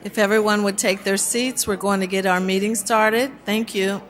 If everyone would take their seats, we're going to get our meeting started. Thank you.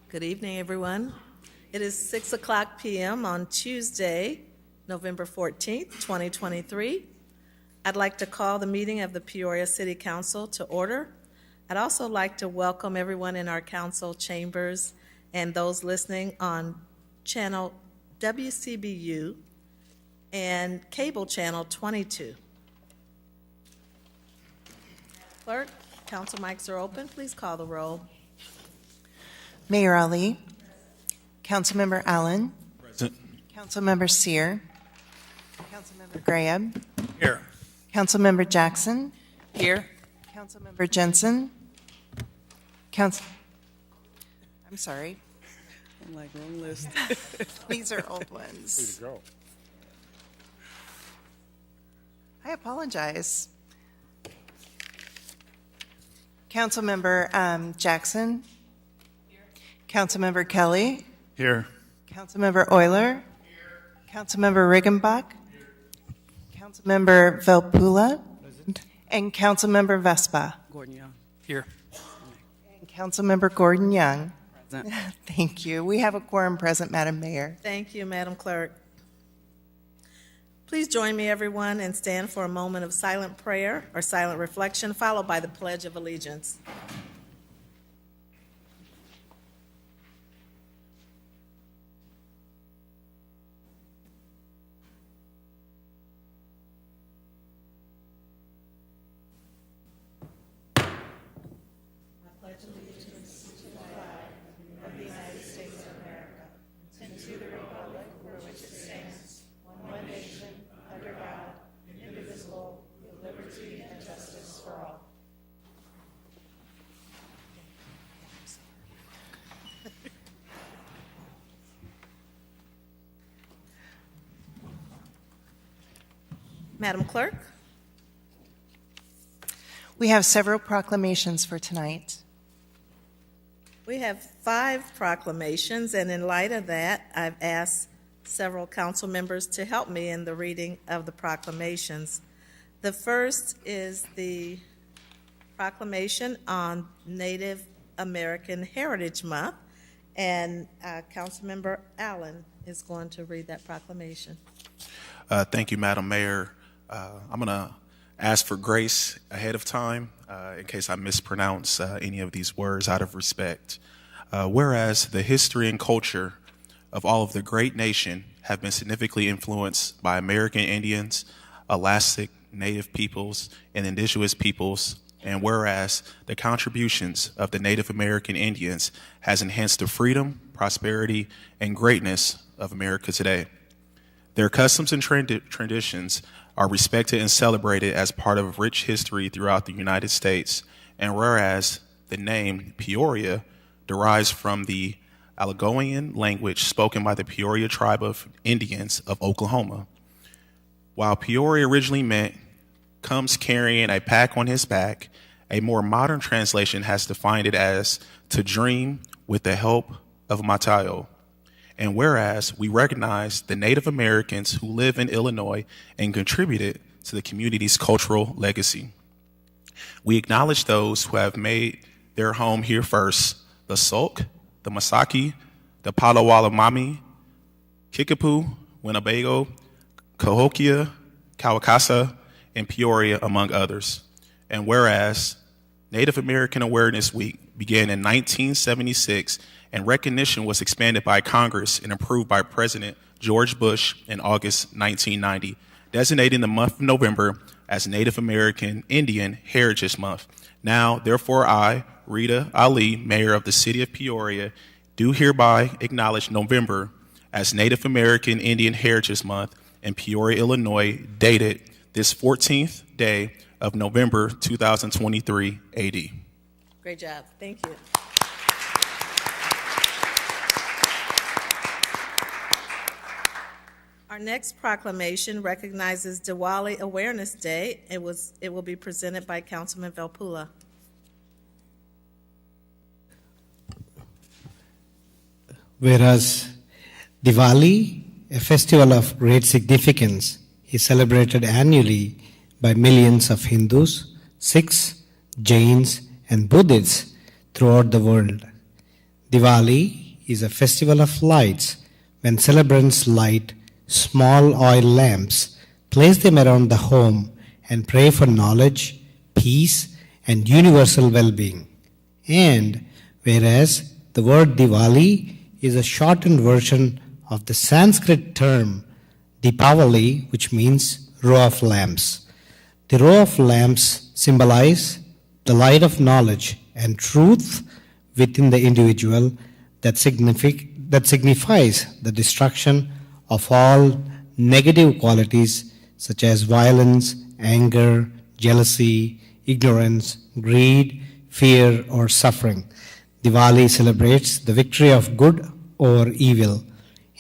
Good evening, everyone. It is 6 o'clock p.m. on Tuesday, November 14th, 2023. I'd like to call the meeting of the Peoria City Council to order. I'd also like to welcome everyone in our council chambers and those listening on channel WCBU and cable channel 22. Clerk, council mics are open. Please call the roll. Mayor Ali, Councilmember Allen, Present. Councilmember Sear, Councilmember Graham, Here. Councilmember Jackson, Here. Councilmember Jensen, I'm sorry, I'm like, wrong list. these are old ones. Go. I apologize. Councilmember Jackson, Councilmember Kelly, Here. Councilmember Euler, Councilmember Riggenbach, Councilmember Velpula, and Councilmember Vespa, Gordon Young. Here. and Councilmember Gordon Young. Present. Thank you. We have a quorum present, Madam Mayor. Thank you, Madam Clerk. Please join me, everyone, and stand for a moment of silent prayer or silent reflection, followed by the Pledge of Allegiance. Madam Clerk. We have several proclamations for tonight. We have 5 proclamations, and in light of that, I've asked several council members to help me in the reading of the proclamations. The first is the proclamation on Native American Heritage Month, and Councilmember Allen is going to read that proclamation. Thank you, Madam Mayor. I'm going to ask for grace ahead of time in case I mispronounce any of these words out of respect. Whereas the history and culture of all of the great nation have been significantly influenced by American Indians, Alaskan Native peoples, and indigenous peoples, and whereas the contributions of the Native American Indians has enhanced the freedom, prosperity, and greatness of America today. Their customs and traditions are respected and celebrated as part of rich history throughout the United States, and whereas the name Peoria derives from the Algonquian language spoken by the Peoria tribe of Indians of Oklahoma. While Peoria originally meant comes carrying a pack on his back, a more modern translation has defined it as to dream with the help of Matayo. And whereas we recognize the Native Americans who live in Illinois and contributed to the community's cultural legacy, we acknowledge those who have made their home here first: the Sauk, the Masaki, the Palawalamami, Kickapoo, Winnebago, Cahokia, Kawakasa, and Peoria, among others. And whereas Native American Awareness Week began in 1976 and recognition was expanded by Congress and approved by President George Bush in August 1990, designating the month of November as Native American Indian Heritage Month. Now, therefore, I, Rita Ali, Mayor of the City of Peoria, do hereby acknowledge November as Native American Indian Heritage Month in Peoria, Illinois, dated this 14th day of November 2023 AD. Great job. Thank you. Our next proclamation recognizes Diwali Awareness Day. It will be presented by Councilman Velpula. Whereas Diwali, a festival of great significance, is celebrated annually by millions of Hindus, Sikhs, Jains, and Buddhists throughout the world. Diwali is a festival of lights when celebrants light small oil lamps, place them around the home, and pray for knowledge, peace, and universal well-being. And whereas the word Diwali is a shortened version of the Sanskrit term Deepavali, which means row of lamps. The row of lamps symbolize the light of knowledge and truth within the individual that signifies the destruction of all negative qualities such as violence, anger, jealousy, ignorance, greed, fear, or suffering. Diwali celebrates the victory of good over evil,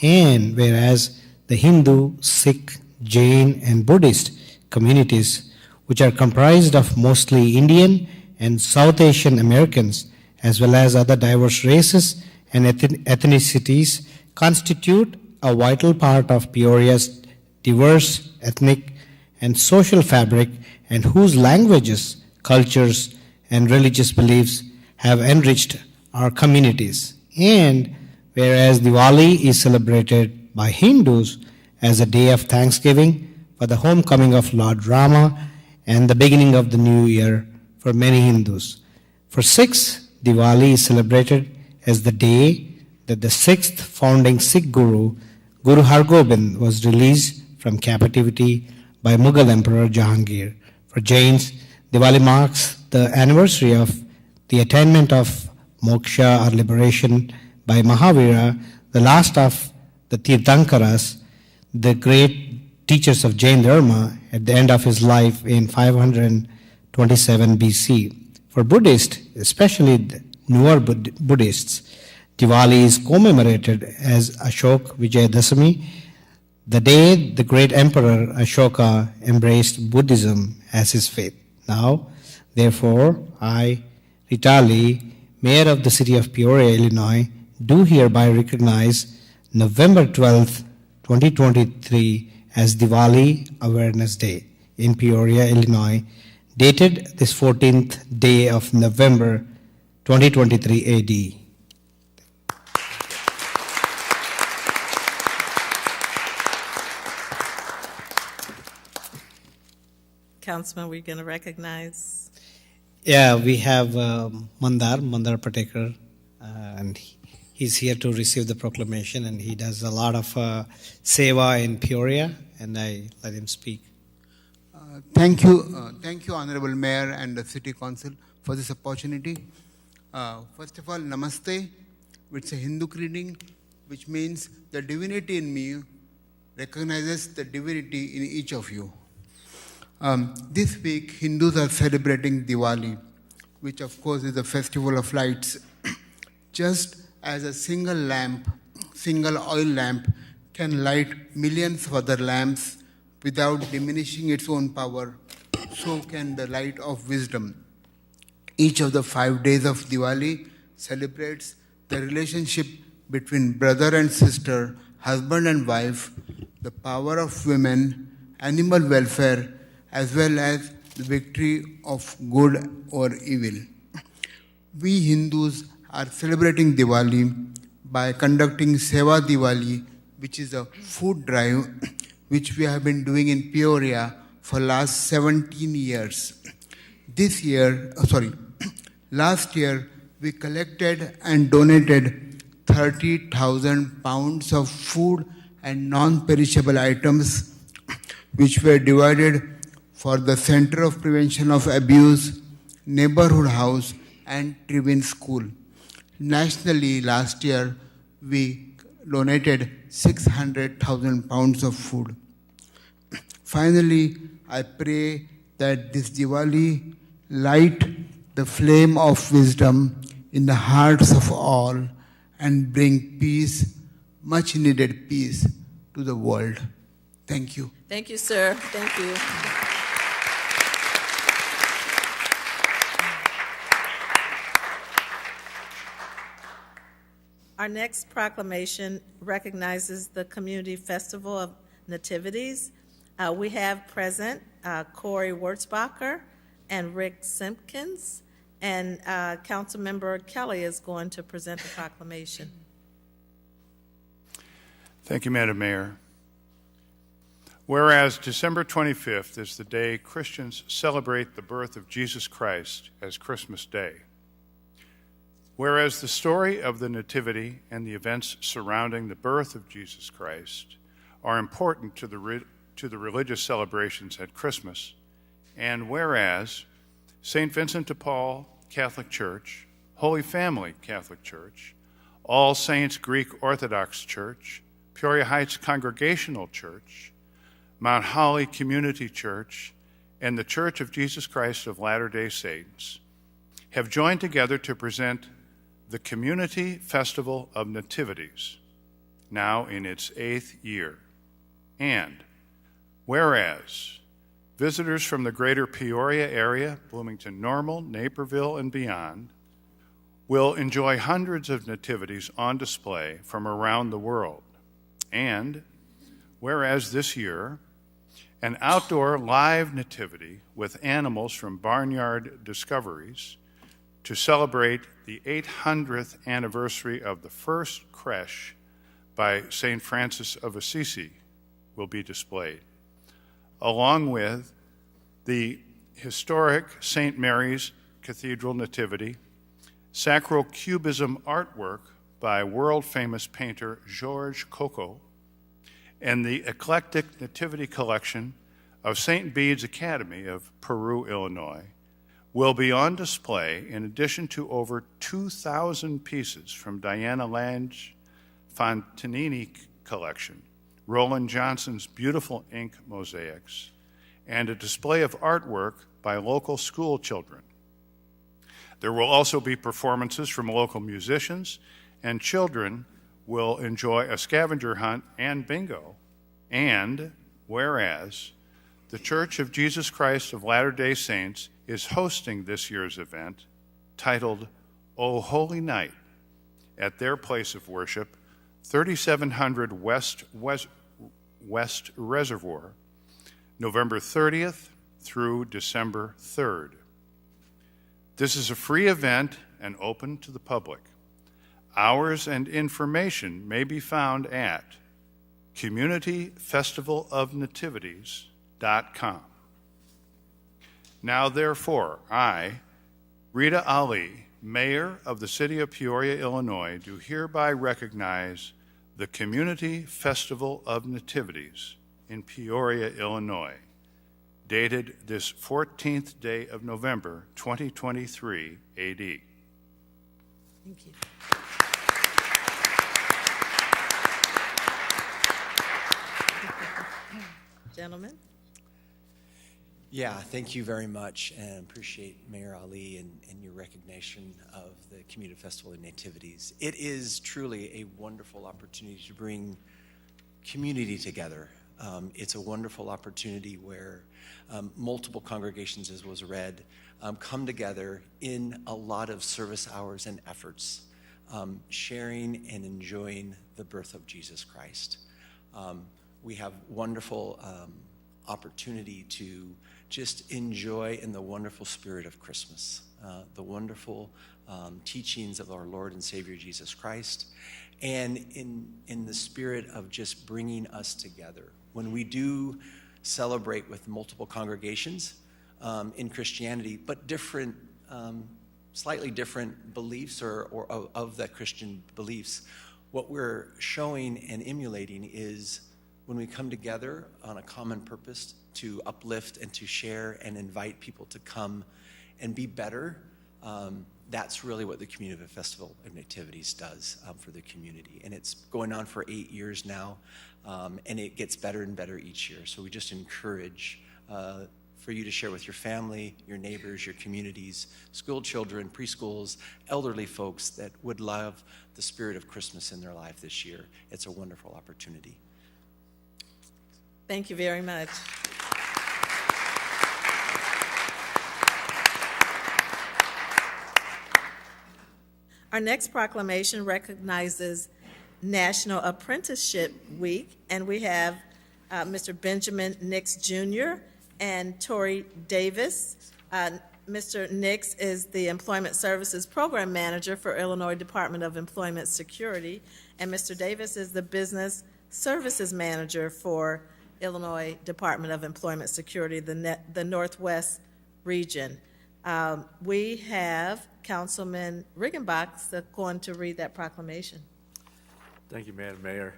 and whereas the Hindu, Sikh, Jain, and Buddhist communities, which are comprised of mostly Indian and South Asian Americans, as well as other diverse races and ethnicities, constitute a vital part of Peoria's diverse ethnic and social fabric, and whose languages, cultures, and religious beliefs have enriched our communities. And whereas Diwali is celebrated by Hindus as a day of thanksgiving for the homecoming of Lord Rama and the beginning of the new year for many Hindus. For Sikhs, Diwali is celebrated as the day that the sixth founding Sikh Guru, Guru Hargobind, was released from captivity by Mughal Emperor Jahangir. For Jains, Diwali marks the anniversary of the attainment of moksha or liberation by Mahavira, the last of the Tirthankaras, the great teachers of Jain Dharma, at the end of his life in 527 BC. For Buddhists, especially the newer Buddhists, Diwali is commemorated as Ashok Vijayadashami, the day the great emperor Ashoka embraced Buddhism as his faith. Now, therefore, I, Ritali, Mayor of the City of Peoria, Illinois, do hereby recognize November 12th, 2023 as Diwali Awareness Day in Peoria, Illinois, dated this 14th day of November 2023 AD. Councilman, we're going to recognize. Yeah, we have Mandar Patekar, and he's here to receive the proclamation, and he does a lot of seva in Peoria, and I let him speak. Thank you, Honorable Mayor and the City Council for this opportunity. First of all, Namaste, which is a Hindu greeting, which means the divinity in me recognizes the divinity in each of you. This week, Hindus are celebrating Diwali, which of course is a festival of lights. Just as a single oil lamp can light millions of other lamps without diminishing its own power, so can the light of wisdom. Each of the 5 days of Diwali celebrates the relationship between brother and sister, husband and wife, the power of women, animal welfare, as well as the victory of good or evil. We Hindus are celebrating Diwali by conducting Seva Diwali, which is a food drive which we have been doing in Peoria for last 17 years. Last year we collected and donated 30,000 pounds of food and non-perishable items which were divided for the Center of Prevention of Abuse, Neighborhood House, and Tribune School. Nationally, last year, we donated 600,000 pounds of food. Finally, I pray that this Diwali light the flame of wisdom in the hearts of all and bring peace, much needed peace, to the world. Thank you. Thank you, sir. Thank you. Our next proclamation recognizes the Community Festival of Nativities. We have present Corey Wurzbacher and Rick Simpkins, and Councilmember Kelly is going to present the proclamation. Thank you, Madam Mayor. Whereas December 25th is the day Christians celebrate the birth of Jesus Christ as Christmas Day. Whereas the story of the Nativity and the events surrounding the birth of Jesus Christ are important to the religious celebrations at Christmas, and whereas St. Vincent de Paul Catholic Church, Holy Family Catholic Church, All Saints Greek Orthodox Church, Peoria Heights Congregational Church, Mount Holly Community Church, and the Church of Jesus Christ of Latter-day Saints have joined together to present the Community Festival of Nativities, now in its 8th year. And whereas visitors from the greater Peoria area, Bloomington Normal, Naperville, and beyond will enjoy hundreds of nativities on display from around the world. And whereas this year, an outdoor live nativity with animals from Barnyard Discoveries to celebrate the 800th anniversary of the first creche by St. Francis of Assisi will be displayed, along with the historic St. Mary's Cathedral Nativity, sacral cubism artwork by world-famous painter Georges Coco, and the eclectic nativity collection of St. Bede's Academy of Peru, Illinois, will be on display in addition to over 2,000 pieces from Diana Lange Fontanini collection, Roland Johnson's beautiful ink mosaics, and a display of artwork by local school children. There will also be performances from local musicians, and children will enjoy a scavenger hunt and bingo. And whereas the Church of Jesus Christ of Latter-day Saints is hosting this year's event, titled O Holy Night, at their place of worship, 3700 West Reservoir, November 30th through December 3rd. This is a free event and open to the public. Hours and information may be found at communityfestivalofnativities.com. Now, therefore, I, Rita Ali, Mayor of the City of Peoria, Illinois, do hereby recognize the Community Festival of Nativities in Peoria, Illinois, dated this 14th day of November, 2023 AD. Thank you. Gentlemen. Yeah, thank you very much, and appreciate Mayor Ali and your recognition of the Community Festival of Nativities. It is truly a wonderful opportunity to bring community together. It's a wonderful opportunity where multiple congregations, as was read, come together in a lot of service hours and efforts, sharing and enjoying the birth of Jesus Christ. We have wonderful opportunity to just enjoy in the wonderful spirit of Christmas, the wonderful teachings of our Lord and Savior Jesus Christ, and in the spirit of just bringing us together. When we do celebrate with multiple congregations in Christianity, but different slightly different beliefs or of the Christian beliefs, what we're showing and emulating is when we come together on a common purpose to uplift and to share and invite people to come and be better, that's really what the Community Festival of Nativities does for the community. And it's going on for 8 years now, and it gets better and better each year. So we just encourage for you to share with your family, your neighbors, your communities, school children, preschools, elderly folks that would love the spirit of Christmas in their life this year. It's a wonderful opportunity. Thank you very much. Our next proclamation recognizes National Apprenticeship Week, and we have Mr. Benjamin Nix Jr. and Tori Davis. Mr. Nix is the Employment Services Program Manager for Illinois Department of Employment Security, and Mr. Davis is the Business Services Manager for Illinois Department of Employment Security, the Northwest region. We have Councilman Riggenbach that's going to read that proclamation. Thank you, Madam Mayor.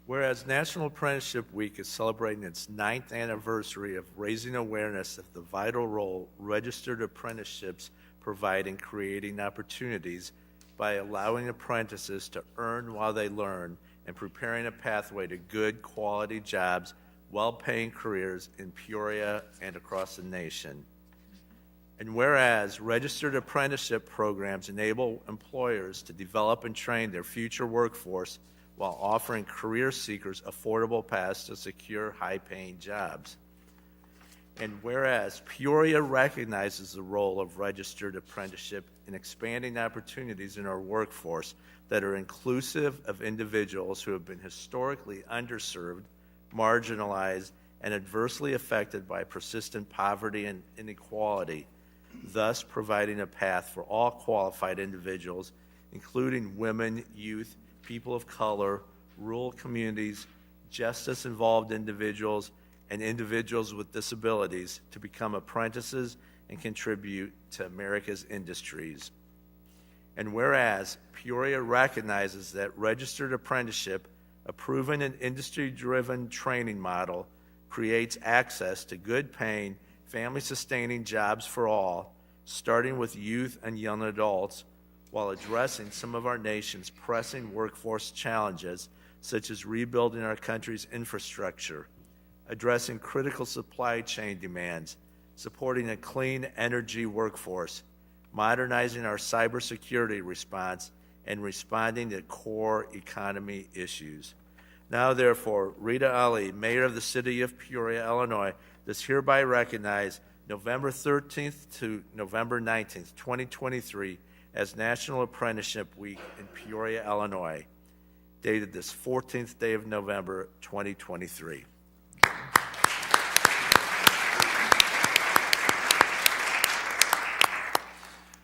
Whereas National Apprenticeship Week is celebrating its 9th anniversary of raising awareness of the vital role registered apprenticeships provide in creating opportunities by allowing apprentices to earn while they learn and preparing a pathway to good quality jobs, well-paying careers in Peoria and across the nation. And whereas registered apprenticeship programs enable employers to develop and train their future workforce while offering career seekers affordable paths to secure high-paying jobs. And whereas Peoria recognizes the role of registered apprenticeship in expanding opportunities in our workforce that are inclusive of individuals who have been historically underserved, marginalized, and adversely affected by persistent poverty and inequality, thus providing a path for all qualified individuals, including women, youth, people of color, rural communities, justice-involved individuals, and individuals with disabilities to become apprentices and contribute to America's industries. And whereas Peoria recognizes that registered apprenticeship, a proven and industry-driven training model, creates access to good-paying, family-sustaining jobs for all, starting with youth and young adults, while addressing some of our nation's pressing workforce challenges, such as rebuilding our country's infrastructure, addressing critical supply chain demands, supporting a clean energy workforce, modernizing our cybersecurity response, and responding to core economy issues. Now, therefore, Rita Ali, Mayor of the City of Peoria, Illinois, does hereby recognize November 13th to November 19th, 2023, as National Apprenticeship Week in Peoria, Illinois, dated this 14th day of November, 2023.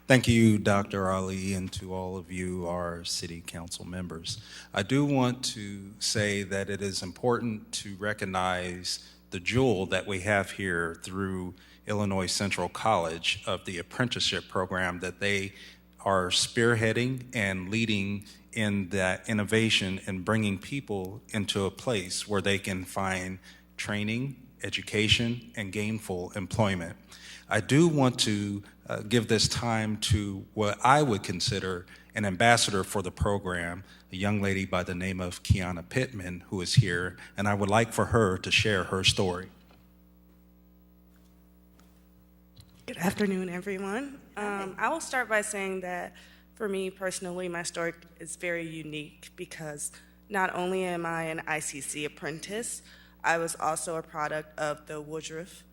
Thank you, Dr. Ali, and to all of you, our city council members. I do want to say that it is important to recognize the jewel that we have here through Illinois Central College of the apprenticeship program that they are spearheading and leading in that innovation and bringing people into a place where they can find training, education, and gainful employment. I do want to give this time to what I would consider an ambassador for the program, a young lady by the name of Kiana Pittman, who is here, and I would like for her to share her story. Good afternoon, everyone. I will start by saying that for me personally, my story is very unique because not only am I an ICC apprentice, I was also a product of the Woodruff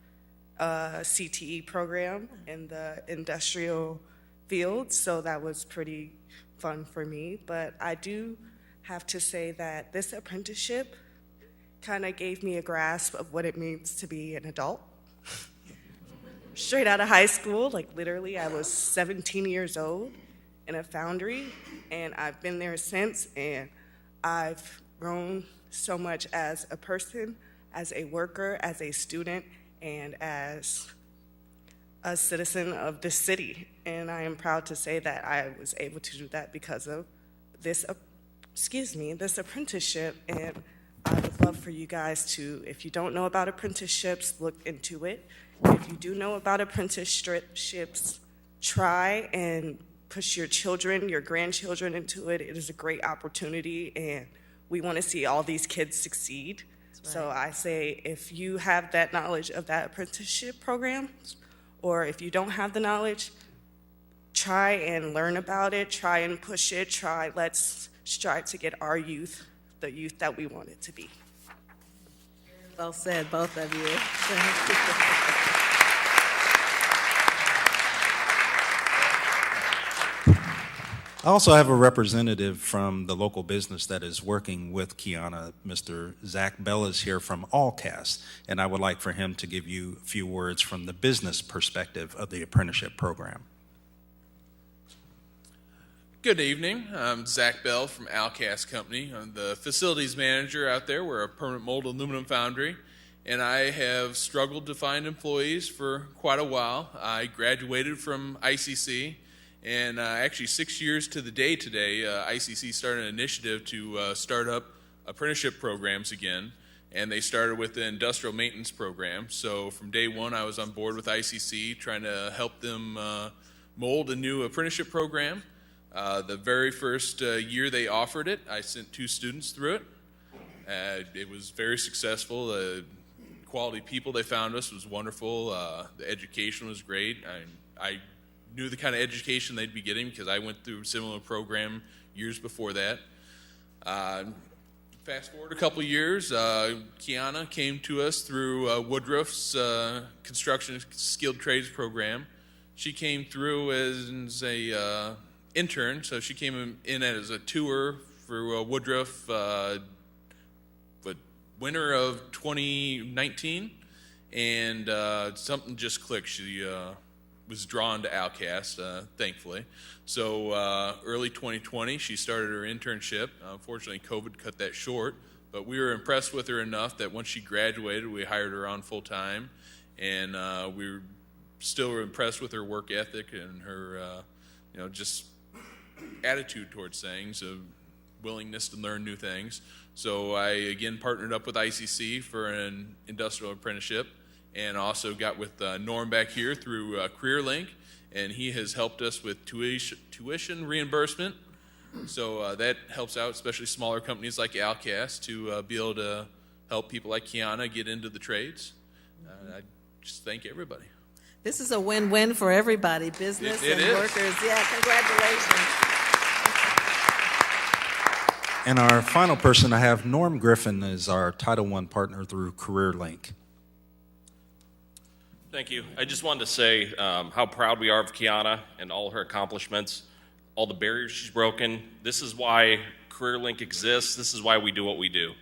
CTE program in the industrial field, so that was pretty fun for me. But I do have to say that this apprenticeship kind of gave me a grasp of what it means to be an adult. Straight out of high school, like literally I was 17 years old in a foundry, and I've been there since, and I've grown so much as a person, as a worker, as a student, and as a citizen of this city. And I am proud to say that I was able to do that because of this, this apprenticeship. And I would love for you guys to, if you don't know about apprenticeships, look into it. If you do know about apprenticeships, try and push your children, your grandchildren into it. It is a great opportunity, and we want to see all these kids succeed. Right. So I say, if you have that knowledge of that apprenticeship program, or if you don't have the knowledge, try and learn about it, try and push it, let's strive to get our youth, the youth that we want it to be. Well said, both of you. I also have a representative from the local business that is working with Kiana. Mr. Zach Bell is here from Allcast, and I would like for him to give you a few words from the business perspective of the apprenticeship program. Good evening. I'm Zach Bell from Allcast Company. I'm the facilities manager out there. We're a permanent mold aluminum foundry, and I have struggled to find employees for quite a while. I graduated from ICC, and actually 6 years to the day today, ICC started an initiative to start up apprenticeship programs again, and they started with the industrial maintenance program. So from day one, I was on board with ICC trying to help them mold a new apprenticeship program. The very first year they offered it, I sent 2 students through it. It was very successful. The quality people they found us was wonderful. The education was great. I knew the kind of education they'd be getting because I went through a similar program years before that. Fast forward a couple years, Kiana came to us through Woodruff's construction skilled trades program. She came through as a intern, so she came in as a tour for Woodruff winter of 2019, and something just clicked. She was drawn to Allcast, thankfully. So early 2020, she started her internship. Unfortunately, COVID cut that short, but we were impressed with her enough that once she graduated, we hired her on full-time, and we were still impressed with her work ethic and her, just attitude towards things, a willingness to learn new things. So I again partnered up with ICC for an industrial apprenticeship, and also got with Norm back here through CareerLink, and he has helped us with tuition reimbursement. So that helps out, especially smaller companies like Allcast, to be able to help people like Kiana get into the trades. I just thank everybody. This is a win-win for everybody, business It and is. workers. Yeah, congratulations. And our final person I have, Norm Griffin, is our Title I partner through CareerLink. Thank you. I just wanted to say how proud we are of Kiana and all her accomplishments, all the barriers she's broken. This is why CareerLink exists. This is why we do what we do.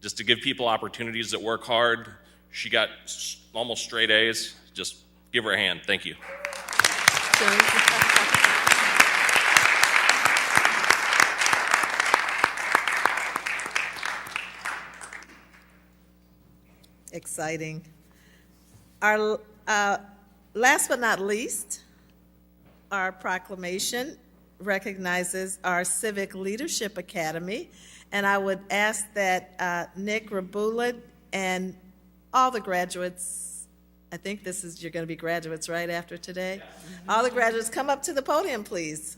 Just to give people opportunities that work hard. She got almost straight A's. Just give her a hand. Thank you. Exciting. Our last but not least, our proclamation recognizes our Civic Leadership Academy, and I would ask that Nick Rabula and all the graduates, I think you're going to be graduates right after today. All the graduates, come up to the podium, please.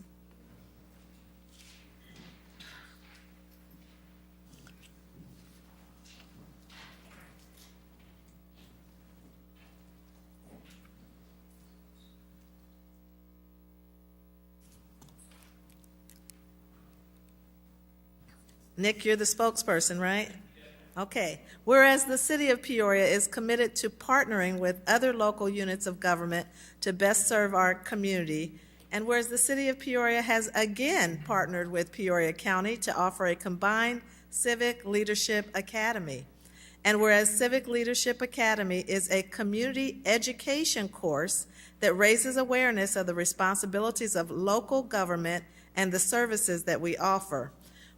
Nick, you're the spokesperson, right? Okay. Whereas the City of Peoria is committed to partnering with other local units of government to best serve our community, and whereas the City of Peoria has again partnered with Peoria County to offer a combined Civic Leadership Academy, and whereas Civic Leadership Academy is a community education course that raises awareness of the responsibilities of local government and the services that we offer.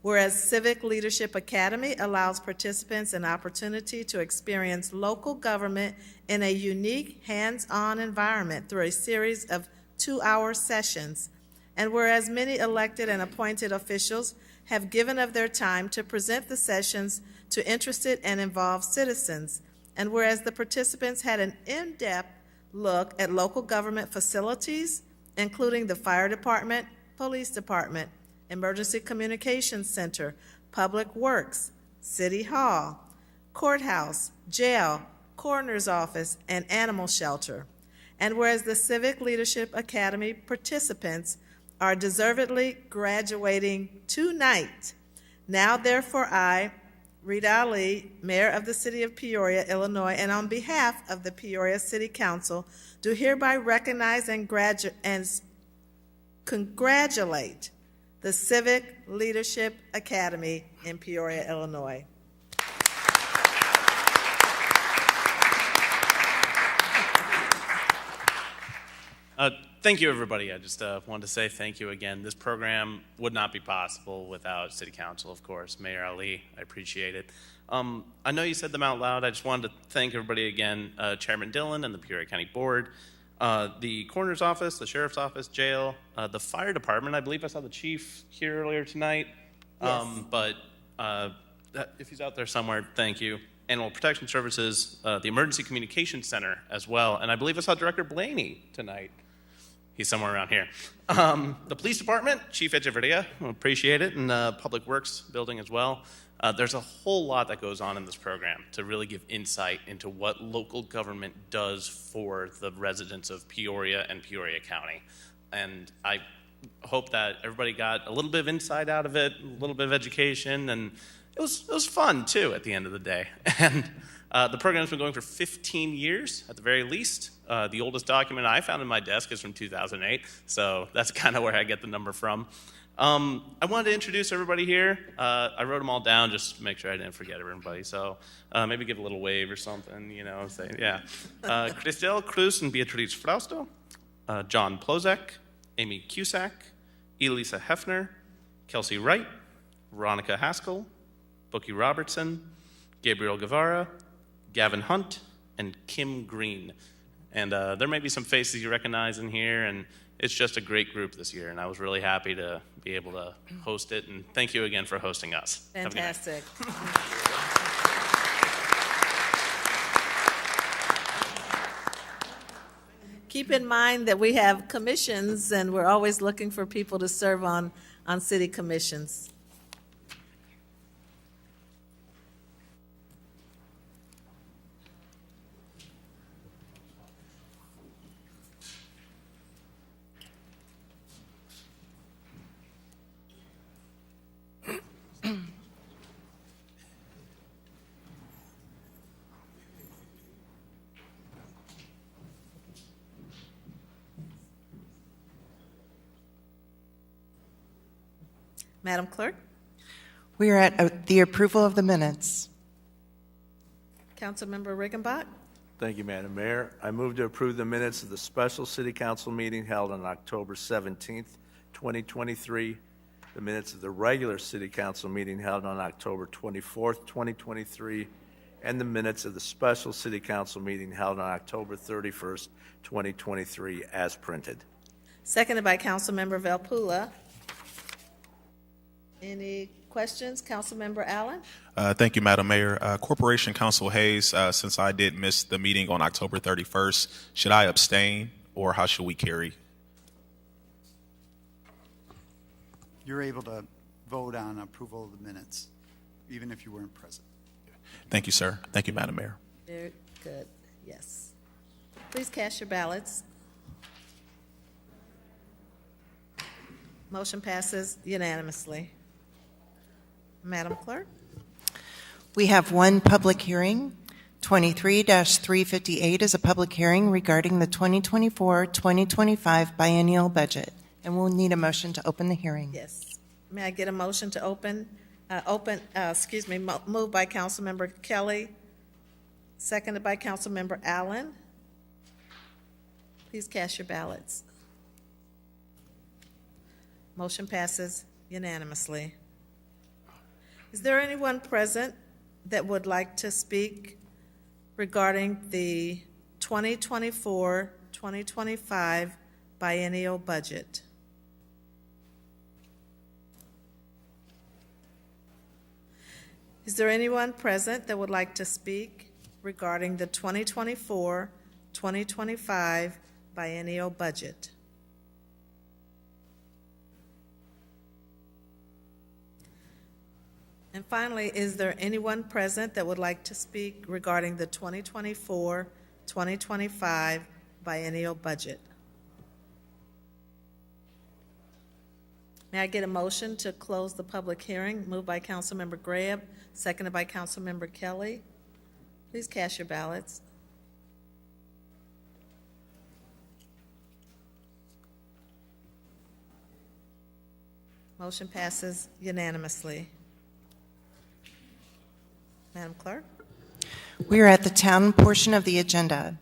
Whereas Civic Leadership Academy allows participants an opportunity to experience local government in a unique, hands-on environment through a series of 2-hour sessions. And whereas many elected and appointed officials have given of their time to present the sessions to interested and involved citizens. And whereas the participants had an in-depth look at local government facilities, including the fire department, police department, emergency communications center, public works, city hall, courthouse, jail, coroner's office, and animal shelter. And whereas the Civic Leadership Academy participants are deservedly graduating tonight, now therefore I, Rita Ali, Mayor of the City of Peoria, Illinois, and on behalf of the Peoria City Council, do hereby recognize and congratulate the Civic Leadership Academy in Peoria, Illinois. Thank you, everybody. I just wanted to say thank you again. This program would not be possible without City Council, of course. Mayor Ali, I appreciate it. I know you said them out loud. I just wanted to thank everybody again, Chairman Dillon and the Peoria County Board, the coroner's office, the sheriff's office, jail, the fire department. I believe I saw the chief here earlier tonight. Yes. But if he's out there somewhere, thank you. Animal Protection Services, the Emergency Communications Center as well. And I believe I saw Director Blaney tonight. He's somewhere around here. The police department, Chief Echeverria, appreciate it, and Public Works building as well. There's a whole lot that goes on in this program to really give insight into what local government does for the residents of Peoria and Peoria County. And I hope that everybody got a little bit of insight out of it, a little bit of education, and it was fun too at the end of the day. And the program's been going for 15 years at the very least. The oldest document I found in my desk is from 2008, so that's kind of where I get the number from. I wanted to introduce everybody here. I wrote them all down just to make sure I didn't forget everybody, so maybe give a little wave or something, you know, say, yeah. Cristel Cruz and Beatriz Frausto, John Plozek, Amy Cusack, Elisa Hefner, Kelsey Wright, Veronica Haskell, Bookie Robertson, Gabriel Guevara, Gavin Hunt, and Kim Green. And there may be some faces you recognize in here, and it's just a great group this year, and I was really happy to be able to host it, and thank you again for hosting us. Fantastic. Keep in mind that we have commissions, and we're always looking for people to serve on city commissions. Madam Clerk? We are at the approval of the minutes. Councilmember Riggenbach? Thank you, Madam Mayor. I move to approve the minutes of the special City Council meeting held on October 17th, 2023, the minutes of the regular City Council meeting held on October 24th, 2023, and the minutes of the special City Council meeting held on October 31st, 2023, as printed. Seconded by Councilmember Velpula. Any questions? Councilmember Allen? Thank you, Madam Mayor. Corporation Counsel Hayes, since I did miss the meeting on October 31st, should I abstain, or how should we carry? You're able to vote on approval of the minutes, even if you weren't present. Thank you, sir. Thank you, Madam Mayor. Very good. Yes. Please cast your ballots. Motion passes unanimously. Madam Clerk? We have one public hearing. 23-358 is a public hearing regarding the 2024-2025 biennial budget, and we'll need a motion to open the hearing. Yes. May I get a motion to open? Moved by Councilmember Kelly, seconded by Councilmember Allen. Please cast your ballots. Motion passes unanimously. Is there anyone present that would like to speak regarding the 2024-2025 biennial budget? Is there anyone present that would like to speak regarding the 2024-2025 biennial budget? And finally, is there anyone present that would like to speak regarding the 2024-2025 biennial budget? May I get a motion to close the public hearing? Moved by Councilmember Graham, seconded by Councilmember Kelly. Please cast your ballots. Motion passes unanimously. Madam Clerk? We are at the town portion of the agenda.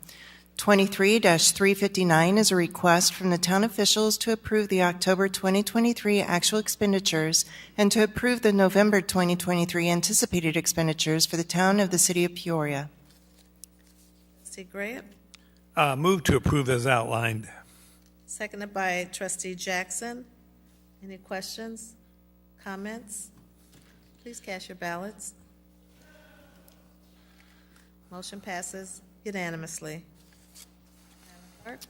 23-359 is a request from the town officials to approve the October 2023 actual expenditures and to approve the November 2023 anticipated expenditures for the town of the city of Peoria. Trustee Graham, Move to approve as outlined. seconded by Trustee Jackson. Any questions, comments? Please cast your ballots. Motion passes unanimously. Madam Clerk?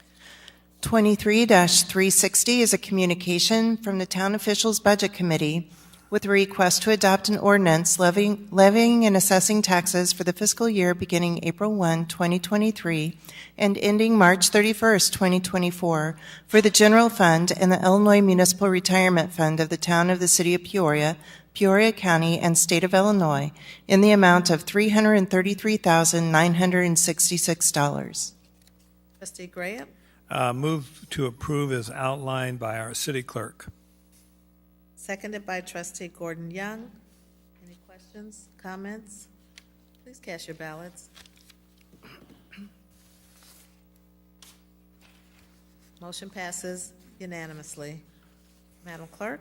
23-360 is a communication from the Town Officials Budget Committee with a request to adopt an ordinance levying and assessing taxes for the fiscal year beginning April 1, 2023, and ending March 31st, 2024, for the General Fund and the Illinois Municipal Retirement Fund of the Town of the City of Peoria, Peoria County, and State of Illinois, in the amount of $333,966. Trustee Graham, Move to approve as outlined by our city clerk. seconded by Trustee Gordon Young. Any questions, comments? Please cast your ballots. Motion passes unanimously. Madam Clerk?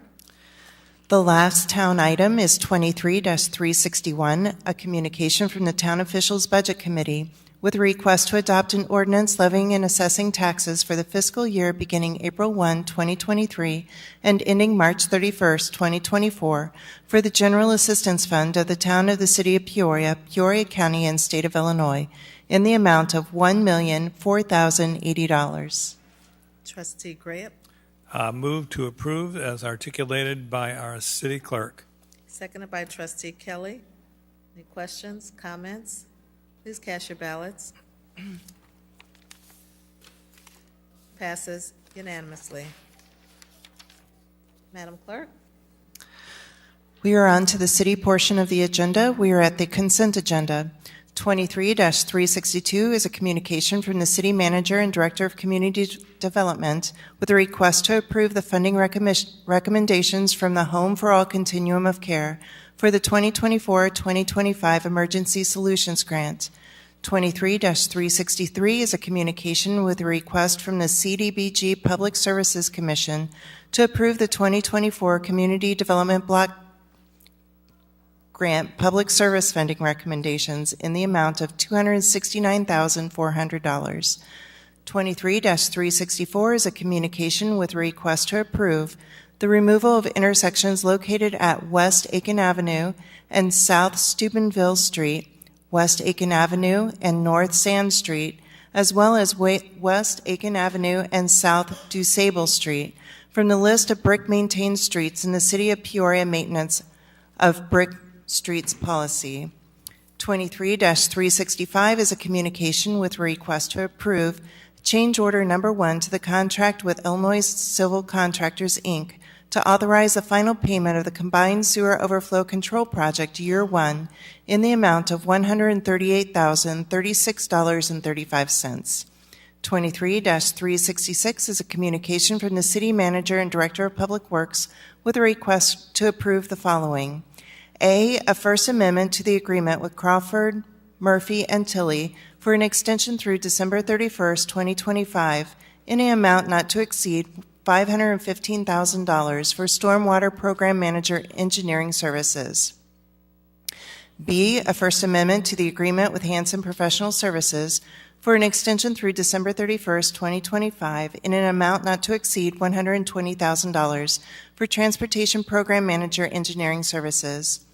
The last town item is 23-361, a communication from the Town Officials Budget Committee with a request to adopt an ordinance levying and assessing taxes for the fiscal year beginning April 1, 2023, and ending March 31st, 2024, for the General Assistance Fund of the Town of the City of Peoria, Peoria County, and State of Illinois, in the amount of $1,004,080. Trustee Graham, Move to approve as articulated by our city clerk. seconded by Trustee Kelly. Any questions, comments? Please cast your ballots. Passes unanimously. Madam Clerk? We are on to the city portion of the agenda. We are at the consent agenda. 23-362 is a communication from the City Manager and Director of Community Development with a request to approve the funding recommendations from the Home for All Continuum of Care for the 2024-2025 Emergency Solutions Grant. 23-363 is a communication with a request from the CDBG Public Services Commission to approve the 2024 Community Development Block Grant Public Service Funding recommendations in the amount of $269,400. 23-364 is a communication with a request to approve the removal of intersections located at West Aiken Avenue and South Steubenville Street, West Aiken Avenue and North Sand Street, as well as West Aiken Avenue and South DuSable Street, from the list of brick-maintained streets in the City of Peoria Maintenance of Brick Streets Policy. 23-365 is a communication with a request to approve change order number 1 to the contract with Illinois Civil Contractors, Inc. to authorize the final payment of the Combined Sewer Overflow Control Project Year 1 in the amount of $138,036.35. 23-366 is a communication from the City Manager and Director of Public Works with a request to approve the following. A First Amendment to the agreement with Crawford, Murphy, and Tilley for an extension through December 31st, 2025, in an amount not to exceed $515,000 for Stormwater Program Manager Engineering Services. B, a First Amendment to the agreement with Hanson Professional Services for an extension through December 31st, 2025, in an amount not to exceed $120,000 for Transportation Program Manager Engineering Services.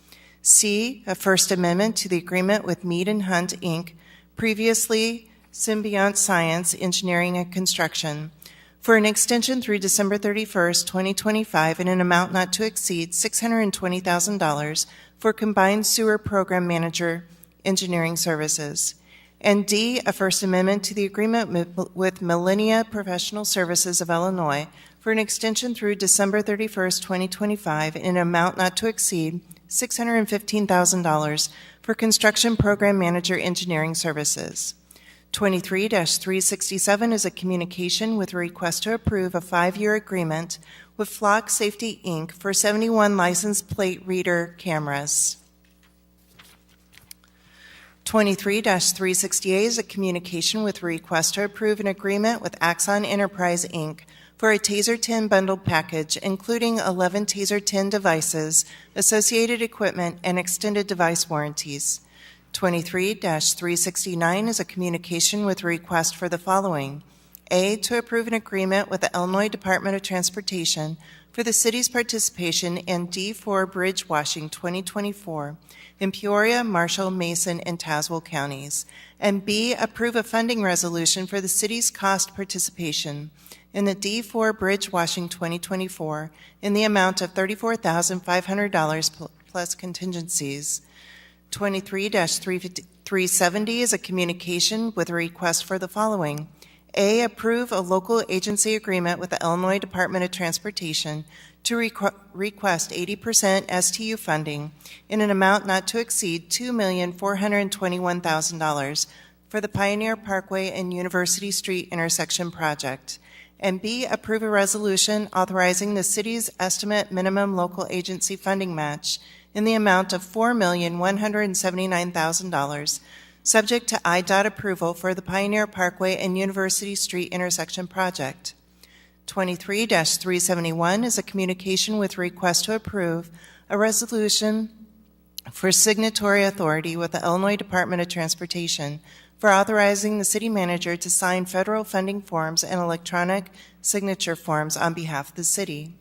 C, a First Amendment to the agreement with Mead and Hunt, Inc., previously Symbiont Science, Engineering and Construction, for an extension through December 31st, 2025, in an amount not to exceed $620,000 for Combined Sewer Program Manager Engineering Services. And D, a First Amendment to the agreement with Millennia Professional Services of Illinois for an extension through December 31st, 2025, in an amount not to exceed $615,000 for Construction Program Manager Engineering Services. 23-367 is a communication with a request to approve a 5-year agreement with Flock Safety, Inc. for 71 license plate reader cameras. 23-368 is a communication with a request to approve an agreement with Axon Enterprise, Inc. for a TASER 10 bundled package, including 11 TASER 10 devices, associated equipment, and extended device warranties. 23-369 is a communication with a request for the following. A, to approve an agreement with the Illinois Department of Transportation for the city's participation in D4 Bridge Washing 2024 in Peoria, Marshall, Mason, and Tazewell counties. And B, approve a funding resolution for the city's cost participation in the D4 Bridge Washing 2024 in the amount of $34,500 plus contingencies. 23-370 is a communication with a request for the following. A, approve a local agency agreement with the Illinois Department of Transportation to request 80% STU funding in an amount not to exceed $2,421,000 for the Pioneer Parkway and University Street intersection project. And B, approve a resolution authorizing the city's estimate minimum local agency funding match in the amount of $4,179,000, subject to IDOT approval for the Pioneer Parkway and University Street intersection project. 23-371 is a communication with a request to approve a resolution for signatory authority with the Illinois Department of Transportation for authorizing the city manager to sign federal funding forms and electronic signature forms on behalf of the city.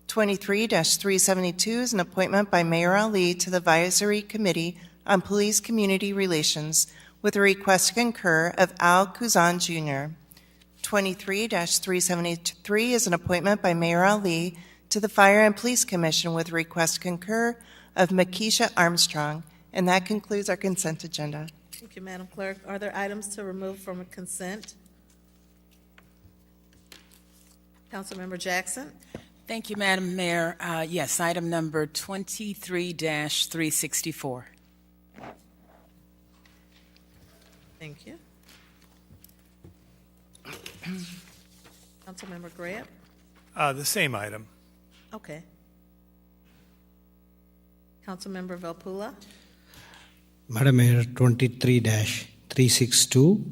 23-372 is an appointment by Mayor Ali to the Advisory Committee on Police Community Relations with a request to concur of Al Kuzan Jr. 23-373 is an appointment by Mayor Ali to the Fire and Police Commission with a request to concur of Makisha Armstrong. And that concludes our consent agenda. Thank you, Madam Clerk. Are there items to remove from consent? Councilmember Jackson? Thank you, Madam Mayor. Yes, item number 23-364. Thank you. Councilmember Grant? The same item. Okay. Councilmember Velpula? Madam Mayor, 23-362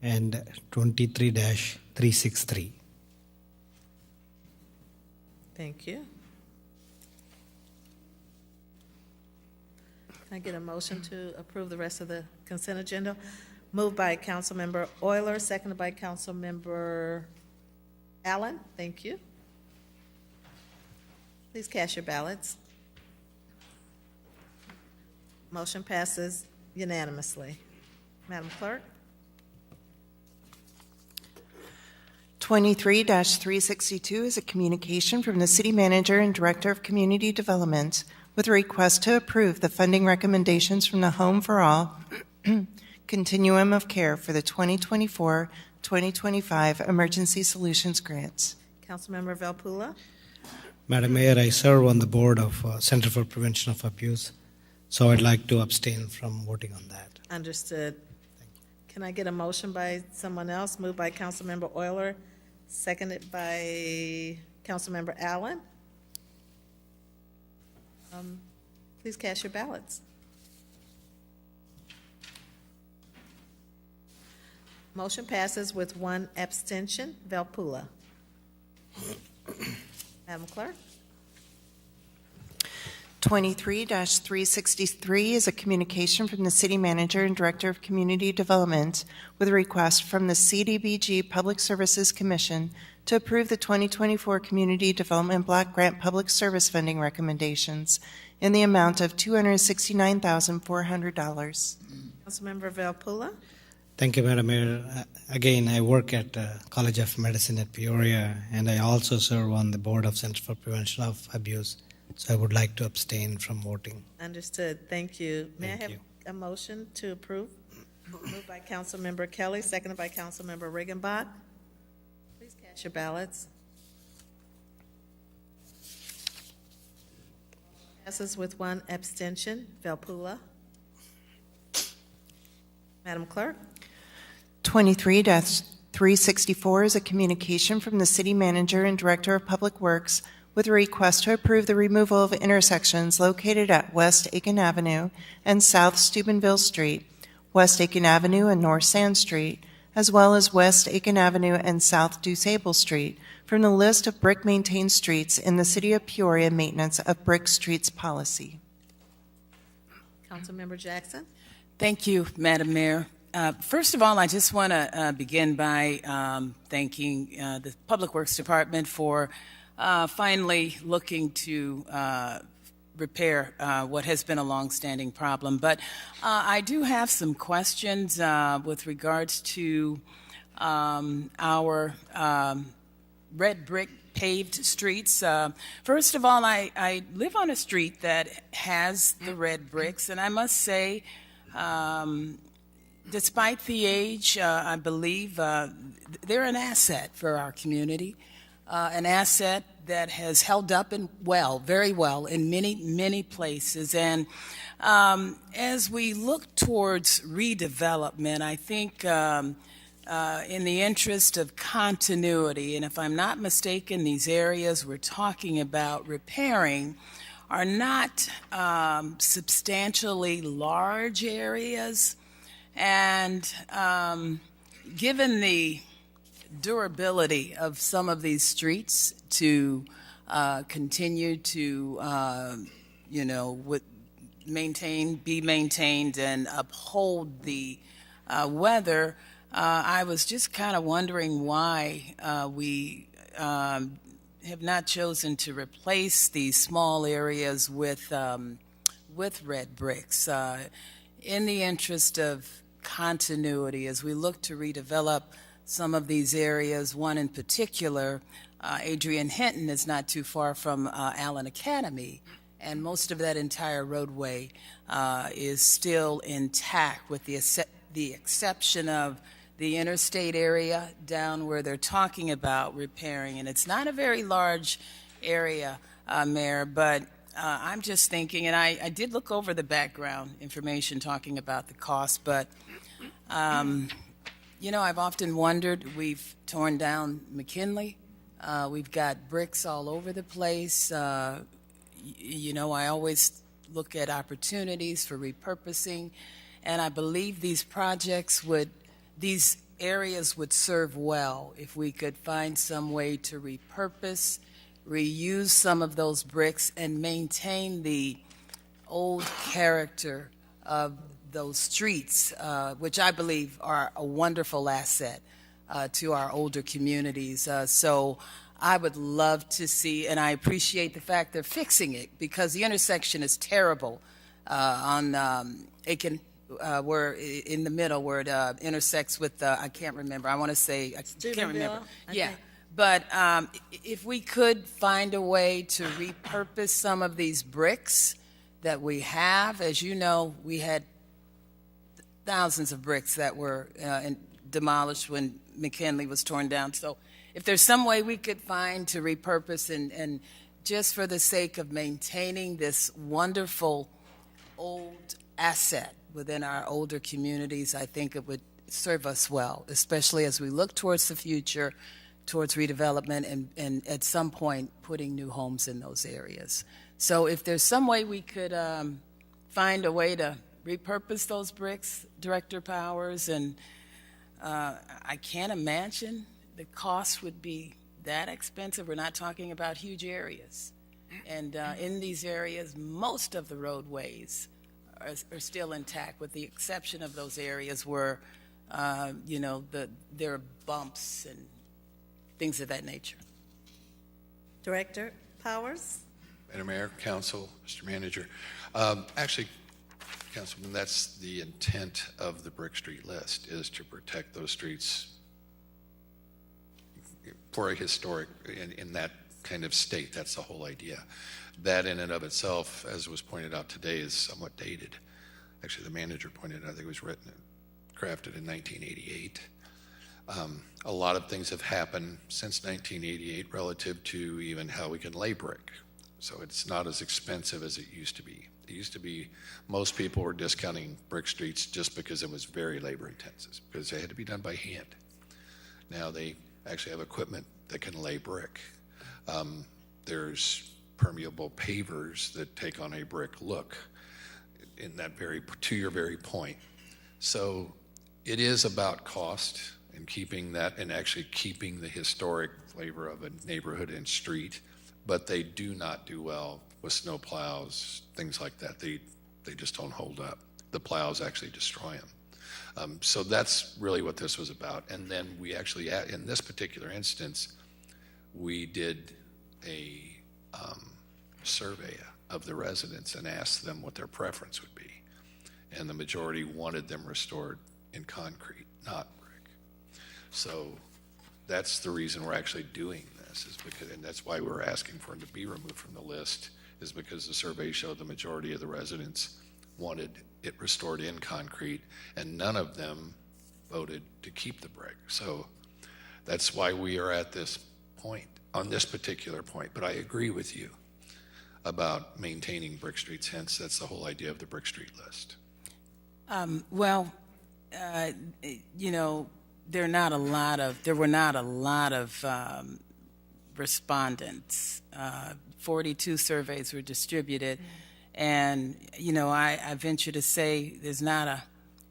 and 23-363. Thank you. Can I get a motion to approve the rest of the consent agenda? Moved by Councilmember Euler, seconded by Councilmember Allen. Thank you. Please cast your ballots. Motion passes unanimously. Madam Clerk? 23-362 is a communication from the City Manager and Director of Community Development with a request to approve the funding recommendations from the Home for All Continuum of Care for the 2024-2025 Emergency Solutions Grants. Councilmember Velpula? Madam Mayor, I serve on the board of Center for Prevention of Abuse, so I'd like to abstain from voting on that. Understood. Can I get a motion by someone else? Moved by Councilmember Euler, seconded by Councilmember Allen. Please cast your ballots. Motion passes with one abstention. Velpula. Madam Clerk? 23-363 is a communication from the City Manager and Director of Community Development with a request from the CDBG Public Services Commission to approve the 2024 Community Development Block Grant Public Service Funding recommendations in the amount of $269,400. Councilmember Valpula. Thank you, Madam Mayor. Again, I work at College of Medicine at Peoria, and I also serve on the Board of Center for Prevention of Abuse. So I would like to abstain from voting. Understood. Thank you. May I Thank have you. a motion to approve? Moved by Councilmember Kelly, seconded by Councilmember Riggenbach. Please cast your ballots. Passes with one abstention. Valpula. Madam Clerk. 23-364 is a communication from the City Manager and Director of Public Works with a request to approve the removal of intersections located at West Aiken Avenue and South Steubenville Street, West Aiken Avenue and North Sand Street, as well as West Aiken Avenue and South DuSable Street from the list of brick-maintained streets in the City of Peoria Maintenance of Brick Streets policy. Councilmember Jackson. Thank you, Madam Mayor. First of all, I just want to begin by thanking the Public Works Department for finally looking to repair what has been a longstanding problem. But I do have some questions with regards to our red brick paved streets. First of all, I live on a street that has the red bricks, and I must say, despite the age, I believe they're an asset for our community. An asset that has held up very well in many, many places. And as we look towards redevelopment, I think in the interest of continuity, and if I'm not mistaken, these areas we're talking about repairing are not substantially large areas. And given the durability of some of these streets to continue to, be maintained and uphold the weather, I was just kind of wondering why we have not chosen to replace these small areas with red bricks in the interest of continuity as we look to redevelop some of these areas. One in particular, Adrian Hinton, is not too far from Allen Academy, and most of that entire roadway is still intact with the exception of the interstate area down where they're talking about repairing. And it's not a very large area, Mayor, but I'm just thinking, and I did look over the background information talking about the cost, but I've often wondered, we've torn down McKinley. We've got bricks all over the place. I always look at opportunities for repurposing, and I believe these areas would serve well if we could find some way to repurpose, reuse some of those bricks, and maintain the old character of those streets, which I believe are a wonderful asset to our older communities. So I would love to see, and I appreciate the fact they're fixing it, because the intersection is terrible on Aiken, where in the middle where it intersects with, I can't remember, I want to say, I can't remember. Yeah. But if we could find a way to repurpose some of these bricks that we have, as you know, we had thousands of bricks that were demolished when McKinley was torn down. So if there's some way we could find to repurpose and just for the sake of maintaining this wonderful old asset within our older communities, I think it would serve us well, especially as we look towards the future, towards redevelopment and at some point putting new homes in those areas. So if there's some way we could find a way to repurpose those bricks, Director Powers, and I can't imagine the cost would be that expensive. We're not talking about huge areas. And in these areas, most of the roadways are still intact, with the exception of those areas where, there are bumps and things of that nature. Director Powers? Madam Mayor, Council, Mr. Manager. Actually, Councilman, that's the intent of the Brick Street list, is to protect those streets for a historic, in that kind of state. That's the whole idea. That in and of itself, as was pointed out today, is somewhat dated. Actually, the manager pointed out, I think it was crafted in 1988. A lot of things have happened since 1988 relative to even how we can lay brick. So it's not as expensive as it used to be. It used to be most people were discounting brick streets just because it was very labor intensive, because they had to be done by hand. Now they actually have equipment that can lay brick. There's permeable pavers that take on a brick look in that to your very point. So it is about cost and keeping that, and actually keeping the historic flavor of a neighborhood and street, but they do not do well with snow plows, things like that. They just don't hold up. The plows actually destroy them. So that's really what this was about. And then we actually, in this particular instance, we did a survey of the residents and asked them what their preference would be. And the majority wanted them restored in concrete, not brick. So that's the reason we're actually doing this, is because, and that's why we're asking for them to be removed from the list, is because the survey showed the majority of the residents wanted it restored in concrete, and none of them voted to keep the brick. So that's why we are at this point, on this particular point. But I agree with you about maintaining brick streets, hence that's the whole idea of the Brick Street list. There were not a lot of respondents. 42 surveys were distributed, and I venture to say there's not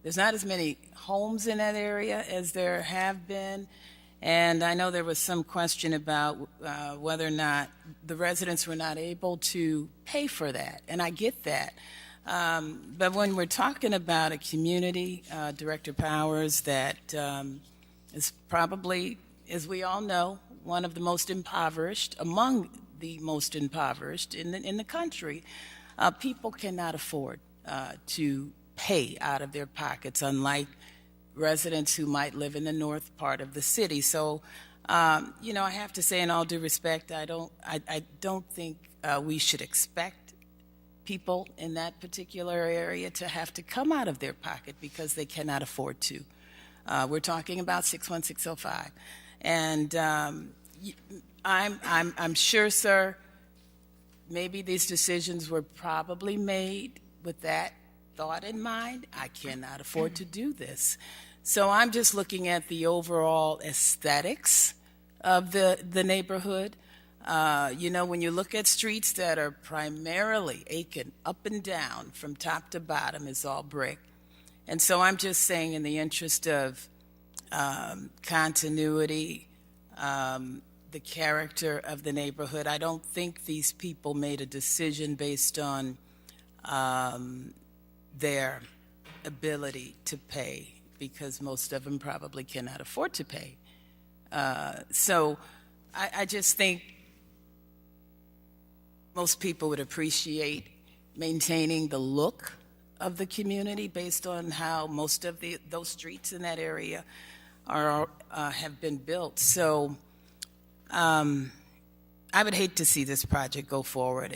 as many homes in that area as there have been. And I know there was some question about whether or not the residents were not able to pay for that, and I get that. But when we're talking about a community, Director Powers, that is probably, as we all know, one of the most impoverished, among the most impoverished in the country, people cannot afford to pay out of their pockets, unlike residents who might live in the north part of the city. So, I have to say, in all due respect, I don't think we should expect people in that particular area to have to come out of their pocket because they cannot afford to. We're talking about 61605, and I'm sure, sir, maybe these decisions were probably made with that thought in mind. I cannot afford to do this. So I'm just looking at the overall aesthetics of the neighborhood. When you look at streets that are primarily Aiken up and down from top to bottom is all brick. And so I'm just saying, in the interest of continuity, the character of the neighborhood, I don't think these people made a decision based on their ability to pay, because most of them probably cannot afford to pay. So I just think most people would appreciate maintaining the look of the community based on how most of those streets in that area have been built. So I would hate to see this project go forward.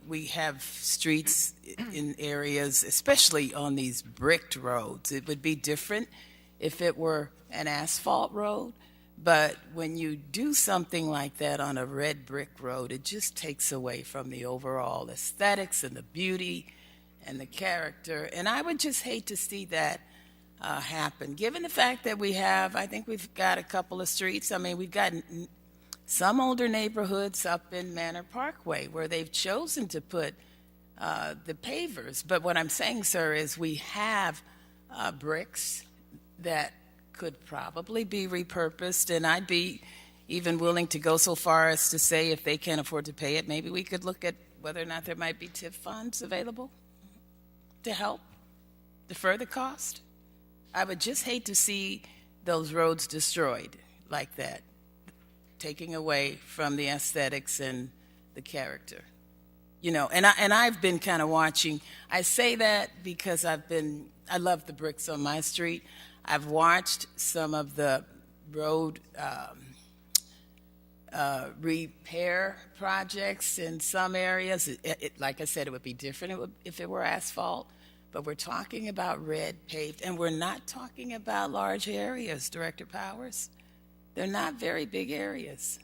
We have streets in areas, especially on these bricked roads. It would be different if it were an asphalt road, but when you do something like that on a red brick road, it just takes away from the overall aesthetics and the beauty and the character. And I would just hate to see that happen, given the fact that I think we've got a couple of streets. I mean, we've got some older neighborhoods up in Manor Parkway where they've chosen to put the pavers. But what I'm saying, sir, is we have bricks that could probably be repurposed, and I'd be, even willing to go so far as to say if they can't afford to pay it, maybe we could look at whether or not there might be TIF funds available to help defer the cost. I would just hate to see those roads destroyed like that, taking away from the aesthetics and the character. You know, and I've been kind of watching. I say that because I love the bricks on my street. I've watched some of the road repair projects in some areas. Like I said, it would be different if it were asphalt, but we're talking about red paved, and we're not talking about large areas, Director Powers. They're not very big areas.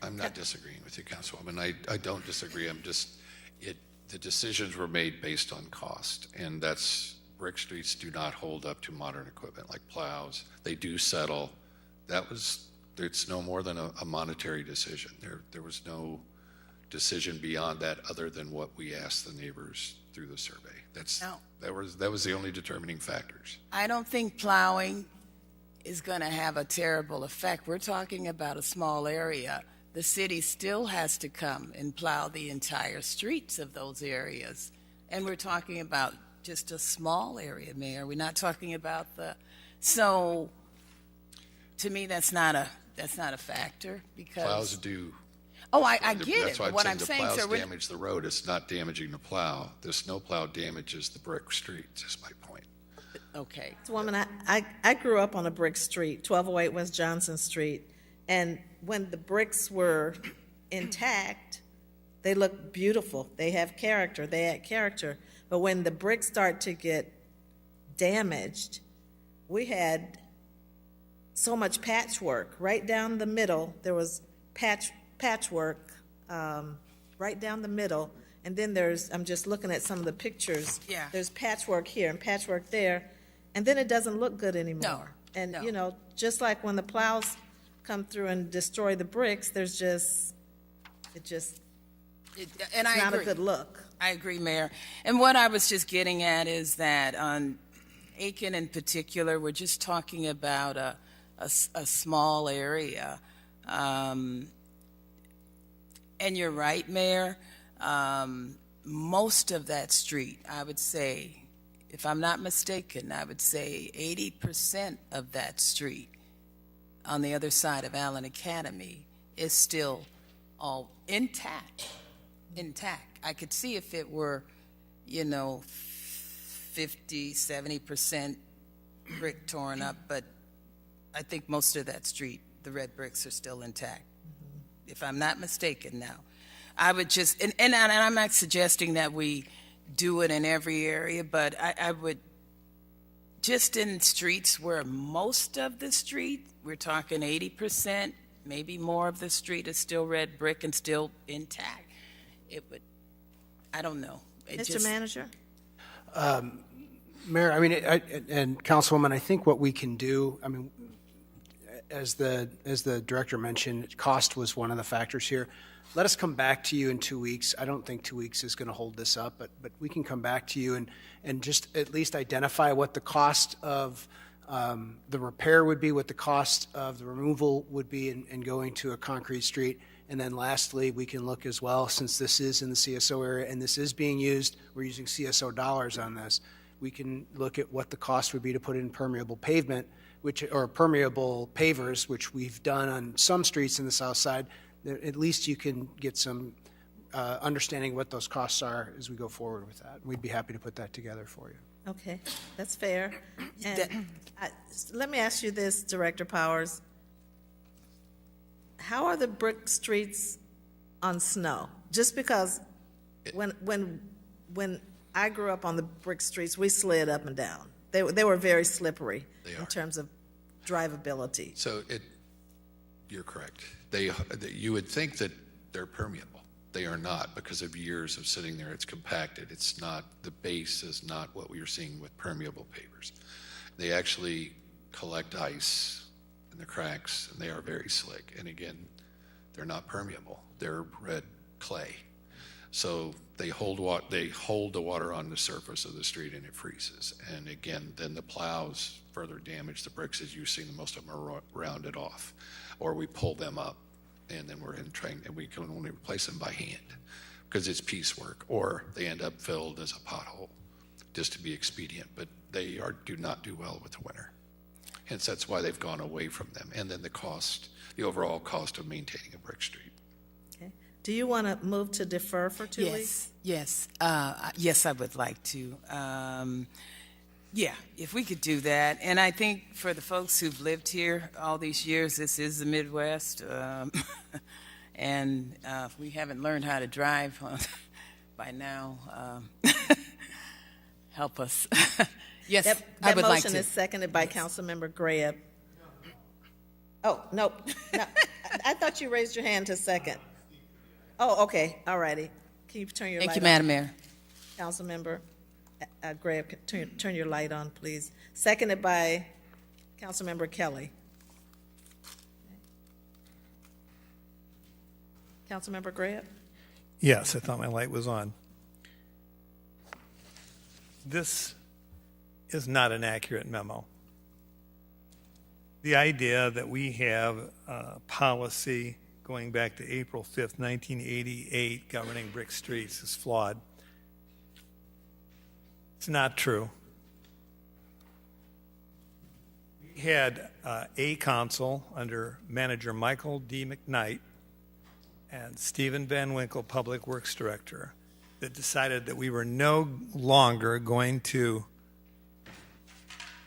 I'm not disagreeing with you, Councilwoman. I don't disagree. The decisions were made based on cost, and brick streets do not hold up to modern equipment like plows. They do settle. It's no more than a monetary decision. There was no decision beyond that other than what we asked the neighbors through the survey. That was the only determining factors. I don't think plowing is going to have a terrible effect. We're talking about a small area. The city still has to come and plow the entire streets of those areas. And we're talking about just a small area, Mayor. We're not talking about so to me that's not a factor because plows do. Oh, I get it. That's why What I'm saying, the sir, plows damage the road. It's not damaging the plow. The snow plow damages the brick streets, is my point. Okay. Woman, I grew up on a brick street, 1208 West Johnson Street, and when the bricks were intact, they looked beautiful. They have character. They had character. But when the bricks start to get damaged, we had so much patchwork right down the middle. There was patchwork right down the middle. And then I'm just looking at some of the pictures. Yeah. There's patchwork here and patchwork there. And then it doesn't look good anymore. No. And, No. Just like when the plows come through and destroy the bricks, it's not a good look. I agree, Mayor. And what I was just getting at is that on Aiken in particular, we're just talking about a small area. And you're right, Mayor. Most of that street, I would say, if I'm not mistaken, I would say 80% of that street on the other side of Allen Academy is still all intact. I could see if it were, 50, 70% brick torn up, but I think most of that street, the red bricks are still intact. If I'm not mistaken now. I would just, and I'm not suggesting that we do it in every area, but I would, just in streets where most of the street, we're talking 80%, maybe more of the street is still red brick and still intact. It would, I don't know. Mr. Manager? Mayor, and Councilwoman, I think what we can do, as the director mentioned, cost was one of the factors here. Let us come back to you in 2 weeks. I don't think 2 weeks is going to hold this up, but we can come back to you and just at least identify what the cost of the repair would be, what the cost of the removal would be in going to a concrete street. And then lastly, we can look as well, since this is in the CSO area and this is being used, we're using CSO dollars on this, we can look at what the cost would be to put in permeable pavement, or permeable pavers, which we've done on some streets in the south side. At least you can get some understanding what those costs are as we go forward with that. We'd be happy to put that together for you. Okay, that's fair. And let me ask you this, Director Powers. How are the brick streets on snow? Just because when I grew up on the brick streets, we slid up and down. They were very slippery in terms of drivability. So you're correct. You would think that they're permeable. They are not, because of years of sitting there. It's compacted. It's not, the base is not what we are seeing with permeable pavers. They actually collect ice in the cracks, and they are very slick. And again, they're not permeable. They're red clay. So they hold the water on the surface of the street and it freezes. And again, then the plows further damage the bricks. As you've seen, most of them are rounded off, or we pull them up, and then we can only replace them by hand because it's piecework, or they end up filled as a pothole just to be expedient. But they do not do well with the winter. Hence, that's why they've gone away from them. And then the overall cost of maintaining a brick street. Okay. Do you want to move to defer for 2 weeks? Yes, yes, I would like to. Yeah, if we could do that. And I think for the folks who've lived here all these years, this is the Midwest. And if we haven't learned how to drive by now, help us. Yes, That I would like motion to. is seconded by Councilmember Greb. Oh, no. I thought you raised your hand to second. Oh, okay, all righty. Can you turn your light on? Thank you, Madam Mayor. Councilmember Greb, turn your light on, please. Seconded by Councilmember Kelly. Councilmember Greb? Yes, I thought my light was on. This is not an accurate memo. The idea that we have a policy going back to April 5th, 1988, governing brick streets is flawed. It's not true. We had a council under manager Michael D. McKnight and Stephen Van Winkle, Public Works Director, that decided that we were no longer going to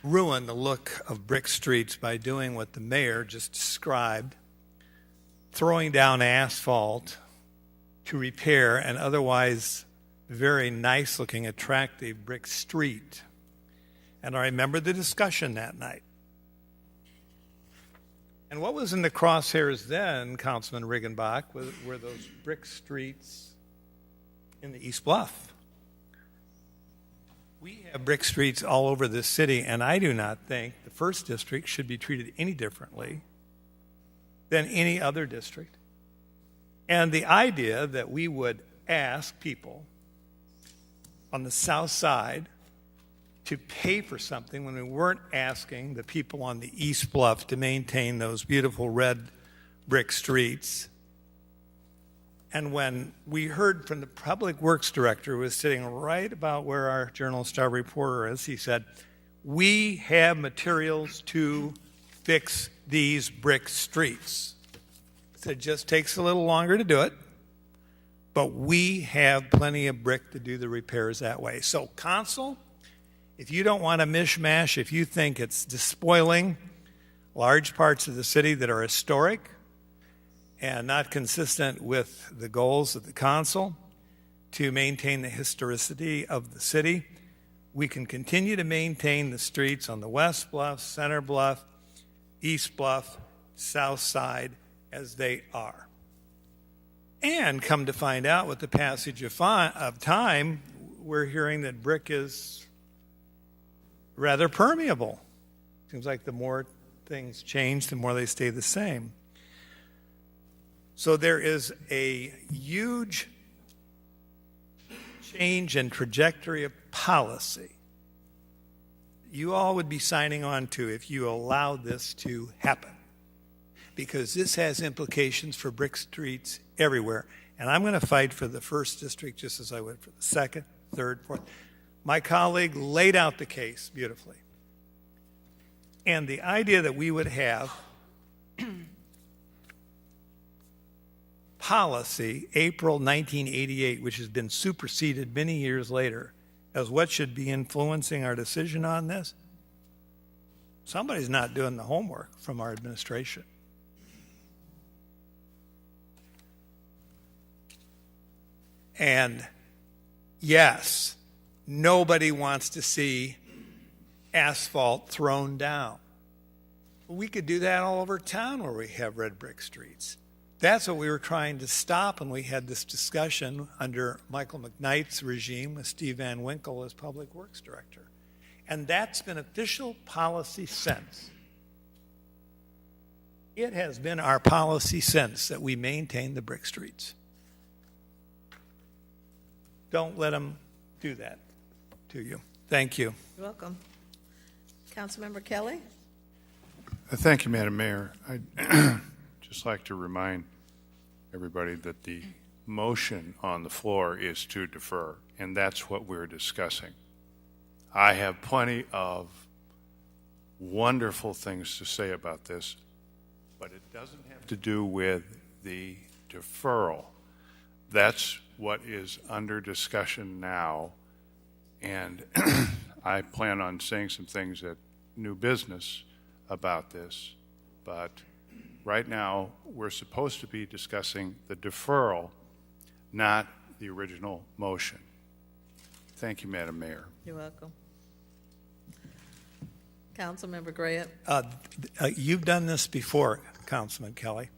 ruin the look of brick streets by doing what the mayor just described, throwing down asphalt to repair an otherwise very nice-looking, attractive brick street. And I remember the discussion that night. And what was in the crosshairs then, Councilman Riggenbach, were those brick streets in the East Bluff. We have brick streets all over this city, and I do not think the first district should be treated any differently than any other district. And the idea that we would ask people on the south side to pay for something when we weren't asking the people on the East Bluff to maintain those beautiful red brick streets. And when we heard from the Public Works Director, who was sitting right about where our Journal-Star reporter is, he said, we have materials to fix these brick streets. He said, it just takes a little longer to do it, but we have plenty of brick to do the repairs that way. So, Council, if you don't want a mishmash, if you think it's despoiling large parts of the city that are historic and not consistent with the goals of the council to maintain the historicity of the city, we can continue to maintain the streets on the West Bluff, Center Bluff, East Bluff, South Side as they are. And come to find out, with the passage of time, we're hearing that brick is rather permeable. Seems like the more things change, the more they stay the same. So there is a huge change in trajectory of policy you all would be signing on to if you allowed this to happen, because this has implications for brick streets everywhere. And I'm going to fight for the first district just as I would for the second, third, fourth. My colleague laid out the case beautifully. And the idea that we would have policy, April 1988, which has been superseded many years later, as what should be influencing our decision on this, somebody's not doing the homework from our administration. And yes, nobody wants to see asphalt thrown down. We could do that all over town where we have red brick streets. That's what we were trying to stop when we had this discussion under Michael McKnight's regime with Steve Van Winkle as Public Works Director. And that's been official policy since. It has been our policy since that we maintain the brick streets. Don't let them do that to you. Thank you. You're welcome. Councilmember Kelly? Thank you, Madam Mayor. I'd just like to remind everybody that the motion on the floor is to defer, and that's what we're discussing. I have plenty of wonderful things to say about this, but it doesn't have to do with the deferral. That's what is under discussion now, and I plan on saying some things at new business about this, but right now we're supposed to be discussing the deferral, not the original motion. Thank you, Madam Mayor. You're welcome. Councilmember Grant? You've done this before, Councilman Kelly.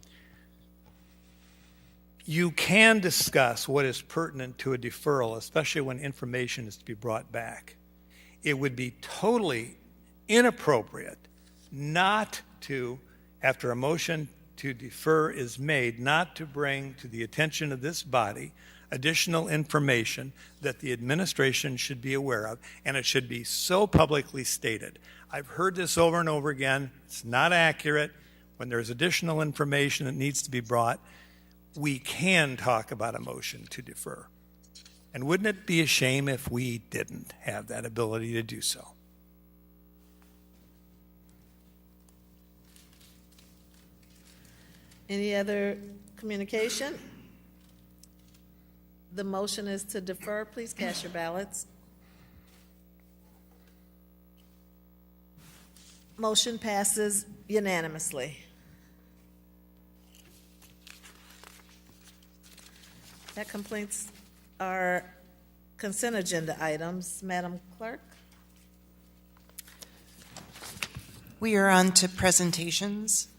You can discuss what is pertinent to a deferral, especially when information is to be brought back. It would be totally inappropriate not to, after a motion to defer is made, not to bring to the attention of this body additional information that the administration should be aware of, and it should be so publicly stated. I've heard this over and over again. It's not accurate. When there's additional information that needs to be brought, we can talk about a motion to defer. And wouldn't it be a shame if we didn't have that ability to do so? Any other communication? The motion is to defer. Please cast your ballots. Motion passes unanimously. That completes our consent agenda items. Madam Clerk? We are on to presentations.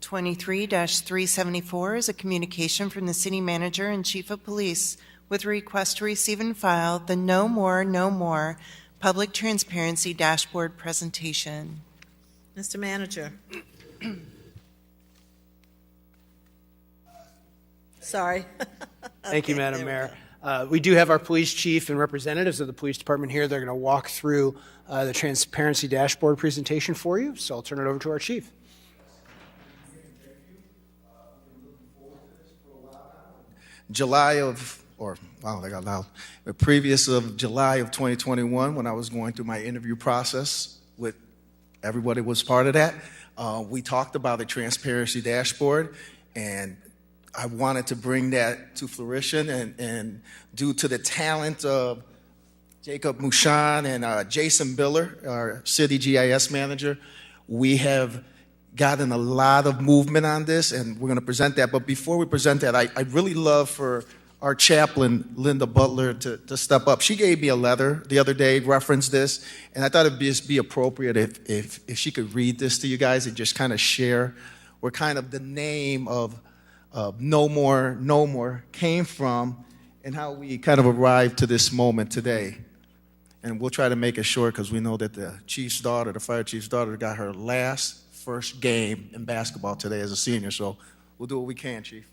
23-374 is a communication from the City Manager and Chief of Police with a request to receive and file the No More Public Transparency Dashboard presentation. Mr. Manager. Sorry. Thank you, Madam Mayor. We do have our police chief and representatives of the police department here. They're going to walk through the transparency dashboard presentation for you, so I'll turn it over to our chief. July of 2021, when I was going through my interview process with everybody was part of that, we talked about the transparency dashboard, and I wanted to bring that to fruition, and due to the talent of Jacob Mushan and Jason Biller, our city GIS manager, we have gotten a lot of movement on this, and we're going to present that. But before we present that, I'd really love for our chaplain, Linda Butler, to step up. She gave me a letter the other day, referenced this, and I thought it'd be appropriate if she could read this to you guys and just kind of share where kind of the name of No More came from and how we kind of arrived to this moment today. And we'll try to make it short because we know that the chief's daughter, the fire chief's daughter, got her first game in basketball today as a senior, so we'll do what we can, Chief.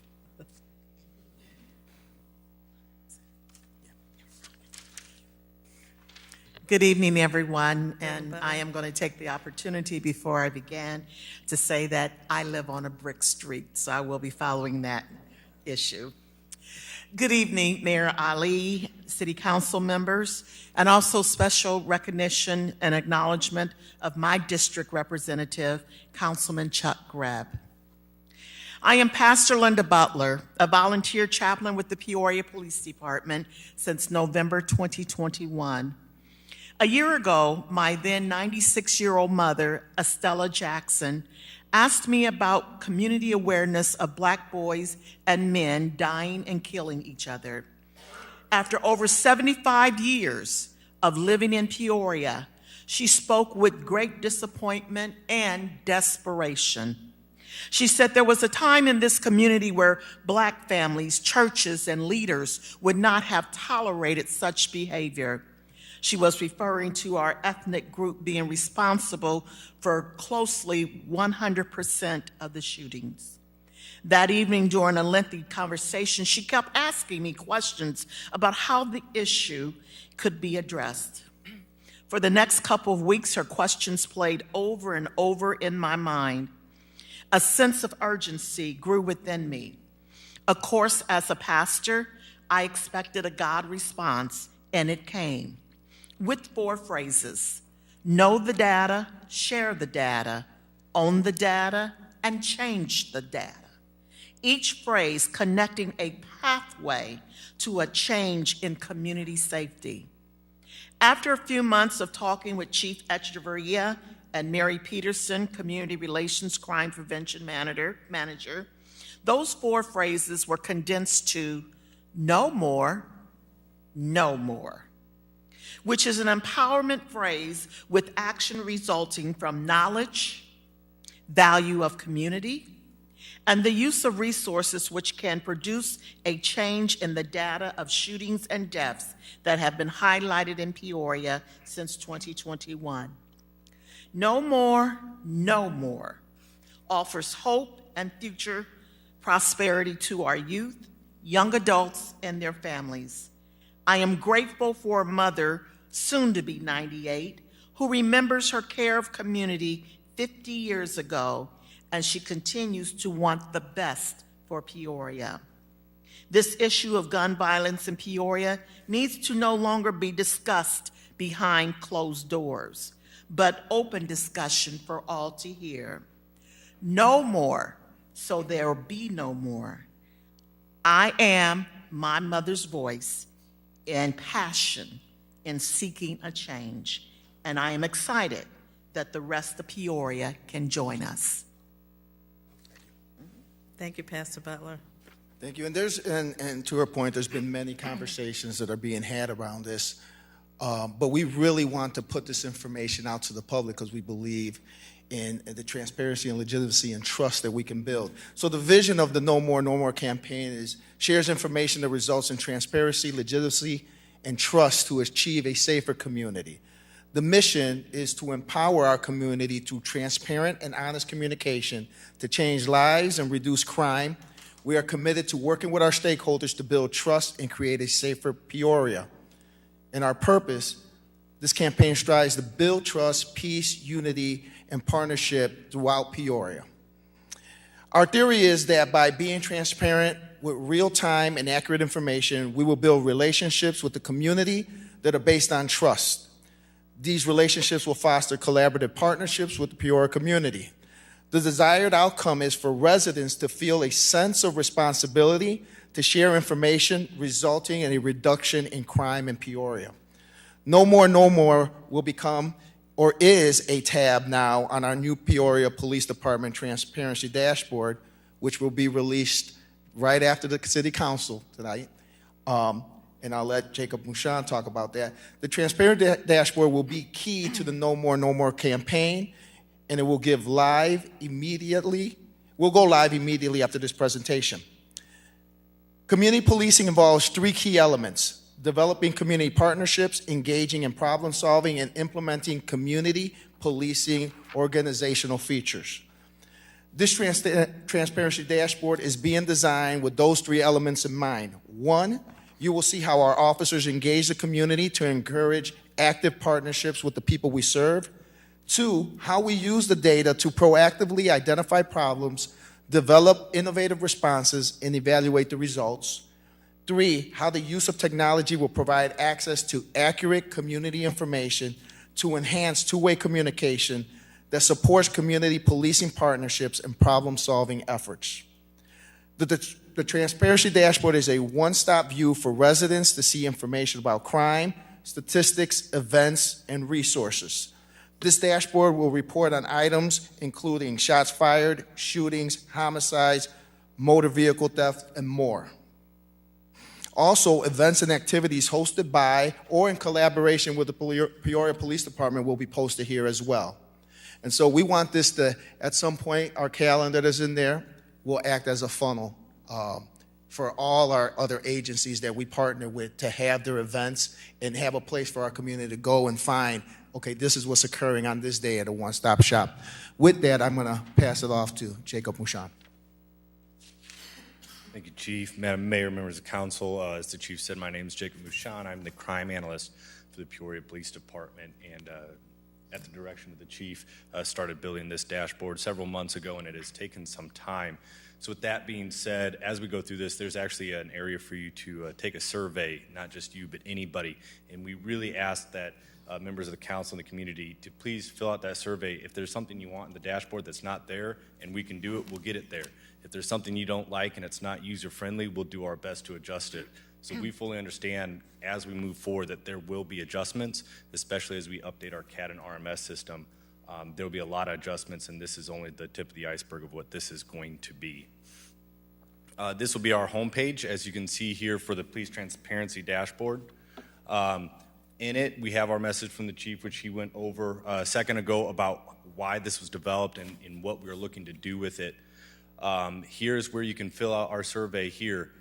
Good evening, everyone, and I am going to take the opportunity before I begin to say that I live on a brick street, so I will be following that issue. Good evening, Mayor Ali, City Council members, and also special recognition and acknowledgement of my district representative, Councilman Chuck Greb. I am Pastor Linda Butler, a volunteer chaplain with the Peoria Police Department since November 2021. A year ago, my then 96-year-old mother, Estella Jackson, asked me about community awareness of Black boys and men dying and killing each other. After over 75 years of living in Peoria, she spoke with great disappointment and desperation. She said there was a time in this community where Black families, churches, and leaders would not have tolerated such behavior. She was referring to our ethnic group being responsible for closely 100% of the shootings. That evening, during a lengthy conversation, she kept asking me questions about how the issue could be addressed. For the next couple of weeks, her questions played over and over in my mind. A sense of urgency grew within me. Of course, as a pastor, I expected a God response, and it came with 4 phrases: know the data, share the data, own the data, and change the data. Each phrase connecting a pathway to a change in community safety. After a few months of talking with Chief Echeverria and Mary Peterson, Community Relations Crime Prevention Manager, those 4 phrases were condensed to no more, which is an empowerment phrase with action resulting from knowledge, value of community, and the use of resources which can produce a change in the data of shootings and deaths that have been highlighted in Peoria since 2021. No more offers hope and future prosperity to our youth, young adults, and their families. I am grateful for a mother, soon to be 98, who remembers her care of community 50 years ago, and she continues to want the best for Peoria. This issue of gun violence in Peoria needs to no longer be discussed behind closed doors, but open discussion for all to hear. No more, so there will be no more. I am my mother's voice and passion in seeking a change, and I am excited that the rest of Peoria can join us. Thank you, Pastor Butler. Thank you. And to her point, there's been many conversations that are being had around this, but we really want to put this information out to the public because we believe in the transparency and legitimacy and trust that we can build. So the vision of the No More campaign shares information that results in transparency, legitimacy, and trust to achieve a safer community. The mission is to empower our community through transparent and honest communication to change lives and reduce crime. We are committed to working with our stakeholders to build trust and create a safer Peoria. And our purpose, this campaign strives to build trust, peace, unity, and partnership throughout Peoria. Our theory is that by being transparent with real-time and accurate information, we will build relationships with the community that are based on trust. These relationships will foster collaborative partnerships with the Peoria community. The desired outcome is for residents to feel a sense of responsibility to share information, resulting in a reduction in crime in Peoria. No More will become or is a tab now on our new Peoria Police Department Transparency Dashboard, which will be released right after the City Council tonight. And I'll let Jacob Mouchon talk about that. The Transparency Dashboard will be key to the No More campaign, and it will go live immediately after this presentation. Community policing involves 3 key elements: developing community partnerships, engaging in problem solving, and implementing community policing organizational features. This Transparency Dashboard is being designed with those 3 elements in mind. 1, you will see how our officers engage the community to encourage active partnerships with the people we serve. 2, how we use the data to proactively identify problems, develop innovative responses, and evaluate the results. 3, how the use of technology will provide access to accurate community information to enhance two-way communication that supports community policing partnerships and problem-solving efforts. The Transparency Dashboard is a one-stop view for residents to see information about crime, statistics, events, and resources. This dashboard will report on items including shots fired, shootings, homicides, motor vehicle theft, and more. Also, events and activities hosted by or in collaboration with the Peoria Police Department will be posted here as well. And so we want this to, at some point, our calendar that's in there will act as a funnel for all our other agencies that we partner with to have their events and have a place for our community to go and find, okay, this is what's occurring on this day at a one-stop shop. With that, I'm going to pass it off to Jacob Mouchon. Thank you, Chief. Madam Mayor, members of council, as the Chief said, my name is Jacob Mushan. I'm the crime analyst for the Peoria Police Department, and at the direction of the Chief, started building this dashboard several months ago, and it has taken some time. So with that being said, as we go through this, there's actually an area for you to take a survey, not just you, but anybody. And we really ask that members of the council and the community to please fill out that survey. If there's something you want in the dashboard that's not there and we can do it, we'll get it there. If there's something you don't like and it's not user-friendly, we'll do our best to adjust it. So we fully understand as we move forward that there will be adjustments, especially as we update our CAD and RMS system. There will be a lot of adjustments, and this is only the tip of the iceberg of what this is going to be. This will be our homepage, as you can see here, for the Police Transparency Dashboard. In it, we have our message from the Chief, which he went over a second ago about why this was developed and what we were looking to do with it. Here's where you can fill out our survey here.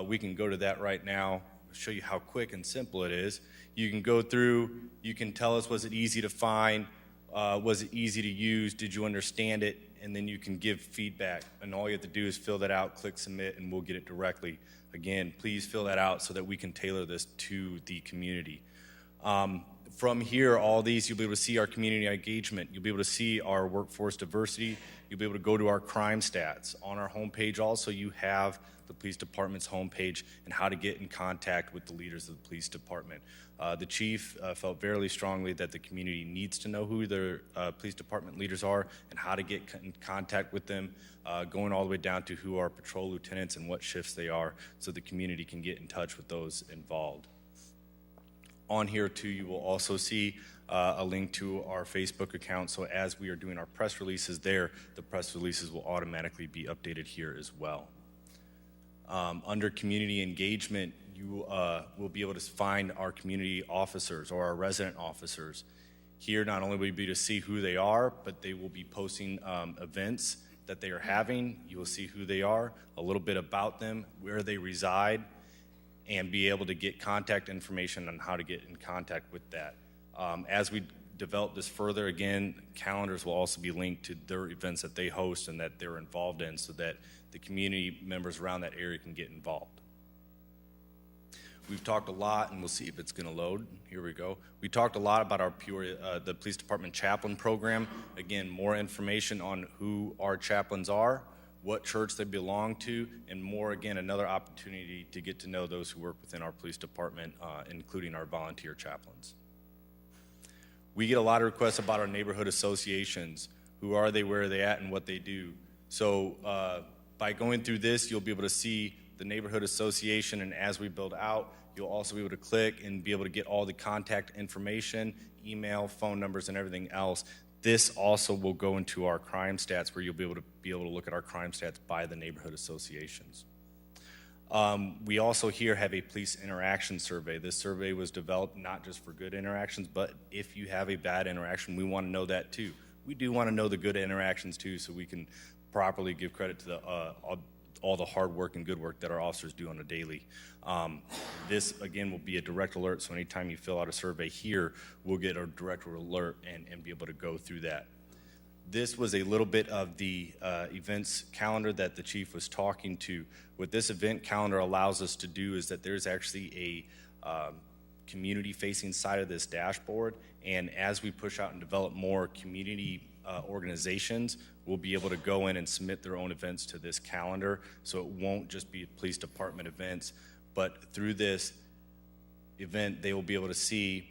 We can go to that right now, show you how quick and simple it is. You can go through, you can tell us, was it easy to find? Was it easy to use? Did you understand it? And then you can give feedback. And all you have to do is fill that out, click submit, and we'll get it directly. Again, please fill that out so that we can tailor this to the community. From here, all these, you'll be able to see our community engagement. You'll be able to see our workforce diversity. You'll be able to go to our crime stats. On our homepage also, you have the police department's homepage and how to get in contact with the leaders of the police department. The chief felt very strongly that the community needs to know who their police department leaders are and how to get in contact with them, going all the way down to who our patrol lieutenants and what shifts they are, so the community can get in touch with those involved. On here too, you will also see a link to our Facebook account, so as we are doing our press releases there, the press releases will automatically be updated here as well. Under community engagement, you will be able to find our community officers or our resident officers. Here, not only will you be able to see who they are, but they will be posting events that they are having. You will see who they are, a little bit about them, where they reside, and be able to get contact information on how to get in contact with that. As we develop this further, again, calendars will also be linked to their events that they host and that they're involved in, so that the community members around that area can get involved. We've talked a lot, and we'll see if it's going to load. Here we go. We talked a lot about our Peoria, the Police Department Chaplain Program. Again, more information on who our chaplains are, what church they belong to, and more, again, another opportunity to get to know those who work within our police department, including our volunteer chaplains. We get a lot of requests about our neighborhood associations. Who are they, where are they at, and what they do. So by going through this, you'll be able to see the neighborhood association, and as we build out, you'll also be able to click and be able to get all the contact information, email, phone numbers, and everything else. This also will go into our crime stats, where you'll be able to look at our crime stats by the neighborhood associations. We also here have a police interaction survey. This survey was developed not just for good interactions, but if you have a bad interaction, we want to know that too. We do want to know the good interactions too, so we can properly give credit to all the hard work and good work that our officers do on a daily. This, again, will be a direct alert, so anytime you fill out a survey here, we'll get a direct alert and be able to go through that. This was a little bit of the events calendar that the chief was talking to. What this event calendar allows us to do is that there's actually a community-facing side of this dashboard, and as we push out and develop more community organizations, will be able to go in and submit their own events to this calendar, so it won't just be police department events, but through this event, they will be able to see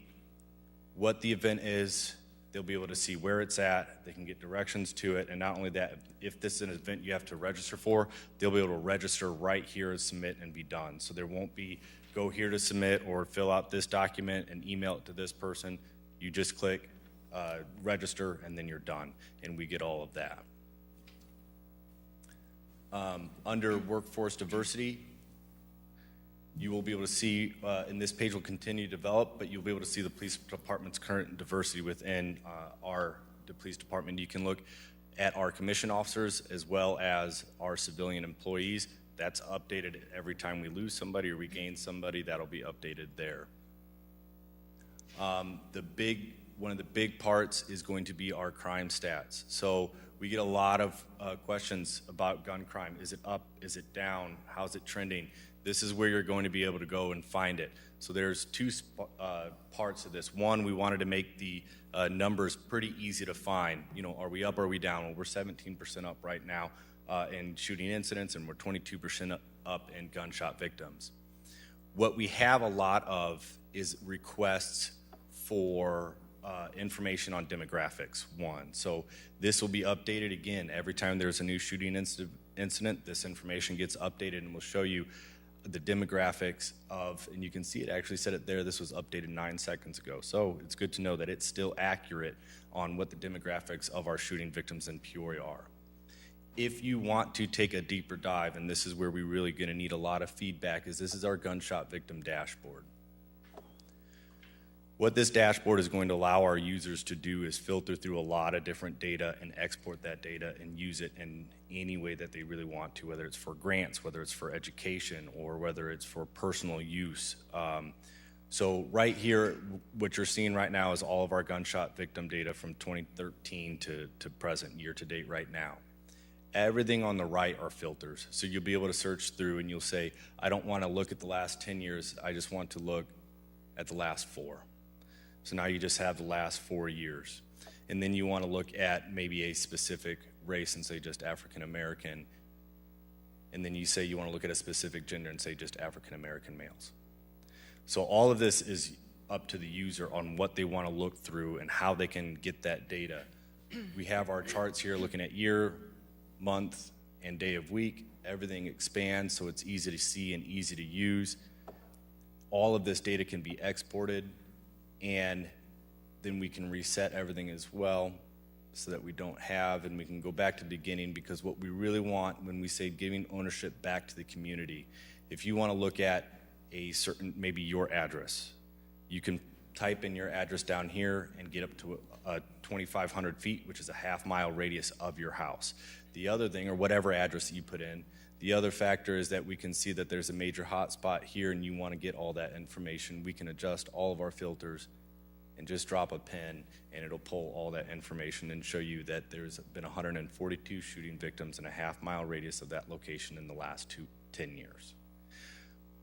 what the event is, they'll be able to see where it's at, they can get directions to it, and not only that, if this is an event you have to register for, they'll be able to register right here and submit and be done. So there won't be go here to submit or fill out this document and email it to this person. You just click register, and then you're done, and we get all of that. Under workforce diversity, you will be able to see, and this page will continue to develop, but you'll be able to see the police department's current diversity within the police department. You can look at our commission officers as well as our civilian employees. That's updated every time we lose somebody or we gain somebody. That'll be updated there. One of the big parts is going to be our crime stats. So We get a lot of questions about gun crime. Is it up? Is it down? How's it trending? This is where you're going to be able to go and find it. So there's two parts of this. One, we wanted to make the numbers pretty easy to find. You know, are we up or are we down? Well, we're 17% up right now in shooting incidents, and we're 22% up in gunshot victims. What we have a lot of is requests for information on demographics, one. So this will be updated again. Every time there's a new shooting incident, this information gets updated and will show you the demographics of, and you can see it actually said it there, this was updated 9 seconds ago. So it's good to know that it's still accurate on what the demographics of our shooting victims in Peoria are. If you want to take a deeper dive, and this is where we're really going to need a lot of feedback, is this is our gunshot victim dashboard. What this dashboard is going to allow our users to do is filter through a lot of different data and export that data and use it in any way that they really want to, whether it's for grants, whether it's for education, or whether it's for personal use. So right here, what you're seeing right now is all of our gunshot victim data from 2013 to present, year to date right now. Everything on the right are filters. So you'll be able to search through and you'll say, I don't want to look at the last 10 years, I just want to look at the last 4. So now you just have the last 4 years. And then you want to look at maybe a specific race and say just African American. And then you say you want to look at a specific gender and say just African American males. So all of this is up to the user on what they want to look through and how they can get that data. We have our charts here looking at year, month, and day of week. Everything expands so it's easy to see and easy to use. All of this data can be exported, and then we can reset everything as well so that we don't have, and we can go back to the beginning, because what we really want when we say giving ownership back to the community, if you want to look at a certain, maybe your address, you can type in your address down here and get up to 2,500 feet, which is a half-mile radius of your house. The other thing, or whatever address that you put in, the other factor is that we can see that there's a major hotspot here and you want to get all that information. We can adjust all of our filters and just drop a pin and it'll pull all that information and show you that there's been 142 shooting victims in a half-mile radius of that location in the last 10 years.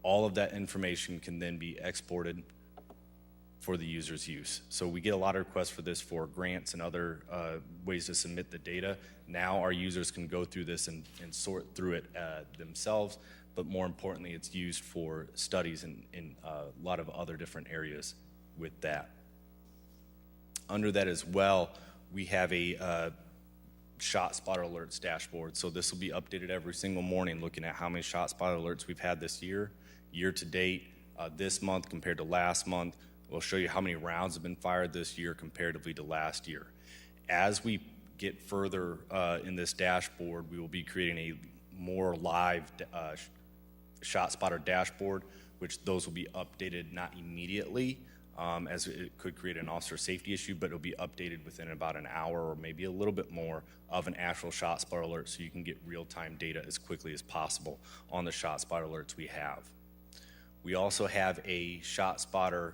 All of that information can then be exported for the user's use. So we get a lot of requests for this for grants and other ways to submit the data. Now our users can go through this and sort through it themselves, but more importantly, it's used for studies in a lot of other different areas with that. Under that as well, we have a shot spotter alerts dashboard. So this will be updated every single morning, looking at how many shot spotter alerts we've had this year, year to date, this month compared to last month. We'll show you how many rounds have been fired this year comparatively to last year. As we get further in this dashboard, we will be creating a more live shot spotter dashboard, which those will be updated not immediately, as it could create an officer safety issue, but it'll be updated within about an hour or maybe a little bit more of an actual shot spotter alert, so you can get real-time data as quickly as possible on the shot spotter alerts we have. We also have a shot spotter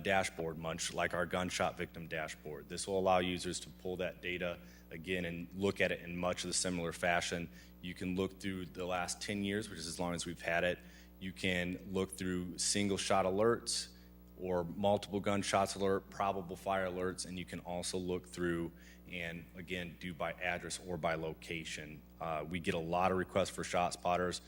dashboard, much like our gunshot victim dashboard. This will allow users to pull that data again and look at it in much of the similar fashion. You can look through the last 10 years, which is as long as we've had it. You can look through single shot alerts or multiple gunshots alert, probable fire alerts, and you can also look through and again do by address or by location. We get a lot of requests for shot spotters.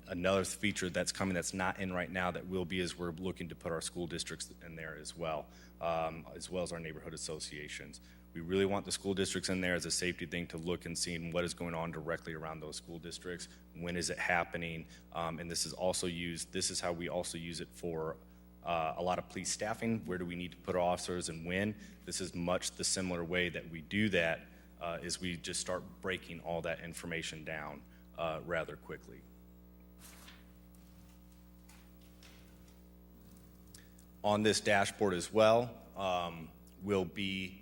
Another feature that's coming that's not in right now that will be is we're looking to put our school districts in there as well as our neighborhood associations. We really want the school districts in there as a safety thing to look and see what is going on directly around those school districts, when is it happening, and this is how we also use it for a lot of police staffing. Where do we need to put our officers and when? This is much the similar way that we do that is we just start breaking all that information down rather quickly. On this dashboard as well will be,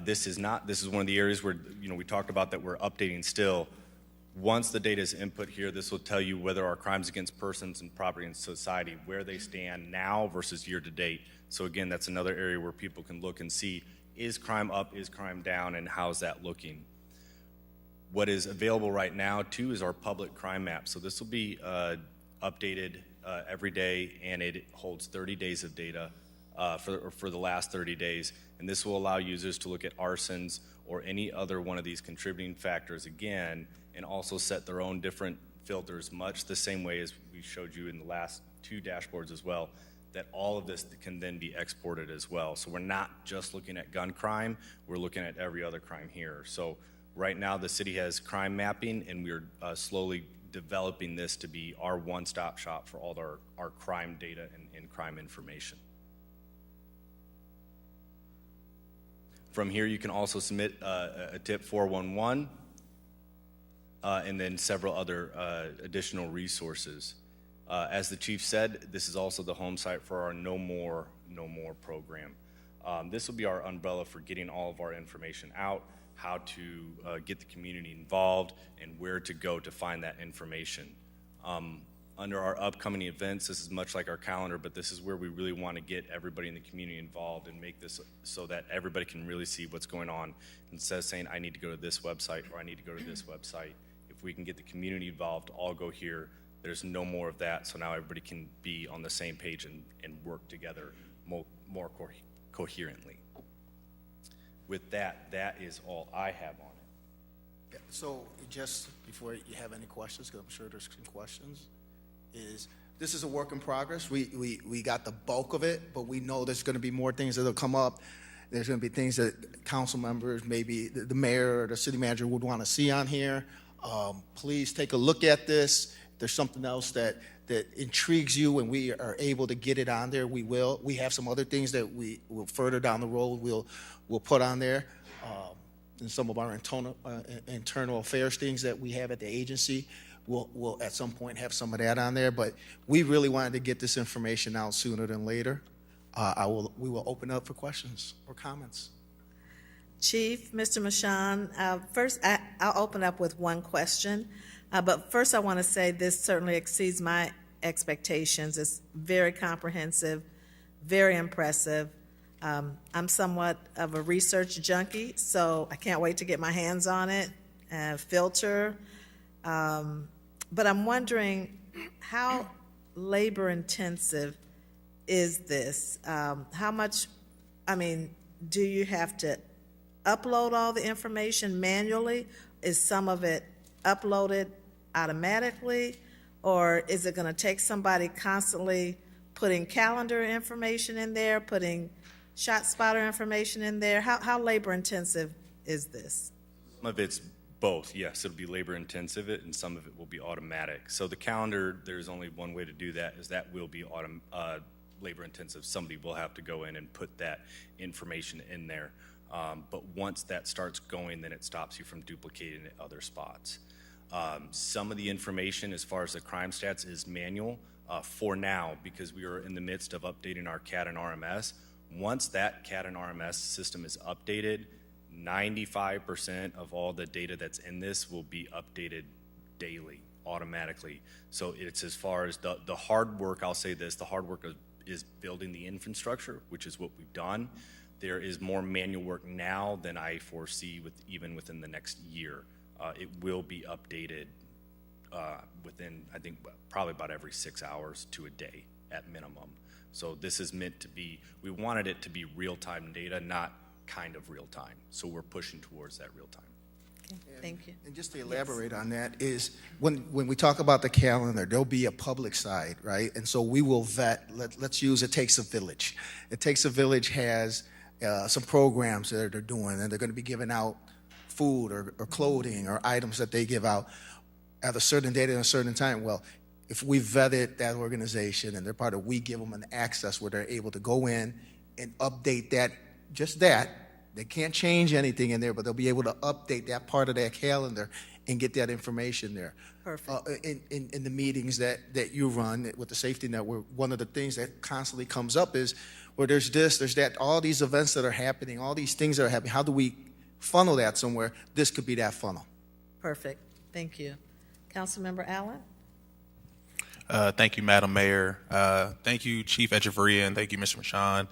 this is one of the areas where we talked about that we're updating still. Once the data is input here, this will tell you whether our crimes against persons and property and society, where they stand now versus year to date. So again, that's another area where people can look and see, is crime up, is crime down, and how's that looking? What is available right now, too, is our public crime map. So this will be updated every day, and it holds 30 days of data for the last 30 days. And this will allow users to look at arsons or any other one of these contributing factors again, and also set their own different filters, much the same way as we showed you in the last 2 dashboards as well, that all of this can then be exported as well. So we're not just looking at gun crime, we're looking at every other crime here. So right now the city has crime mapping, and we're slowly developing this to be our one-stop shop for all our crime data and crime information. From here, you can also submit a tip 411 and then several other additional resources. As the chief said, this is also the home site for our No More program. This will be our umbrella for getting all of our information out, how to get the community involved, and where to go to find that information. Under our upcoming events, this is much like our calendar, but this is where we really want to get everybody in the community involved and make this so that everybody can really see what's going on, instead of saying, I need to go to this website or I need to go to this website. If we can get the community involved, all go here, there's no more of that, so now everybody can be on the same page and work together more coherently. With that, that is all I have on it. Yeah, so just before you have any questions, because I'm sure there's some questions, this is a work in progress. We got the bulk of it, but we know there's going to be more things that will come up. There's going to be things that council members, maybe the mayor or the city manager would want to see on here. Please take a look at this. If there's something else that intrigues you and we are able to get it on there, we will. We have some other things that we will further down the road we'll put on there. And some of our internal affairs things that we have at the agency, we'll at some point have some of that on there. But we really wanted to get this information out sooner than later. We will open up for questions or comments. Chief, Mr. Mashan, first I'll open up with one question. But first I want to say this certainly exceeds my expectations. It's very comprehensive, very impressive. I'm somewhat of a research junkie, so I can't wait to get my hands on it, filter. But I'm wondering, how labor intensive is this? How much, do you have to upload all the information manually? Is some of it uploaded automatically? Or is it going to take somebody constantly putting calendar information in there, putting shot spotter information in there? How labor intensive is this? Some of it's both, yes. It'll be labor intensive, and some of it will be automatic. So the calendar, there's only one way to do that, is that will be labor intensive. Somebody will have to go in and put that information in there. But once that starts going, then it stops you from duplicating it other spots. Some of the information as far as the crime stats is manual for now, because we are in the midst of updating our CAD and RMS. Once that CAD and RMS system is updated, 95% of all the data that's in this will be updated daily, automatically. So it's as far as the hard work, I'll say this, the hard work is building the infrastructure, which is what we've done. There is more manual work now than I foresee even within the next year. It will be updated within, I think, probably about every 6 hours to a day at minimum. So this is meant to be, we wanted it to be real-time data, not kind of real-time. So we're pushing towards that real-time. Okay, thank you. And just to elaborate on that is, when we talk about the calendar, there'll be a public side, right? And so we will vet, let's use It Takes a Village. It Takes a Village has some programs that they're doing, and they're going to be giving out food or clothing or items that they give out at a certain date and a certain time. Well, if we vetted that organization and they're part of, we give them an access where they're able to go in and update that, just that. They can't change anything in there, but they'll be able to update that part of their calendar and get that information there. Perfect. In the meetings that you run with the Safety Network, one of the things that constantly comes up is where there's this, there's that, all these events that are happening, all these things that are happening. How do we funnel that somewhere? This could be that funnel. Perfect. Thank you. Councilmember Allen? Thank you, Madam Mayor. Thank you, Chief Echeverria, and thank you, Mr. Mashan.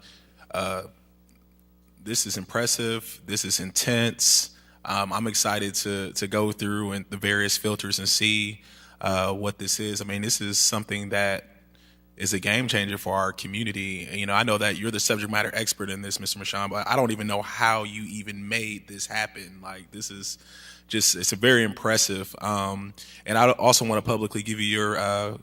This is impressive. This is intense. I'm excited to go through and the various filters and see what this is. I mean, this is something that is a game changer for our community. You know, I know that you're the subject matter expert in this, Mr. Mashan, but I don't even know how you even made this happen. Like, this is just, it's a very impressive. And I also want to publicly give you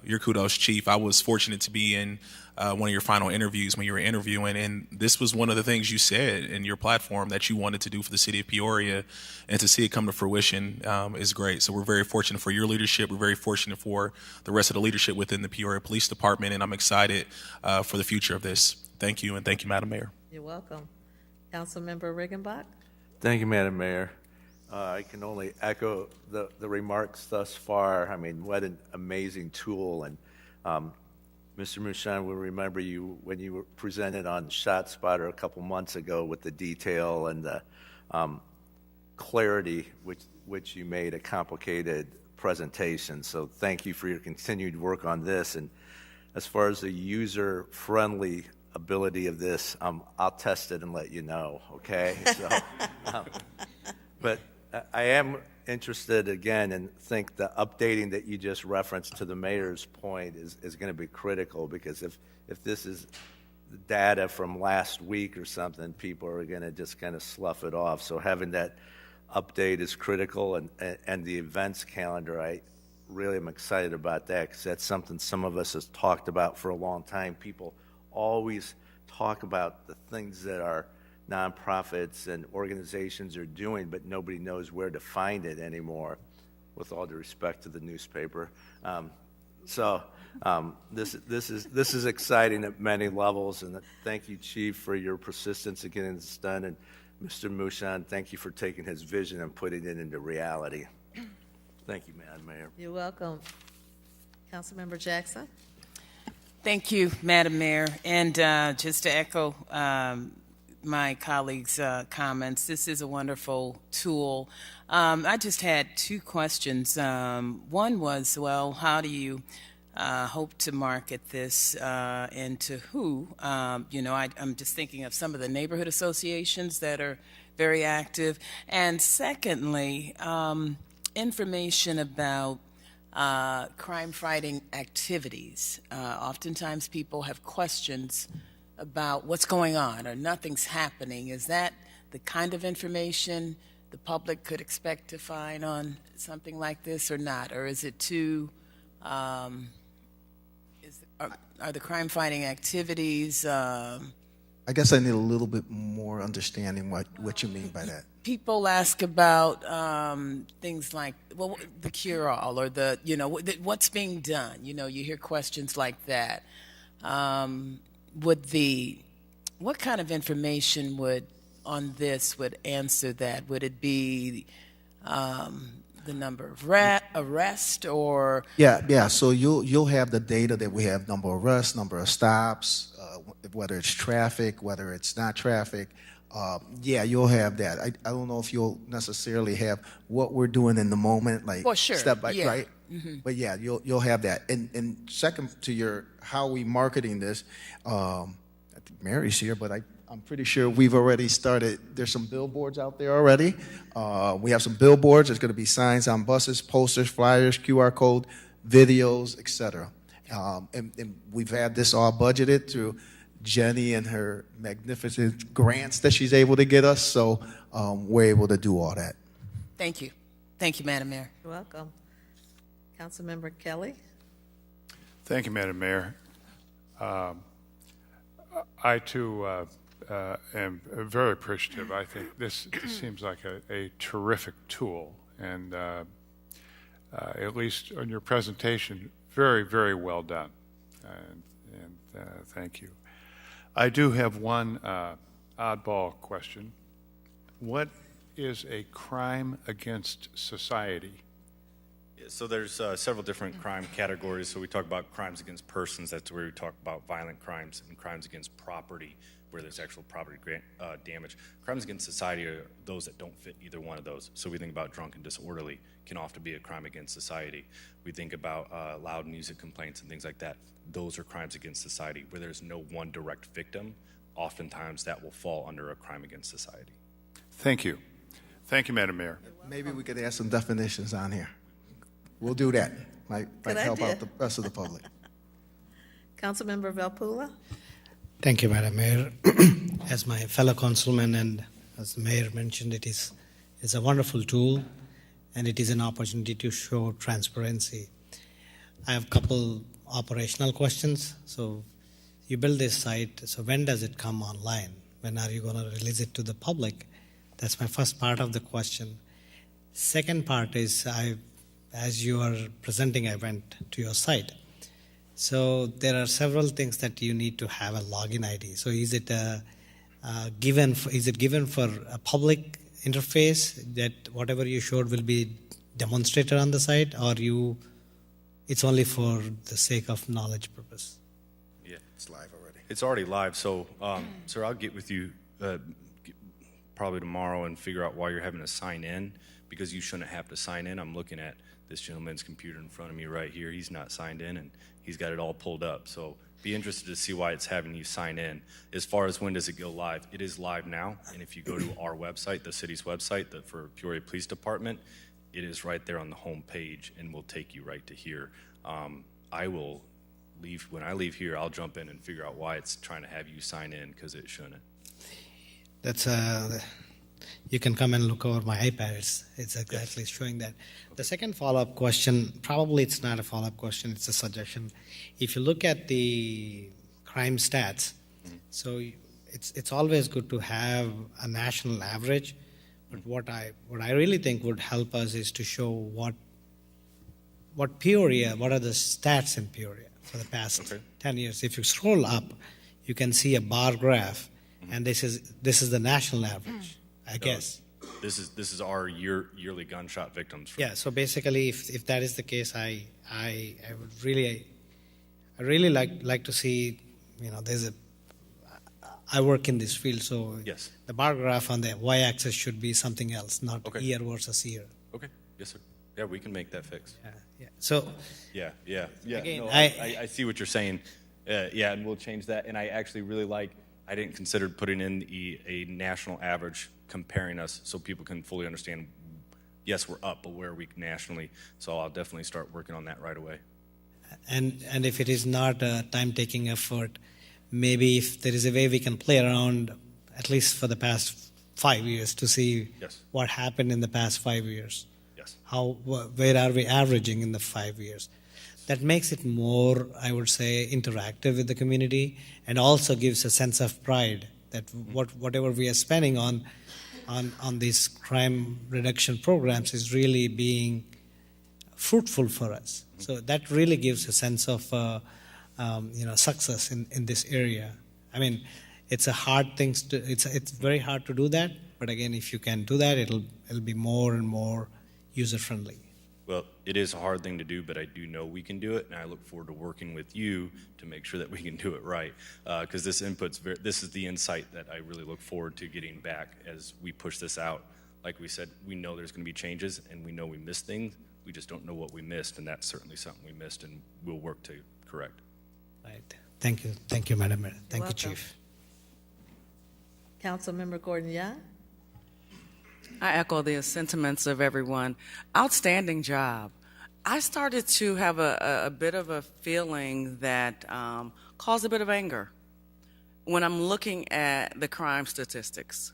your kudos, Chief. I was fortunate to be in one of your final interviews when you were interviewing, and this was one of the things you said in your platform that you wanted to do for the city of Peoria, and to see it come to fruition is great. So we're very fortunate for your leadership. We're very fortunate for the rest of the leadership within the Peoria Police Department, and I'm excited for the future of this. Thank you, and thank you, Madam Mayor. You're welcome. Councilmember Riggenbach? Thank you, Madam Mayor. I can only echo the remarks thus far. I mean, what an amazing tool. And Mr. Mushan will remember you when you were presented on ShotSpotter a couple months ago with the detail and the clarity which you made a complicated presentation. So thank you for your continued work on this. And as far as the user-friendly ability of this, I'll test it and let you know, okay? So, but I am interested again and think the updating that you just referenced to the mayor's point is going to be critical, because if this is data from last week or something, people are going to just kind of slough it off. So having that update is critical, and the events calendar, I really am excited about that, because that's something some of us has talked about for a long time. People always talk about the things that our nonprofits and organizations are doing, but nobody knows where to find it anymore, with all due respect to the newspaper. This is exciting at many levels, and thank you, Chief, for your persistence in getting this done, and Mr. Mushan, thank you for taking his vision and putting it into reality. Thank you, Madam Mayor. You're welcome. Councilmember Jackson? Thank you, Madam Mayor. And just to echo my colleagues' comments, this is a wonderful tool. I just had two questions. One was, well, how do you hope to market this and to who? I'm just thinking of some of the neighborhood associations that are very active. And secondly, information about crime-fighting activities. Oftentimes people have questions about what's going on or nothing's happening. Is that the kind of information the public could expect to find on something like this or not? Or is it too, are the crime-fighting activities? I guess I need a little bit more understanding what you mean by that. People ask about things like, well, the cure-all or the, what's being done. You hear questions like that. What kind of information on this would answer that? Would it be the number of arrests or? Yeah. So you'll have the data that we have: number of arrests, number of stops, whether it's traffic, whether it's not traffic. You'll have that. I don't know if you'll necessarily have what we're doing in the moment, like step by right. Mm-hmm. But yeah, you'll have that. And second to how we marketing this, I think Mary's here, but I'm pretty sure we've already started. There's some billboards out there already. We have some billboards. There's going to be signs on buses, posters, flyers, QR code, videos, etc. And we've had this all budgeted through Jenny and her magnificent grants that she's able to get us. So we're able to do all that. Thank you. Thank you, Madam Mayor. You're welcome. Councilmember Kelly? Thank you, Madam Mayor. I, too, am very appreciative. I think this seems like a terrific tool, and at least on your presentation, very, very well done, and thank you. I do have one oddball question. What is a crime against society? So there's several different crime categories. So we talk about crimes against persons. That's where we talk about violent crimes, and crimes against property, where there's actual property damage. Crimes against society are those that don't fit either one of those. So we think about drunk and disorderly can often be a crime against society. We think about loud music complaints and things like that. Those are crimes against society. Where there's no one direct victim, oftentimes that will fall under a crime against society. Thank you. Thank you, Madam Mayor. Maybe we could add some definitions on here. We'll do that. Might help idea. out the rest of the public. Councilmember Velpula? Thank you, Madam Mayor. As my fellow councilman and as the mayor mentioned, it's a wonderful tool, and it is an opportunity to show transparency. I have a couple operational questions. So you build this site, so when does it come online? When are you going to release it to the public? That's my first part of the question. Second part is, as you are presenting, I went to your site. So there are several things that you need to have a login ID. So is it given for a public interface that whatever you showed will be demonstrated on the site, or it's only for the sake of knowledge purpose? Yeah, it's live already. It's already live. So, sir, I'll get with you probably tomorrow and figure out why you're having to sign in, because you shouldn't have to sign in. I'm looking at this gentleman's computer in front of me right here. He's not signed in, and he's got it all pulled up. So be interested to see why it's having you sign in. As far as when does it go live, it is live now. And if you go to our website, the city's website for Peoria Police Department, it is right there on the home page and will take you right to here. I will leave, when I leave here, I'll jump in and figure out why it's trying to have you sign in, because it shouldn't. That's you can come and look over my iPad. It's exactly showing that. The second follow-up question, probably it's not a follow-up question, it's a suggestion. If you look at the crime stats, so it's always good to have a national average, but what I really think would help us is to show what are the stats in Peoria for the past 10 years. If you scroll up, you can see a bar graph, and this is the national average, I guess. This is our yearly gunshot victims. Yeah. So basically, if that is the case, I would really like to see. I work in this field, so yes, the bar graph on the y-axis should be something else, not year versus year. Okay. Yes, sir. Yeah, we can make that fix. Yeah. So. Yeah. Again, no, I see what you're saying. Yeah, and we'll change that. And I actually really like. I didn't consider putting in a national average comparing us so people can fully understand, yes, we're up, but where are we nationally? So I'll definitely start working on that right away. And if it is not a time-taking effort, maybe if there is a way we can play around, at least for the past 5 years, to see what happened in the past 5 years. Yes. Where are we averaging in the 5 years? That makes it more, I would say, interactive with the community, and also gives a sense of pride that whatever we are spending on these crime reduction programs is really being fruitful for us. So that really gives a sense of success in this area. I mean, it's a hard thing it's very hard to do that, but again, if you can do that, it'll be more and more user friendly. Well, it is a hard thing to do, but I do know we can do it, and I look forward to working with you to make sure that we can do it right. Because this is the insight that I really look forward to getting back as we push this out. Like we said, we know there's going to be changes, and we know we missed things. We just don't know what we missed, and that's certainly something we missed, and we'll work to correct. Right. Thank you, Madam Mayor. Thank you, Chief. Councilmember Gordon-Young? I echo the sentiments of everyone. Outstanding job. I started to have a bit of a feeling that caused a bit of anger when I'm looking at the crime statistics.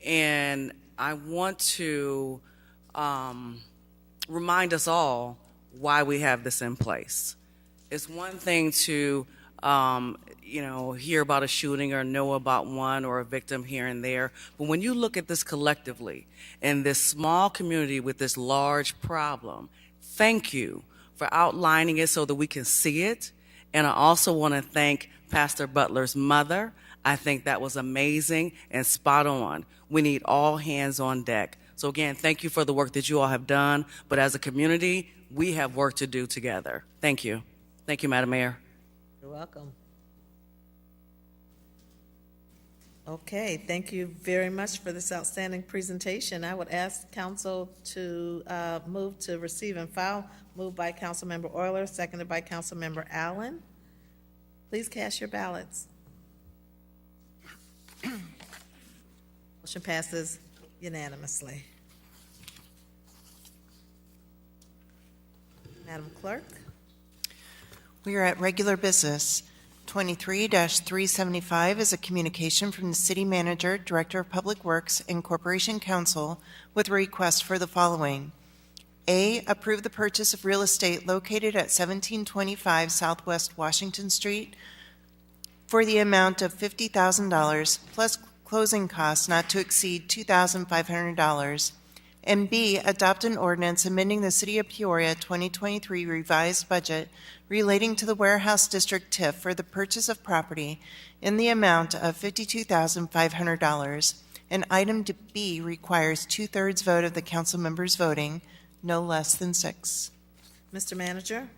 And I want to remind us all why we have this in place. It's one thing to hear about a shooting or know about one or a victim here and there. But when you look at this collectively in this small community with this large problem, thank you for outlining it so that we can see it. And I also want to thank Pastor Butler's mother. I think that was amazing and spot on. We need all hands on deck. So again, thank you for the work that you all have done. But as a community, we have work to do together. Thank you. Thank you, Madam Mayor. You're welcome. Okay, thank you very much for this outstanding presentation. I would ask council to move to receive and file. Moved by Councilmember Euler, seconded by Councilmember Allen. Please cast your ballots. Motion passes unanimously. Madam Clerk? We are at regular business. 23-375 is a communication from the City Manager, Director of Public Works, and Corporation Counsel with a request for the following. A, approve the purchase of real estate located at 1725 Southwest Washington Street for the amount of $50,000 plus closing costs not to exceed $2,500. And B, adopt an ordinance amending the City of Peoria 2023 revised budget relating to the Warehouse District TIF for the purchase of property in the amount of $52,500. And item B requires 2/3 vote of the council members voting, no less than 6. Mr. Manager?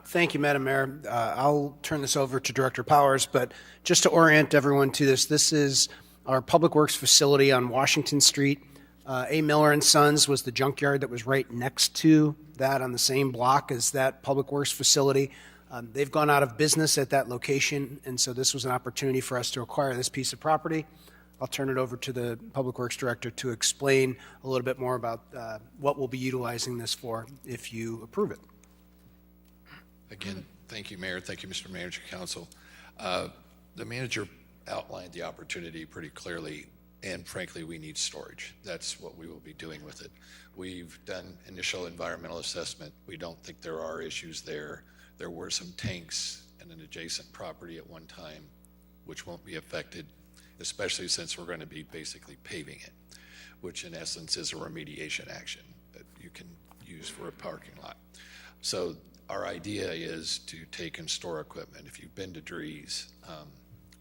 Thank you, Madam Mayor. I'll turn this over to Director Powers, but just to orient everyone to this, this is our Public Works facility on Washington Street. A. Miller and Sons was the junkyard that was right next to that on the same block as that Public Works facility. They've gone out of business at that location, and so this was an opportunity for us to acquire this piece of property. I'll turn it over to the Public Works Director to explain a little bit more about what we'll be utilizing this for if you approve it. Again, thank you, Mayor. Thank you, Mr. Manager, Council. The manager outlined the opportunity pretty clearly, and frankly, we need storage. That's what we will be doing with it. We've done initial environmental assessment. We don't think there are issues there. There were some tanks in an adjacent property at one time, which won't be affected, especially since we're going to be basically paving it, which in essence is a remediation action that you can use for a parking lot. So our idea is to take and store equipment. If you've been to Drees,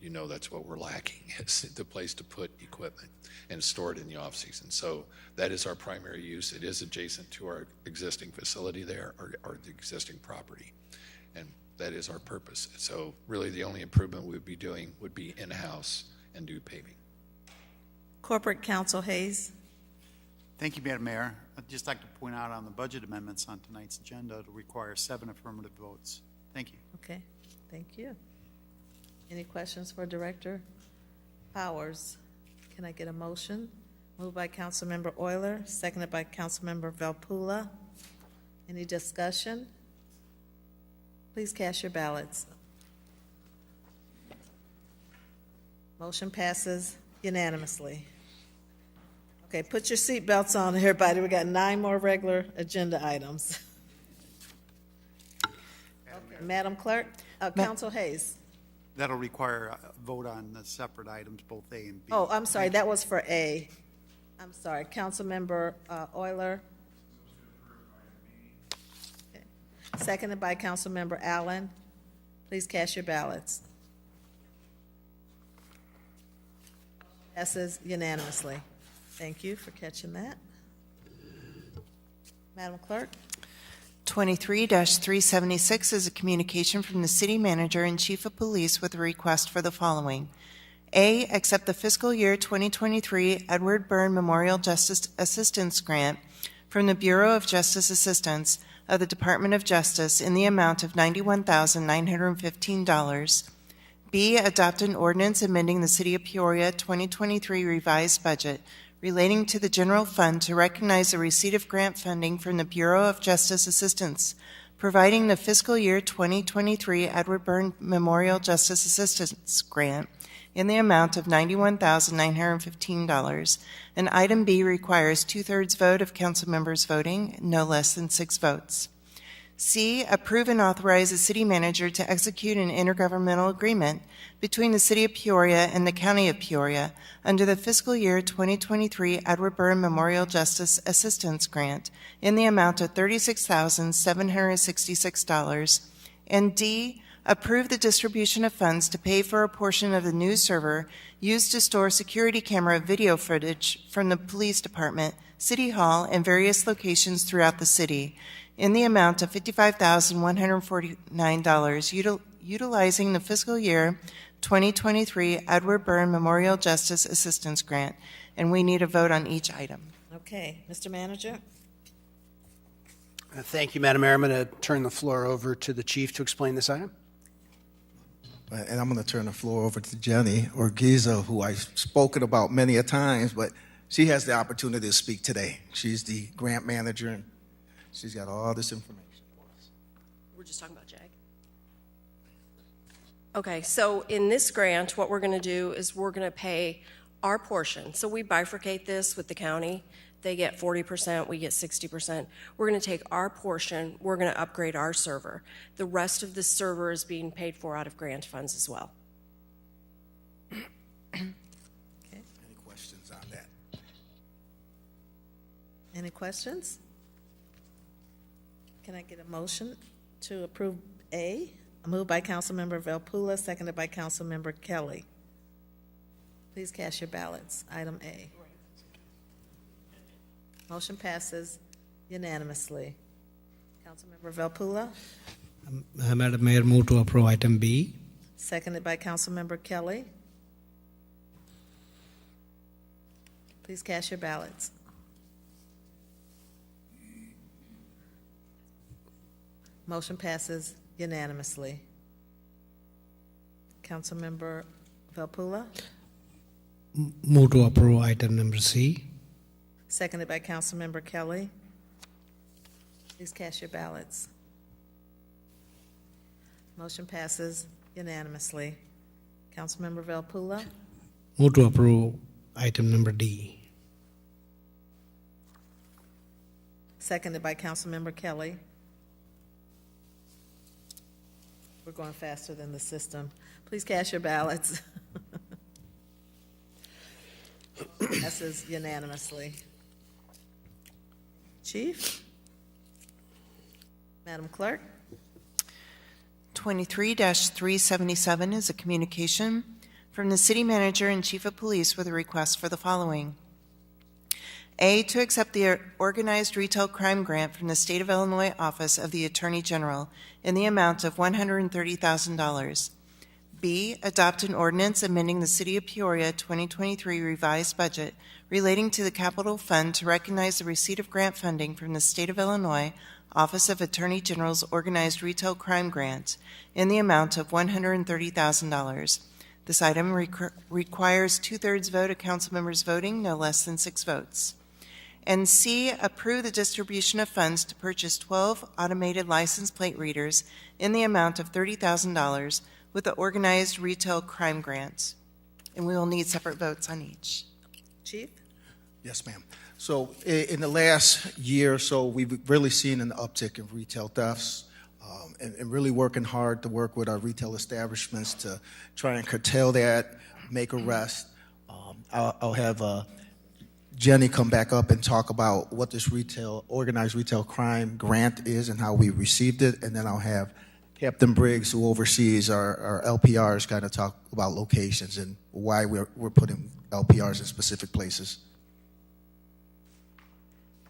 you know that's what we're lacking, is the place to put equipment and store it in the off season. So that is our primary use. It is adjacent to our existing facility there, or the existing property. And that is our purpose. So really the only improvement we'd be doing would be in-house and do paving. Corporate Counsel Hayes? Thank you, Madam Mayor. I'd just like to point out on the budget amendments on tonight's agenda to require 7 affirmative votes. Thank you. Okay, thank you. Any questions for Director Powers? Can I get a motion? Moved by Councilmember Euler, seconded by Councilmember Valpula. Any discussion? Please cast your ballots. Motion passes unanimously. Okay, put your seatbelts on, everybody. We got 9 more regular agenda items. Okay, Madam Clerk, Counsel Hayes. That'll require a vote on the separate items, both A and B. Oh, I'm sorry, that was for A. I'm sorry, Councilmember Euler. Okay. Seconded by Councilmember Allen. Please cast your ballots. Passes unanimously. Thank you for catching that. Madam Clerk? 23-376 is a communication from the City Manager and Chief of Police with a request for the following. A, accept the fiscal year 2023 Edward Byrne Memorial Justice Assistance Grant from the Bureau of Justice Assistance of the Department of Justice in the amount of $91,915. B, adopt an ordinance amending the City of Peoria 2023 revised budget relating to the general fund to recognize the receipt of grant funding from the Bureau of Justice Assistance, providing the fiscal year 2023 Edward Byrne Memorial Justice Assistance Grant in the amount of $91,915. And item B requires 2/3 vote of council members voting, no less than 6 votes. C, approve and authorize the city manager to execute an intergovernmental agreement between the City of Peoria and the County of Peoria under the fiscal year 2023 Edward Byrne Memorial Justice Assistance Grant in the amount of $36,766. And D, approve the distribution of funds to pay for a portion of the new server used to store security camera video footage from the Police Department, City Hall, and various locations throughout the city in the amount of $55,149, utilizing the fiscal year 2023 Edward Byrne Memorial Justice Assistance Grant. And we need a vote on each item. Okay, Mr. Manager? Thank you, Madam Mayor. I'm going to turn the floor over to the Chief to explain this item. And I'm going to turn the floor over to Jenny Orgiza, who I've spoken about many a times, but she has the opportunity to speak today. She's the grant manager, and she's got all this information. We're just talking about JAG. Okay, so in this grant, what we're going to do is we're going to pay our portion. So we bifurcate this with the county. They get 40%, we get 60%. We're going to take our portion, we're going to upgrade our server. The rest of the server is being paid for out of grant funds as well. Any questions on that? Any questions? Can I get a motion to approve A? Moved by Councilmember Velpula, seconded by Councilmember Kelly. Please cast your ballots. Item A. Motion passes unanimously. Councilmember Velpula, Madam Mayor, move to approve item B. seconded by Councilmember Kelly. Please cast your ballots. Motion passes unanimously. Councilmember Velpula, Move to approve item number C. seconded by Councilmember Kelly. Please cast your ballots. Motion passes unanimously. Councilmember Velpula, Move to approve item number D. seconded by Councilmember Kelly. We're going faster than the system. Please cast your ballots. Passes unanimously. Chief? Madam Clerk? 23-377 is a communication from the City Manager and Chief of Police with a request for the following. A, to accept the Organized Retail Crime Grant from the State of Illinois Office of the Attorney General in the amount of $130,000. B, adopt an ordinance amending the City of Peoria 2023 revised budget relating to the capital fund to recognize the receipt of grant funding from the State of Illinois Office of Attorney General's Organized Retail Crime Grant in the amount of $130,000. This item requires 2/3 vote of council members voting, no less than 6 votes. And C, approve the distribution of funds to purchase 12 automated license plate readers in the amount of $30,000 with the Organized Retail Crime Grant. And we will need separate votes on each. Chief? Yes, ma'am. So in the last year or so, we've really seen an uptick in retail thefts, and really working hard to work with our retail establishments to try and curtail that, make arrests. I'll have Jenny come back up and talk about what this organized retail crime grant is and how we received it, and then I'll have Captain Briggs, who oversees our LPRs, kind of talk about locations and why we're putting LPRs in specific places.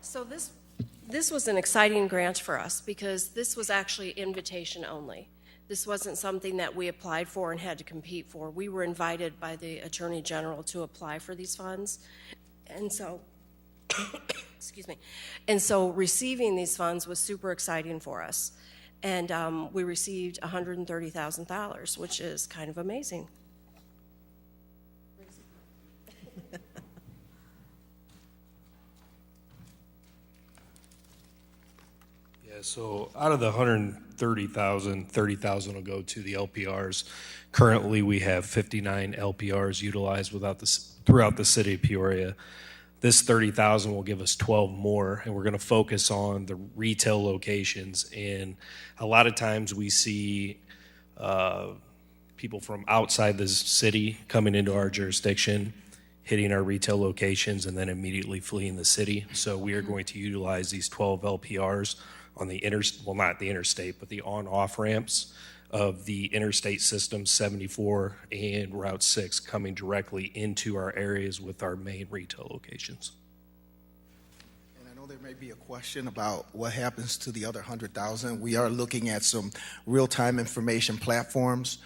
So this was an exciting grant for us because this was actually invitation only. This wasn't something that we applied for and had to compete for. We were invited by the Attorney General to apply for these funds. And so, excuse me, and so receiving these funds was super exciting for us. And we received $130,000, which is kind of amazing. Yeah, so out of the 130,000, 30,000 will go to the LPRs. Currently, we have 59 LPRs utilized throughout the city of Peoria. This 30,000 will give us 12 more, and we're going to focus on the retail locations. And a lot of times we see people from outside the city coming into our jurisdiction, hitting our retail locations, and then immediately fleeing the city. So we are going to utilize these 12 LPRs on the not the interstate, but the on-off ramps of the interstate system 74 and Route 6 coming directly into our areas with our main retail locations. And I know there may be a question about what happens to the other 100,000. We are looking at some real-time information platforms,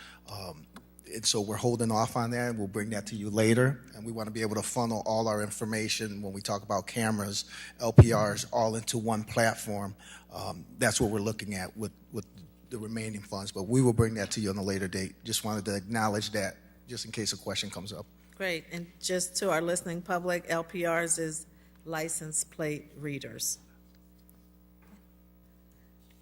and so we're holding off on that. We'll bring that to you later, and we want to be able to funnel all our information when we talk about cameras, LPRs, all into one platform. That's what we're looking at with the remaining funds, but we will bring that to you on a later date. Just wanted to acknowledge that, just in case a question comes up. Great. And just to our listening public, LPRs is license plate readers.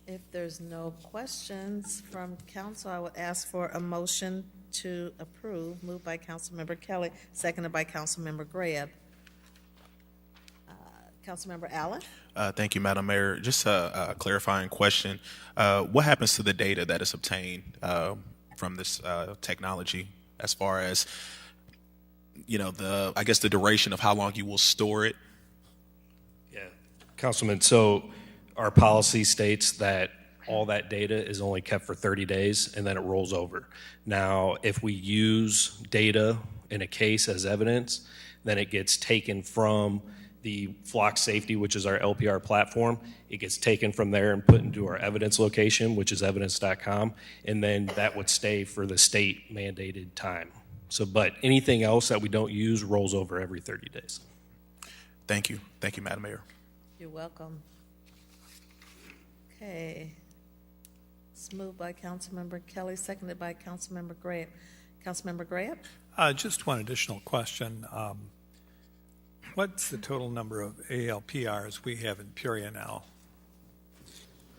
If there's no questions from council, I would ask for a motion to approve, moved by Councilmember Kelly, seconded by Councilmember Graham. Councilmember Allen? Thank you, Madam Mayor. Just a clarifying question. What happens to the data that is obtained from this technology as far as, I guess the duration of how long you will store it? Yeah, Councilman, so our policy states that all that data is only kept for 30 days and then it rolls over. Now, if we use data in a case as evidence, then it gets taken from the Flock Safety, which is our LPR platform. It gets taken from there and put into our evidence location, which is evidence.com, and then that would stay for the state mandated time. So, but anything else that we don't use rolls over every 30 days. Thank you. Thank you, Madam Mayor. You're welcome. Okay. It's moved by Councilmember Kelly, seconded by Councilmember Graham. Councilmember Graham? Just one additional question. What's the total number of ALPRs we have in Peoria now?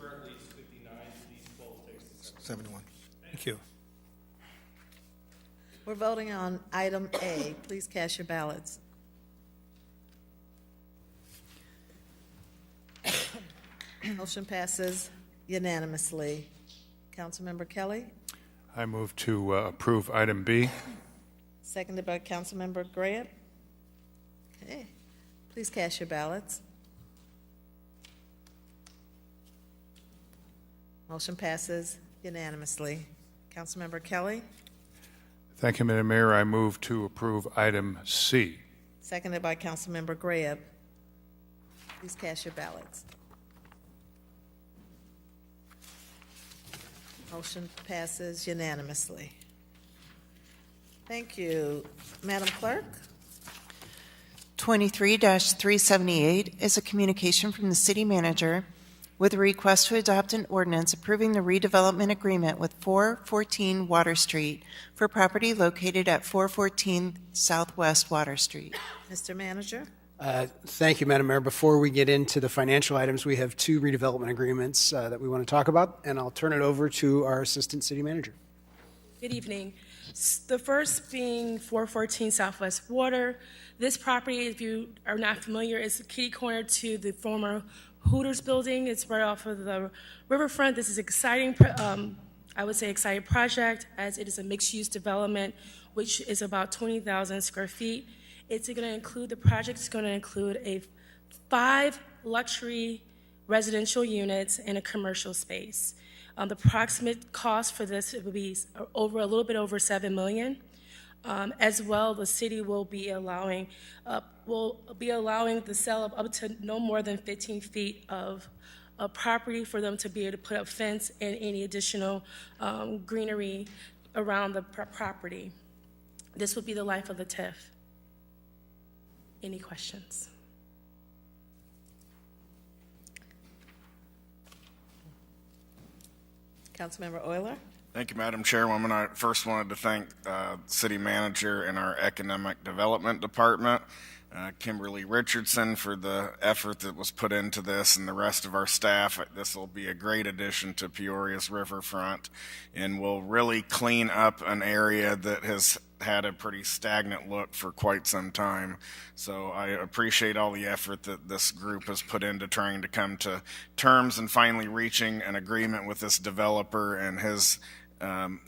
Currently it's 59, these 12 takes 71. Thank you. We're voting on item A. Please cast your ballots. Motion passes unanimously. Councilmember Kelly, I move to approve item B. seconded by Councilmember Grant. Okay, please cast your ballots. Motion passes unanimously. Councilmember Kelly, Thank you, Madam Mayor. I move to approve item C. seconded by Councilmember Graham. Please cast your ballots. Motion passes unanimously. Thank you. Madam Clerk? 23-378 is a communication from the city manager with a request to adopt an ordinance approving the redevelopment agreement with 414 Water Street for property located at 414 Southwest Water Street. Mr. Manager? Thank you, Madam Mayor. Before we get into the financial items, we have two redevelopment agreements that we want to talk about, and I'll turn it over to our Assistant City Manager. Good evening. The first being 414 Southwest Water. This property, if you are not familiar, is kitty corner to the former Hooters building. It's right off of the riverfront. This is exciting, I would say exciting project, as it is a mixed-use development, which is about 20,000 square feet. It's going to include, the project is going to include 5 luxury residential units and a commercial space. The approximate cost for this would be a little bit over $7 million. As well, the city will be allowing the sale of up to no more than 15 feet of property for them to be able to put up fence and any additional greenery around the property. This would be the life of the TIF. Any questions? Councilmember Euler? Thank you, Madam Chairwoman. I first wanted to thank the city manager and our economic development department, Kimberly Richardson, for the effort that was put into this, and the rest of our staff. This will be a great addition to Peoria's riverfront and will really clean up an area that has had a pretty stagnant look for quite some time. So I appreciate all the effort that this group has put into trying to come to terms and finally reaching an agreement with this developer and his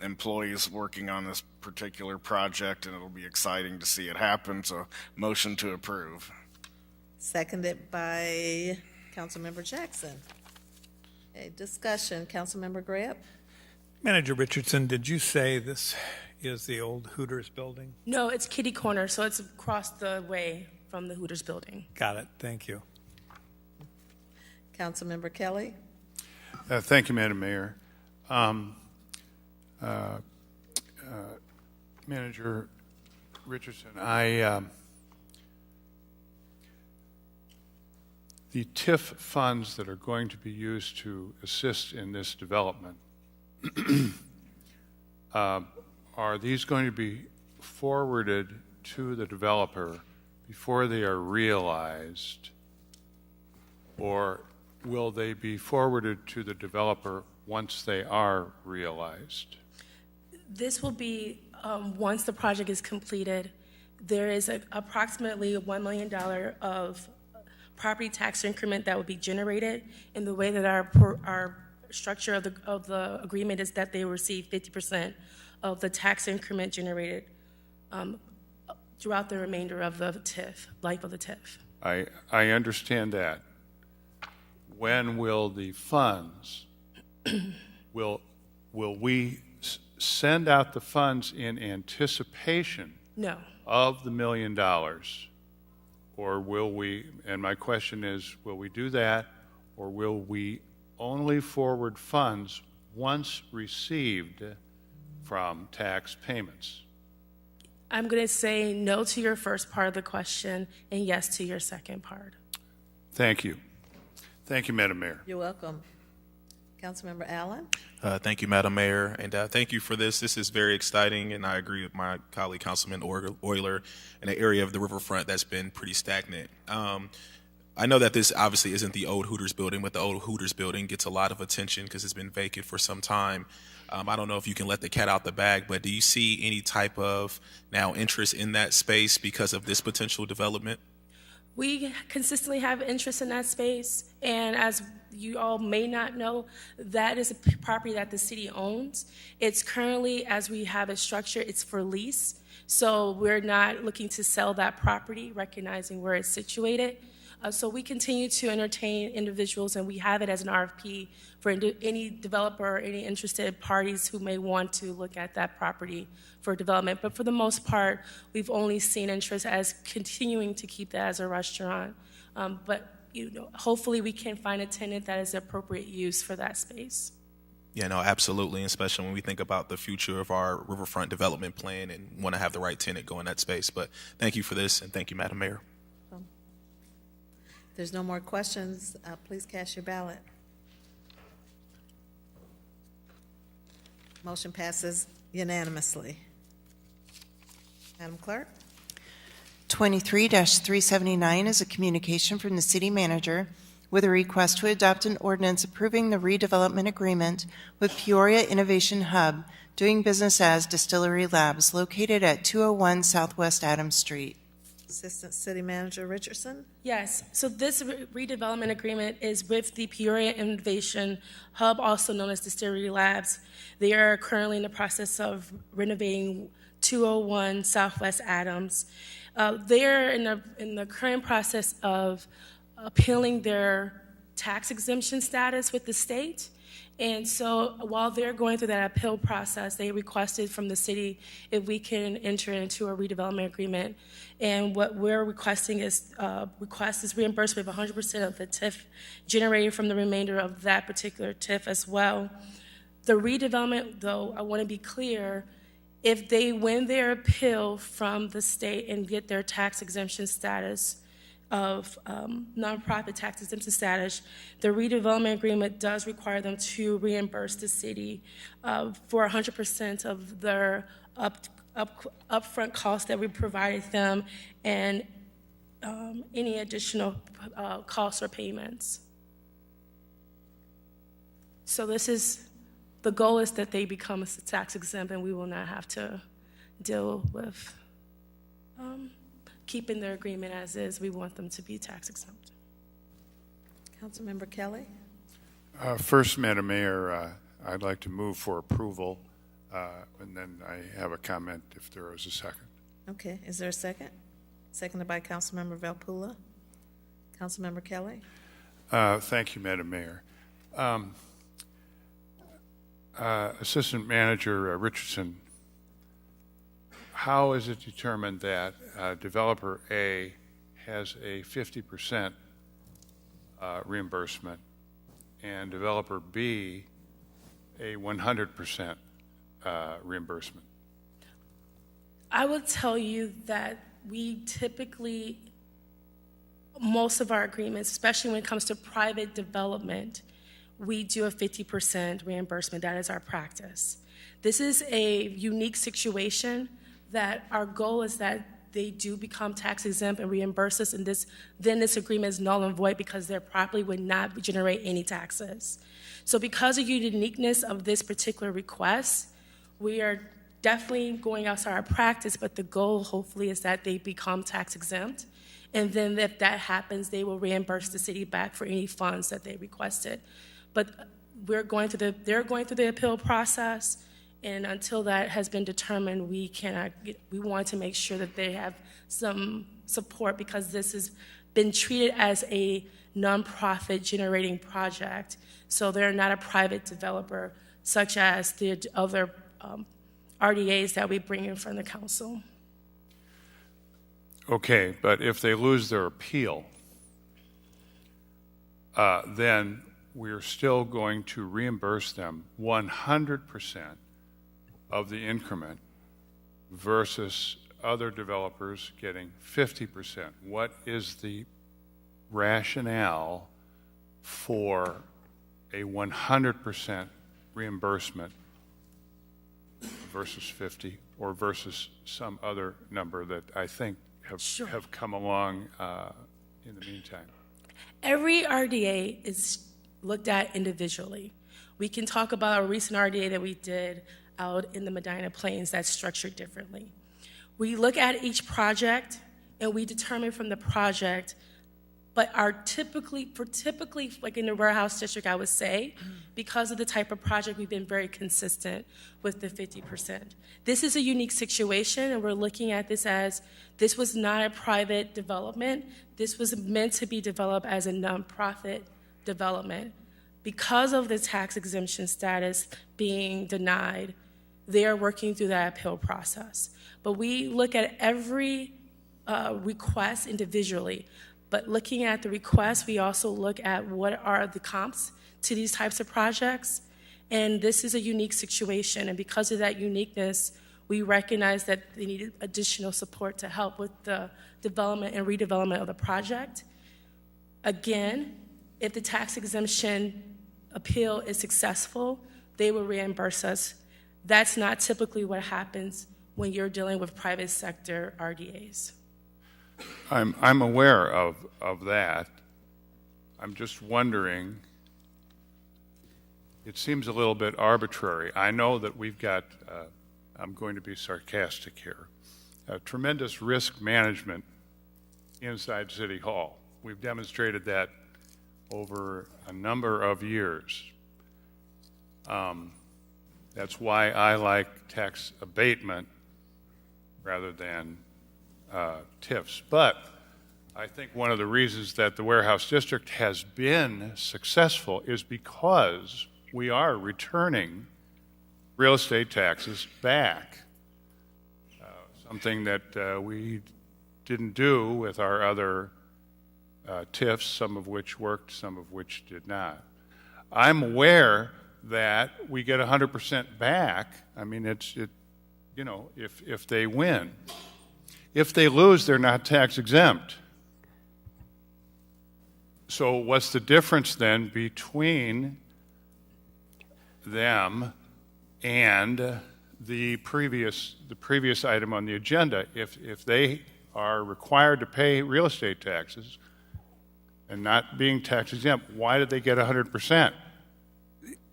employees working on this particular project, and it'll be exciting to see it happen. So motion to approve. Seconded by Councilmember Jackson. Okay, discussion. Councilmember Graham? Manager Richardson, did you say this is the old Hooters building? No, it's kitty corner, so it's across the way from the Hooters building. Got it. Thank you. Councilmember Kelly? Thank you, Madam Mayor. Manager Richardson, the TIF funds that are going to be used to assist in this development, are these going to be forwarded to the developer before they are realized, or will they be forwarded to the developer once they are realized? This will be once the project is completed. There is approximately $1 million of property tax increment that will be generated. And the way that our structure of the agreement is that they receive 50% of the tax increment generated throughout the remainder of the TIF, life of the TIF. I understand that. When will the funds, will we send out the funds in anticipation No. of the $1 million? Or will we, and my question is, will we do that, or will we only forward funds once received from tax payments? I'm going to say no to your first part of the question and yes to your second part. Thank you. Thank you, Madam Mayor. You're welcome. Councilmember Allen? Thank you, Madam Mayor, and thank you for this. This is very exciting, and I agree with my colleague, Councilman Euler, in an area of the riverfront that's been pretty stagnant. I know that this obviously isn't the old Hooters building, but the old Hooters building gets a lot of attention because it's been vacant for some time. I don't know if you can let the cat out the bag, but do you see any type of now interest in that space because of this potential development? We consistently have interest in that space, and as you all may not know, that is a property that the city owns. It's currently, as we have it structured, it's for lease, so we're not looking to sell that property, recognizing where it's situated. So we continue to entertain individuals, and we have it as an RFP for any developer or any interested parties who may want to look at that property for development. But for the most part, we've only seen interest as continuing to keep that as a restaurant. But hopefully we can find a tenant that is appropriate use for that space. Yeah, no, absolutely, especially when we think about the future of our riverfront development plan and want to have the right tenant go in that space. But thank you for this, and thank you, Madam Mayor. If there's no more questions, please cast your ballot. Motion passes unanimously. Madam Clerk? 23-379 is a communication from the city manager with a request to adopt an ordinance approving the redevelopment agreement with Peoria Innovation Hub, doing business as Distillery Labs, located at 201 Southwest Adams Street. Assistant City Manager Richardson? Yes, so this redevelopment agreement is with the Peoria Innovation Hub, also known as Distillery Labs. They are currently in the process of renovating 201 Southwest Adams. They are in the current process of appealing their tax exemption status with the state. And so while they're going through that appeal process, they requested from the city if we can enter into a redevelopment agreement. And what we're requesting is reimbursement of 100% of the TIF generated from the remainder of that particular TIF as well. The redevelopment, though, I want to be clear, if they win their appeal from the state and get their tax exemption status of nonprofit tax exemption status, the redevelopment agreement does require them to reimburse the city for 100% of their upfront costs that we provided them and any additional costs or payments. So the goal is that they become tax exempt and we will not have to deal with keeping their agreement as is. We want them to be tax exempt. Councilmember Kelly? First, Madam Mayor, I'd like to move for approval, and then I have a comment if there is a second. Okay, is there a second? Seconded by Councilmember Valpula. Councilmember Kelly? Thank you, Madam Mayor. Assistant Manager Richardson, how is it determined that developer A has a 50% reimbursement and developer B a 100% reimbursement? I would tell you that we typically, most of our agreements, especially when it comes to private development, we do a 50% reimbursement. That is our practice. This is a unique situation that our goal is that they do become tax exempt and reimburse us, and then this agreement is null and void because their property would not generate any taxes. So because of the uniqueness of this particular request, we are definitely going outside our practice, but the goal hopefully is that they become tax exempt. And then if that happens, they will reimburse the city back for any funds that they requested. But they're going through the appeal process, and until that has been determined, we want to make sure that they have some support, because this has been treated as a nonprofit generating project. So they're not a private developer, such as the other RDAs that we bring in front of the council. Okay, but if they lose their appeal, then we're still going to reimburse them 100% of the increment versus other developers getting 50%. What is the rationale for a 100% reimbursement versus 50, or versus some other number that I think have come along in the meantime? Every RDA is looked at individually. We can talk about a recent RDA that we did out in the Medina Plains that's structured differently. We look at each project and we determine from the project, but typically, like in the warehouse district, I would say, because of the type of project, we've been very consistent with the 50%. This is a unique situation, and we're looking at this as, this was not a private development. This was meant to be developed as a nonprofit development. Because of the tax exemption status being denied, they are working through that appeal process. But we look at every request individually. But looking at the request, we also look at what are the comps to these types of projects. And this is a unique situation. And because of that uniqueness, we recognize that they needed additional support to help with the development and redevelopment of the project. Again, if the tax exemption appeal is successful, they will reimburse us. That's not typically what happens when you're dealing with private sector RDAs. I'm aware of that. I'm just wondering, it seems a little bit arbitrary. I know that we've got, I'm going to be sarcastic here, tremendous risk management inside City Hall. We've demonstrated that over a number of years. That's why I like tax abatement rather than TIFs. But I think one of the reasons that the warehouse district has been successful is because we are returning real estate taxes back, something that we didn't do with our other TIFs, some of which worked, some of which did not. I'm aware that we get 100% back. I mean, if they win. If they lose, they're not tax exempt. So what's the difference then between them and the previous item on the agenda? If they are required to pay real estate taxes and not being tax exempt, why did they get 100%?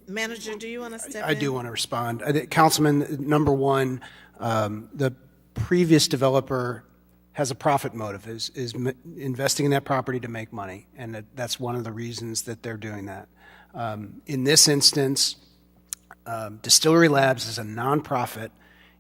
Manager, do you want to step in? I do want to respond. Councilman, number one, the previous developer has a profit motive, is investing in that property to make money, and that's one of the reasons that they're doing that. In this instance, Distillery Labs is a nonprofit.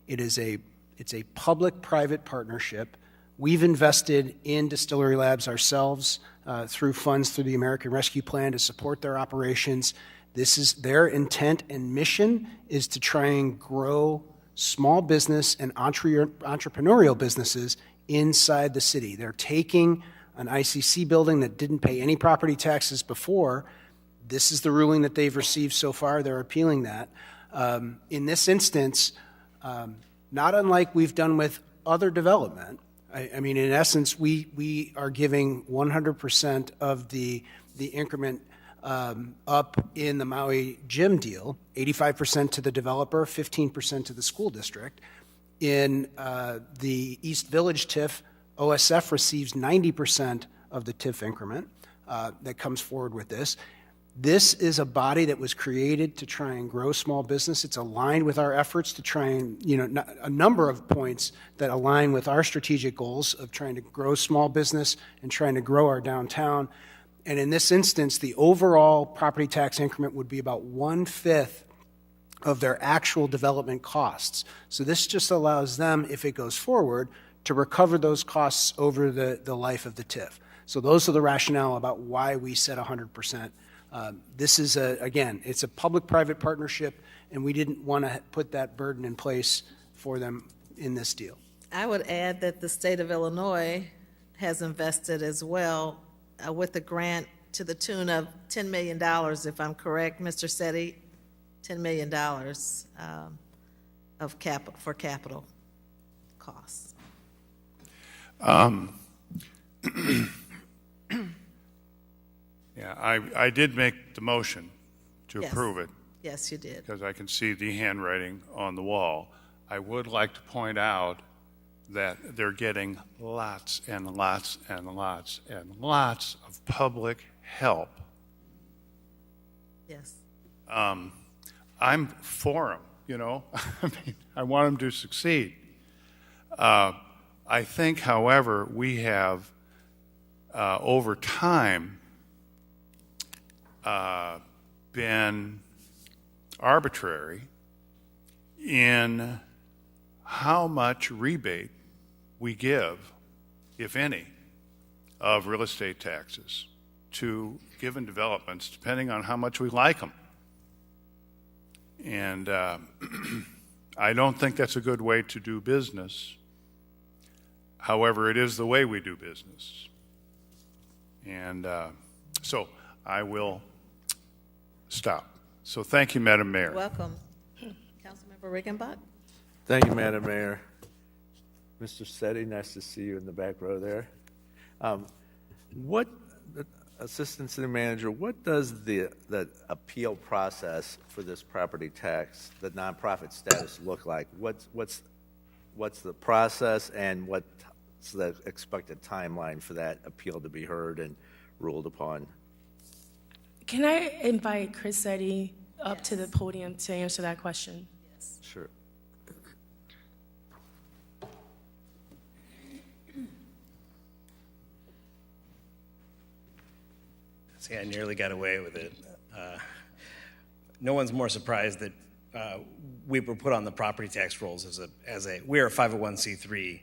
It's a public-private partnership. We've invested in Distillery Labs ourselves through funds through the American Rescue Plan to support their operations. This is their intent and mission, is to try and grow small business and entrepreneurial businesses inside the city. They're taking an ICC building that didn't pay any property taxes before. This is the ruling that they've received so far. They're appealing that. In this instance, not unlike we've done with other development, I mean, in essence, we are giving 100% of the increment up in the Maui gym deal, 85% to the developer, 15% to the school district. In the East Village TIF, OSF receives 90% of the TIF increment that comes forward with this. This is a body that was created to try and grow small business. It's aligned with our efforts to try and, a number of points that align with our strategic goals of trying to grow small business and trying to grow our downtown. And in this instance, the overall property tax increment would be about 1/5 of their actual development costs. So this just allows them, if it goes forward, to recover those costs over the life of the TIF. So those are the rationale about why we set 100%. This is, again, it's a public-private partnership, and we didn't want to put that burden in place for them in this deal. I would add that the state of Illinois has invested as well with a grant to the tune of $10 million, if I'm correct, Mr. Setti, $10 million for capital costs. Yeah, I did make the motion to Yes. approve it. Yes, you did. Because I can see the handwriting on the wall. I would like to point out that they're getting lots and lots and lots and lots of public help. Yes. I'm for them, I mean, I want them to succeed. I think, however, we have, over time, been arbitrary in how much rebate we give, if any, of real estate taxes to given developments, depending on how much we like them. And I don't think that's a good way to do business. However, it is the way we do business. And so I will stop. So thank you, Madam Mayor. Welcome. Councilmember Riggenbach? Thank you, Madam Mayor. Mr. Setti, nice to see you in the back row there. Assistant City Manager, what does the appeal process for this property tax, the nonprofit status, look like? What's the process, and what's the expected timeline for that appeal to be heard and ruled upon? Can I invite Chris Setti up to the podium to answer that question? Yes. Sure. See, I nearly got away with it. No one's more surprised that we were put on the property tax rolls we're a 501c3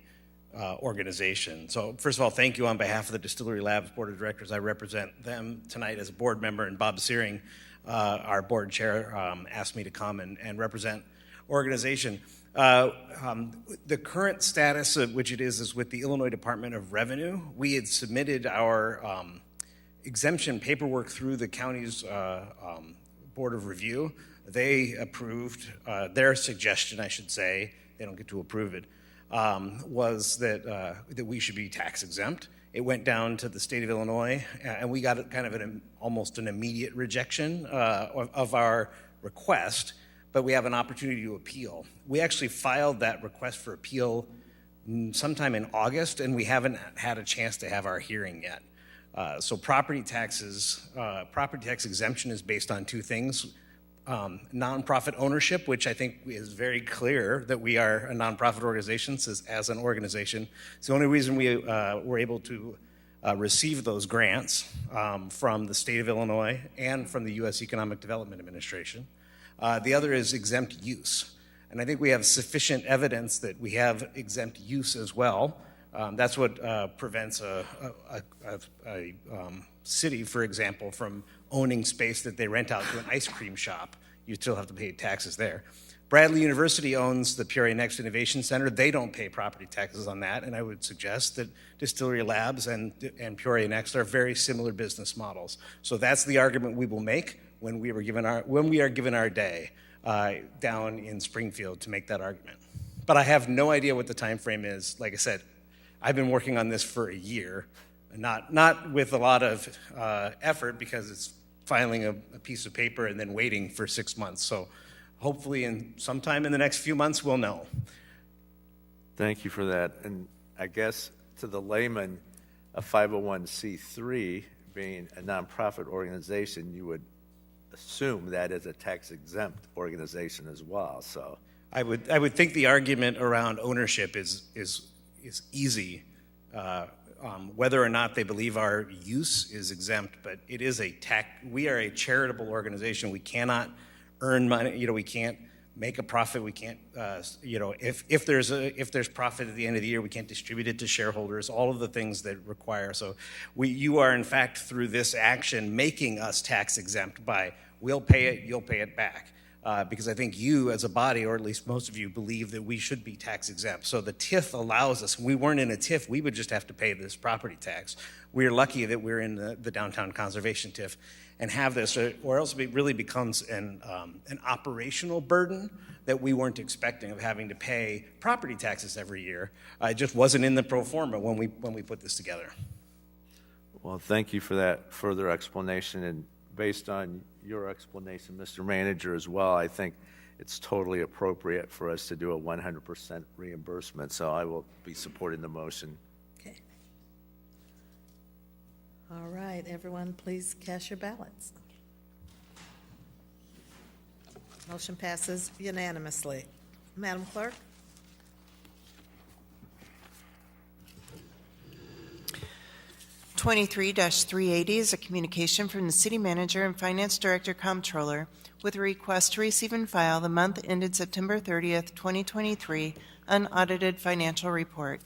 organization. So first of all, thank you on behalf of the Distillery Labs Board of Directors. I represent them tonight as a board member, and Bob Searing, our board chair, asked me to come and represent organization. The current status of which it is with the Illinois Department of Revenue. We had submitted our exemption paperwork through the county's Board of Review. They approved their suggestion, I should say. They don't get to approve it. Was that we should be tax exempt. It went down to the state of Illinois, and we got kind of almost an immediate rejection of our request, but we have an opportunity to appeal. We actually filed that request for appeal sometime in August, and we haven't had a chance to have our hearing yet. So property tax exemption is based on two things. Nonprofit ownership, which I think is very clear that we are a nonprofit organization, says as an organization. It's the only reason we were able to receive those grants from the state of Illinois and from the U.S. Economic Development Administration. The other is exempt use. And I think we have sufficient evidence that we have exempt use as well. That's what prevents a city, for example, from owning space that they rent out to an ice cream shop. You still have to pay taxes there. Bradley University owns the Peoria Next Innovation Center. They don't pay property taxes on that, and I would suggest that Distillery Labs and Peoria Next are very similar business models. So that's the argument we will make when we are given our day down in Springfield to make that argument. But I have no idea what the time frame is. Like I said, I've been working on this for a year, not with a lot of effort, because it's filing a piece of paper and then waiting for 6 months. So hopefully sometime in the next few months we'll know. Thank you for that. And I guess to the layman, a 501c3 being a nonprofit organization, you would assume that is a tax-exempt organization as well. So I would think the argument around ownership is easy, whether or not they believe our use is exempt. But it is we are a charitable organization. We cannot earn money. We can't make a profit. We can't, if there's profit at the end of the year, we can't distribute it to shareholders. All of the things that require. So you are in fact through this action making us tax exempt by we'll pay it, you'll pay it back. Because I think you as a body, or at least most of you, believe that we should be tax exempt. So the TIF allows us, if we weren't in a TIF, we would just have to pay this property tax. We're lucky that we're in the downtown conservation TIF and have this, or else it really becomes an operational burden that we weren't expecting of having to pay property taxes every year. It just wasn't in the pro forma when we put this together. Well, thank you for that further explanation. And based on your explanation, Mr. Manager, as well, I think it's totally appropriate for us to do a 100% reimbursement. So I will be supporting the motion. Okay. All right, everyone, please cast your ballots. Motion passes unanimously. Madam Clerk? (23-380) is a communication from the City Manager and Finance Director Comptroller with a request to receive and file the month ended September 30th, 2023, unaudited financial report.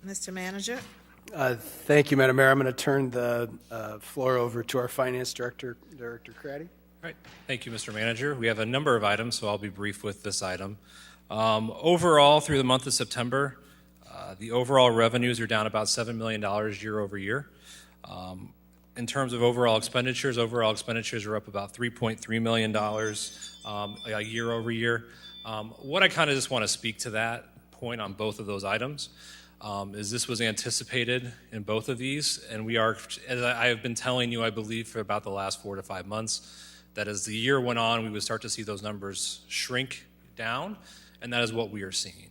Mr. Manager? Thank you, Madam Mayor. I'm going to turn the floor over to our Finance Director, Director Craddy. All right. Thank you, Mr. Manager. We have a number of items, so I'll be brief with this item. Overall, through the month of September, the overall revenues are down about $7 million year over year. In terms of overall expenditures are up about $3.3 million year over year. What I kind of just want to speak to that point on both of those items is this was anticipated in both of these, and we are, as I have been telling you, I believe, for about the last 4 to 5 months, that as the year went on, we would start to see those numbers shrink down, and that is what we are seeing.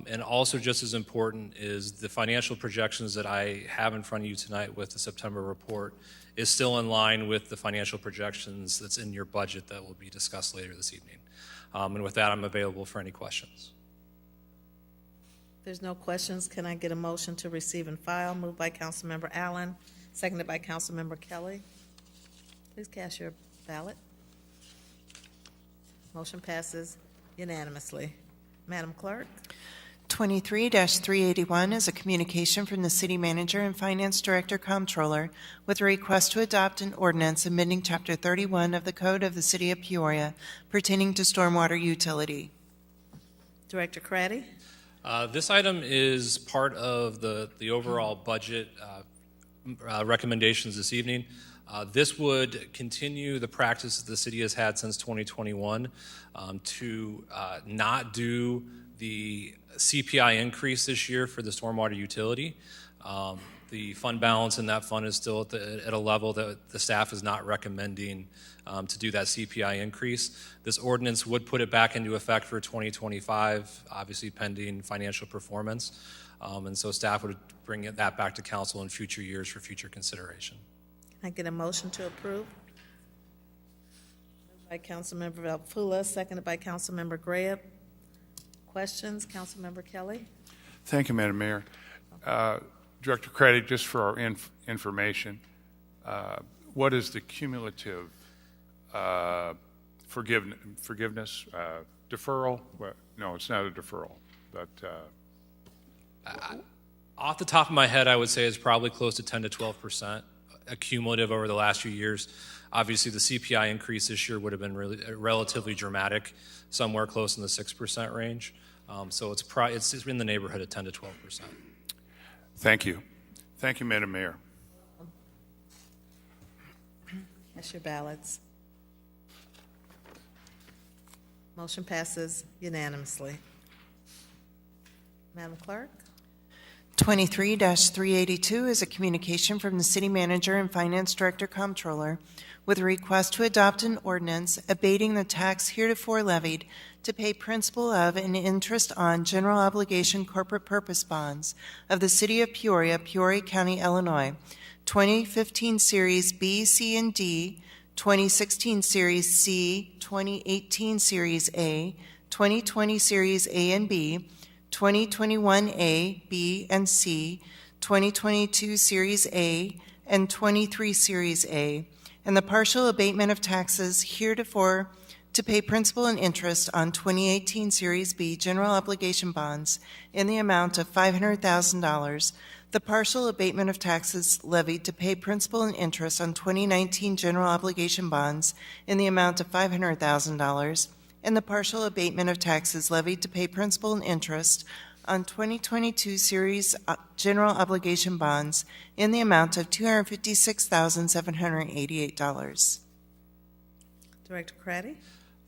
And also just as important is the financial projections that I have in front of you tonight with the September report is still in line with the financial projections that's in your budget that will be discussed later this evening. And with that, I'm available for any questions. If there's no questions, can I get a motion to receive and file? Moved by Councilmember Allen, seconded by Councilmember Kelly. Please cast your ballot. Motion passes unanimously. Madam Clerk? 23-381 is a communication from the City Manager and Finance Director Comptroller with a request to adopt an ordinance amending Chapter 31 of the Code of the City of Peoria pertaining to stormwater utility. Director Craddy? This item is part of the overall budget recommendations this evening. This would continue the practice that the city has had since 2021 to not do the CPI increase this year for the stormwater utility. The fund balance in that fund is still at a level that the staff is not recommending to do that CPI increase. This ordinance would put it back into effect for 2025, obviously pending financial performance. And so staff would bring that back to council in future years for future consideration. Can I get a motion to approve? Moved by Councilmember Valpula, seconded by Councilmember Graham. Questions? Councilmember Kelly? Thank you, Madam Mayor. Director Craddy, just for our information, what is the cumulative forgiveness deferral? Well, no, it's not a deferral, but off the top of my head, I would say it's probably close to 10 to 12% cumulative over the last few years. Obviously, the CPI increase this year would have been relatively dramatic, somewhere close in the 6% range. So it's in the neighborhood of 10 to 12%. Thank you. Thank you, Madam Mayor. Cast your ballots. Motion passes unanimously. Madam Clerk? 23-382 is a communication from the City Manager and Finance Director Comptroller with a request to adopt an ordinance abating the tax heretofore levied to pay principal of and interest on general obligation corporate purpose bonds of the City of Peoria, Peoria County, Illinois, 2015 Series B, C, and D, 2016 Series C, 2018 Series A, 2020 Series A and B, 2021 A, B, and C, 2022 Series A, and 23 Series A, and the partial abatement of taxes heretofore to pay principal and interest on 2018 Series B general obligation bonds in the amount of $500,000, the partial abatement of taxes levied to pay principal and interest on 2019 general obligation bonds in the amount of $500,000, and the partial abatement of taxes levied to pay principal and interest on 2022 Series general obligation bonds in the amount of $256,788. Director Craddy?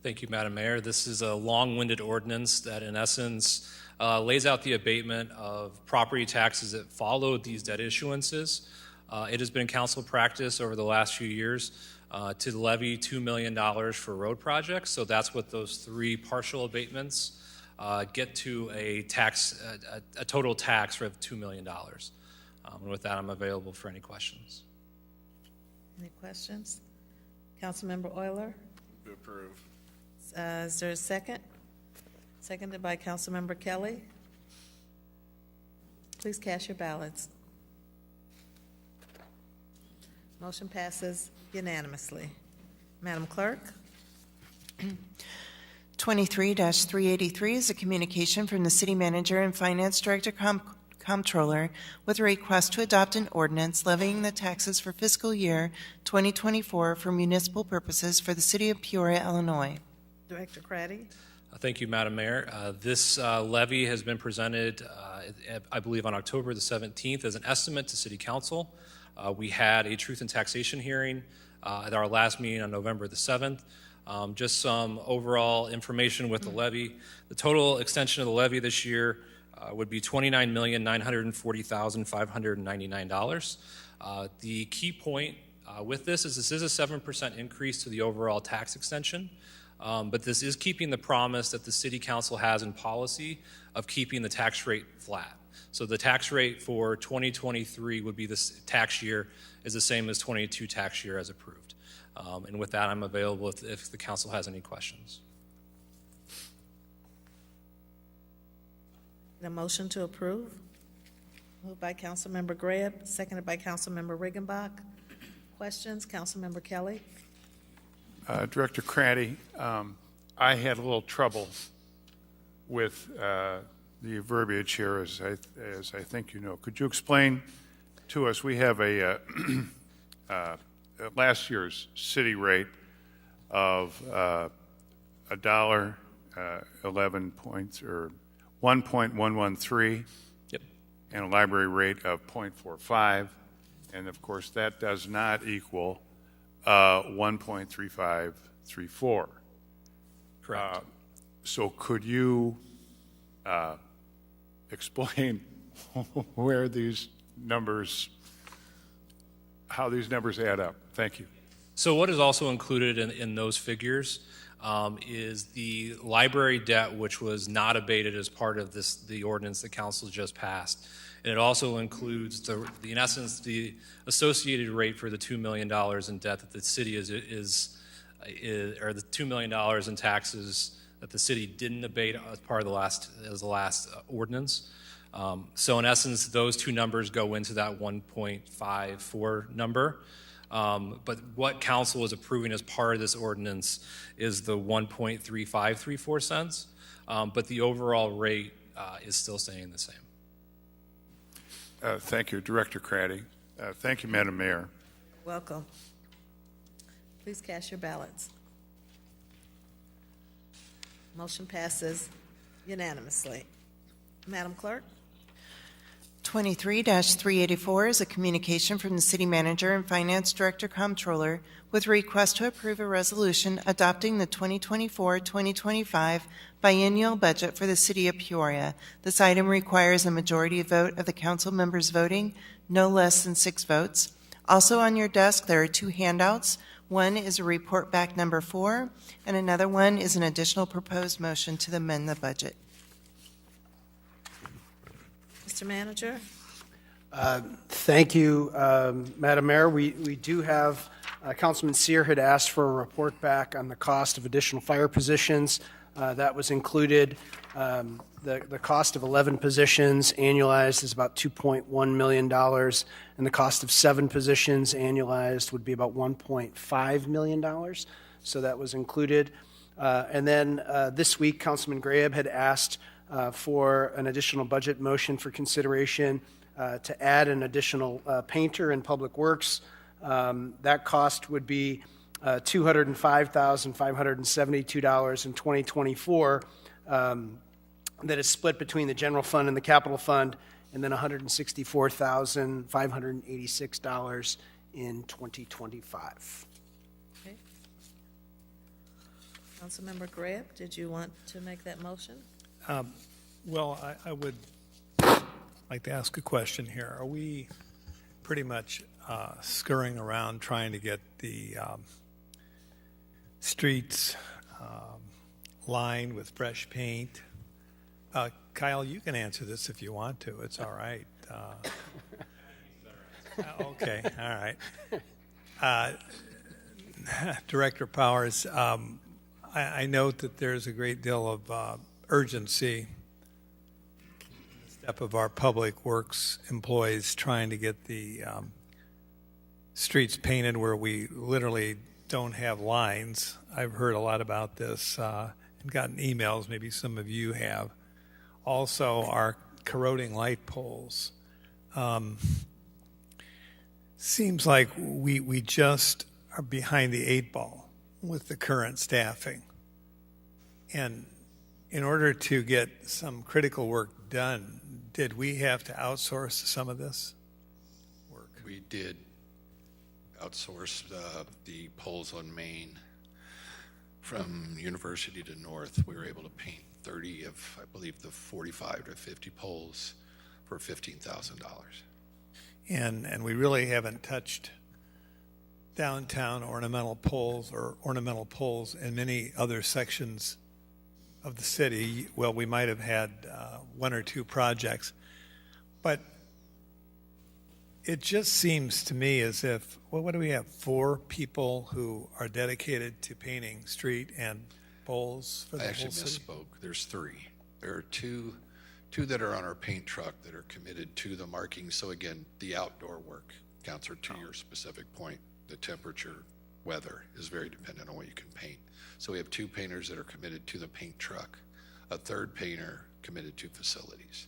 Thank you, Madam Mayor. This is a long-winded ordinance that, in essence, lays out the abatement of property taxes that followed these debt issuances. It has been council practice over the last few years to levy $2 million for road projects. So that's what those three partial abatements get to a total tax of $2 million. And with that, I'm available for any questions. Any questions? Councilmember Euler? To approve. Is there a second? Seconded by Councilmember Kelly. Please cast your ballots. Motion passes unanimously. Madam Clerk? 23-383 is a communication from the City Manager and Finance Director Comptroller with a request to adopt an ordinance levying the taxes for fiscal year 2024 for municipal purposes for the City of Peoria, Illinois. Director Craddy? Thank you, Madam Mayor. This levy has been presented, I believe, on October the 17th as an estimate to City Council. We had a truth and taxation hearing at our last meeting on November the 7th. Just some overall information with the levy. The total extension of the levy this year would be $29,940,599. The key point with this is a 7% increase to the overall tax extension. But this is keeping the promise that the City Council has in policy of keeping the tax rate flat. So the tax rate for 2023 would be this tax year is the same as 22 tax year as approved. And with that, I'm available if the council has any questions. A motion to approve? Moved by Councilmember Grebb, seconded by Councilmember Riggenbach. Questions? Councilmember Kelly? Director Craddy, I had a little trouble with the verbiage here, as I think you know. Could you explain to us? We have a last year's city rate of $1.113, yep, and a library rate of 0.45, and of course that does not equal 1.3534. Correct. So could you explain where these numbers, how these numbers add up? Thank you. So what is also included in those figures is the library debt, which was not abated as part of the ordinance that council just passed. And it also includes, in essence, the associated rate for the $2 million in debt that the city or the $2 million in taxes that the city didn't abate as part of the last ordinance. So in essence, those two numbers go into that 1.54 number. But what council is approving as part of this ordinance is the 1.3534 cents. But the overall rate is still staying the same. Thank you, Director Craddy. Thank you, Madam Mayor. Welcome. Please cast your ballots. Motion passes unanimously. Madam Clerk? 23-384 is a communication from the City Manager and Finance Director Comptroller with a request to approve a resolution adopting the 2024-2025 biennial budget for the City of Peoria. This item requires a majority vote of the council members voting, no less than 6 votes. Also on your desk, there are 2 handouts. One is a report back number 4, and another one is an additional proposed motion to amend the budget. Mr. Manager? Thank you, Madam Mayor. We do have, Councilman Sear had asked for a report back on the cost of additional fire positions. That was included. The cost of 11 positions annualized is about $2.1 million, and the cost of 7 positions annualized would be about $1.5 million. So that was included. And then this week, Councilman Graham had asked for an additional budget motion for consideration to add an additional painter in Public Works. That cost would be $205,572 in 2024. That is split between the general fund and the capital fund, and then $164,586 in 2025. Okay. Councilmember Greb, did you want to make that motion? Well, I would like to ask a question here. Are we pretty much scurrying around trying to get the streets lined with fresh paint? Kyle, you can answer this if you want to. It's all right. Okay, all right. Director Powers, I note that there's a great deal of urgency in the step of our public works employees trying to get the streets painted where we literally don't have lines. I've heard a lot about this and gotten emails, maybe some of you have. Also, our corroding light poles. Seems like we just are behind the 8 ball with the current staffing. And in order to get some critical work done, did we have to outsource some of this work? We did outsource the poles on Main from University to North. We were able to paint 30 of, I believe, the 45 to 50 poles for $15,000. And we really haven't touched downtown ornamental poles or ornamental poles in many other sections of the city. Well, we might have had 1 or 2 projects, but it just seems to me as if, well, what do we have, 4 people who are dedicated to painting street and poles for the whole city? I actually misspoke. There's 3. There are two that are on our paint truck that are committed to the marking. So again, the outdoor work, Counselor, to your specific point, the temperature, weather is very dependent on what you can paint. So we have 2 painters that are committed to the paint truck, a 3rd painter committed to facilities.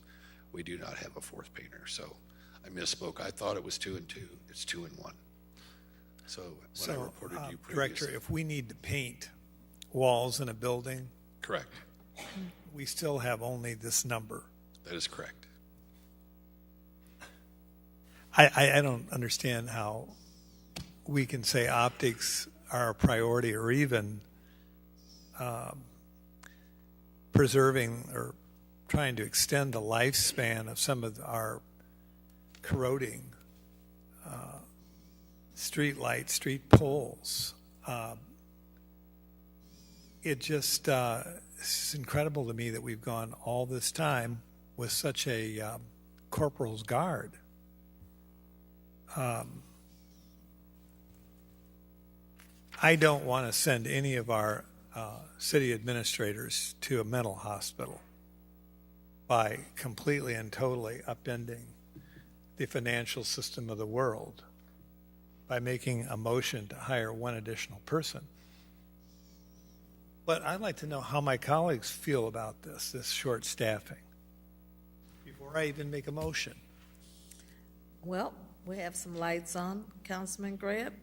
We do not have a 4th painter. So I misspoke. I thought it was 2 and 2. It's 2 and 1. So when I reported you previously. Director, if we need to paint walls in a building, correct, we still have only this number. That is correct. I don't understand how we can say optics are a priority or even preserving or trying to extend the lifespan of some of our corroding street lights, street poles. It just it's incredible to me that we've gone all this time with such a corporal's guard. I don't want to send any of our city administrators to a mental hospital by completely and totally upending the financial system of the world by making a motion to hire 1 additional person. But I'd like to know how my colleagues feel about this short staffing, before I even make a motion. Well, we have some lights on, Councilman Greb,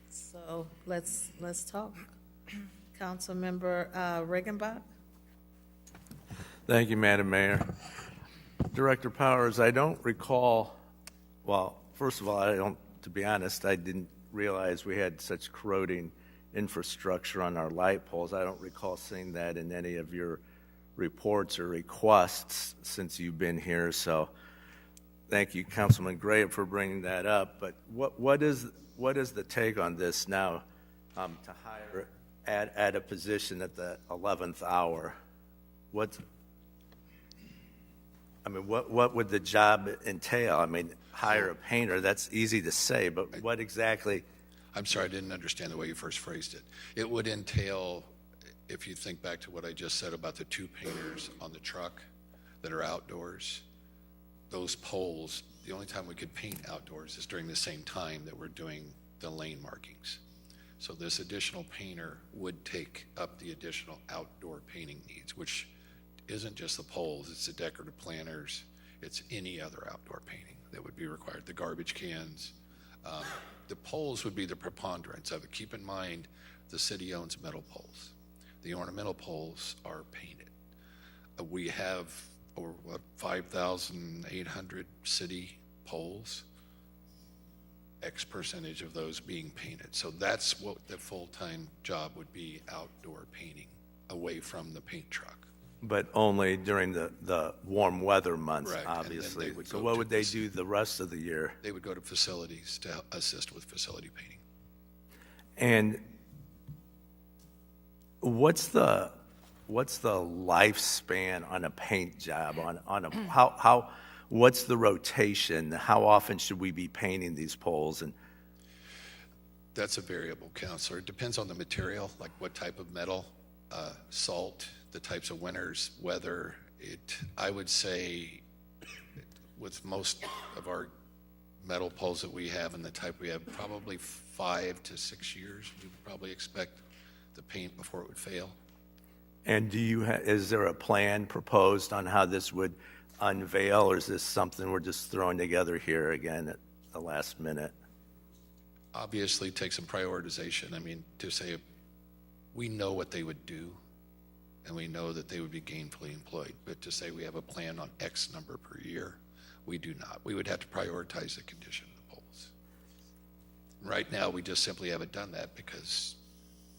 so let's talk. Councilmember Regenbach. Thank you, Madam Mayor. Director Powers, I don't recall, well, first of all, to be honest, I didn't realize we had such corroding infrastructure on our light poles. I don't recall seeing that in any of your reports or requests since you've been here, so thank you, Councilman Gray, for bringing that up. But what is the take on this now to hire at a position at the 11th hour? What would the job entail? I mean, hire a painter, that's easy to say, but what exactly? I'm sorry, I didn't understand the way you first phrased it. It would entail, if you think back to what I just said about the 2 painters on the truck that are outdoors, those poles, the only time we could paint outdoors is during the same time that we're doing the lane markings. So this additional painter would take up the additional outdoor painting needs, which isn't just the poles, it's the decorative planters, it's any other outdoor painting that would be required, the garbage cans. The poles would be the preponderance of it. Keep in mind, the city owns metal poles. The ornamental poles are painted. We have over 5,800 city poles, X percentage of those being painted. So that's what the full-time job would be, outdoor painting, away from the paint truck. But only during the warm weather months, Right. obviously. And So what would they do the rest of the year? They would go to facilities to assist with facility painting. And what's the lifespan on a paint job? What's the rotation? How often should we be painting these poles? And That's a variable, Counselor. It depends on the material, like what type of metal, salt, the types of winters, weather. I would say with most of our metal poles that we have and the type we have, probably 5 to 6 years. We would probably expect the paint before it would fail. And is there a plan proposed on how this would unveil, or is this something we're just throwing together here again at the last minute? Obviously, take some prioritization. I mean, to say we know what they would do, and we know that they would be gainfully employed, but to say we have a plan on X number per year, we do not. We would have to prioritize the condition of the poles. Right now, we just simply haven't done that because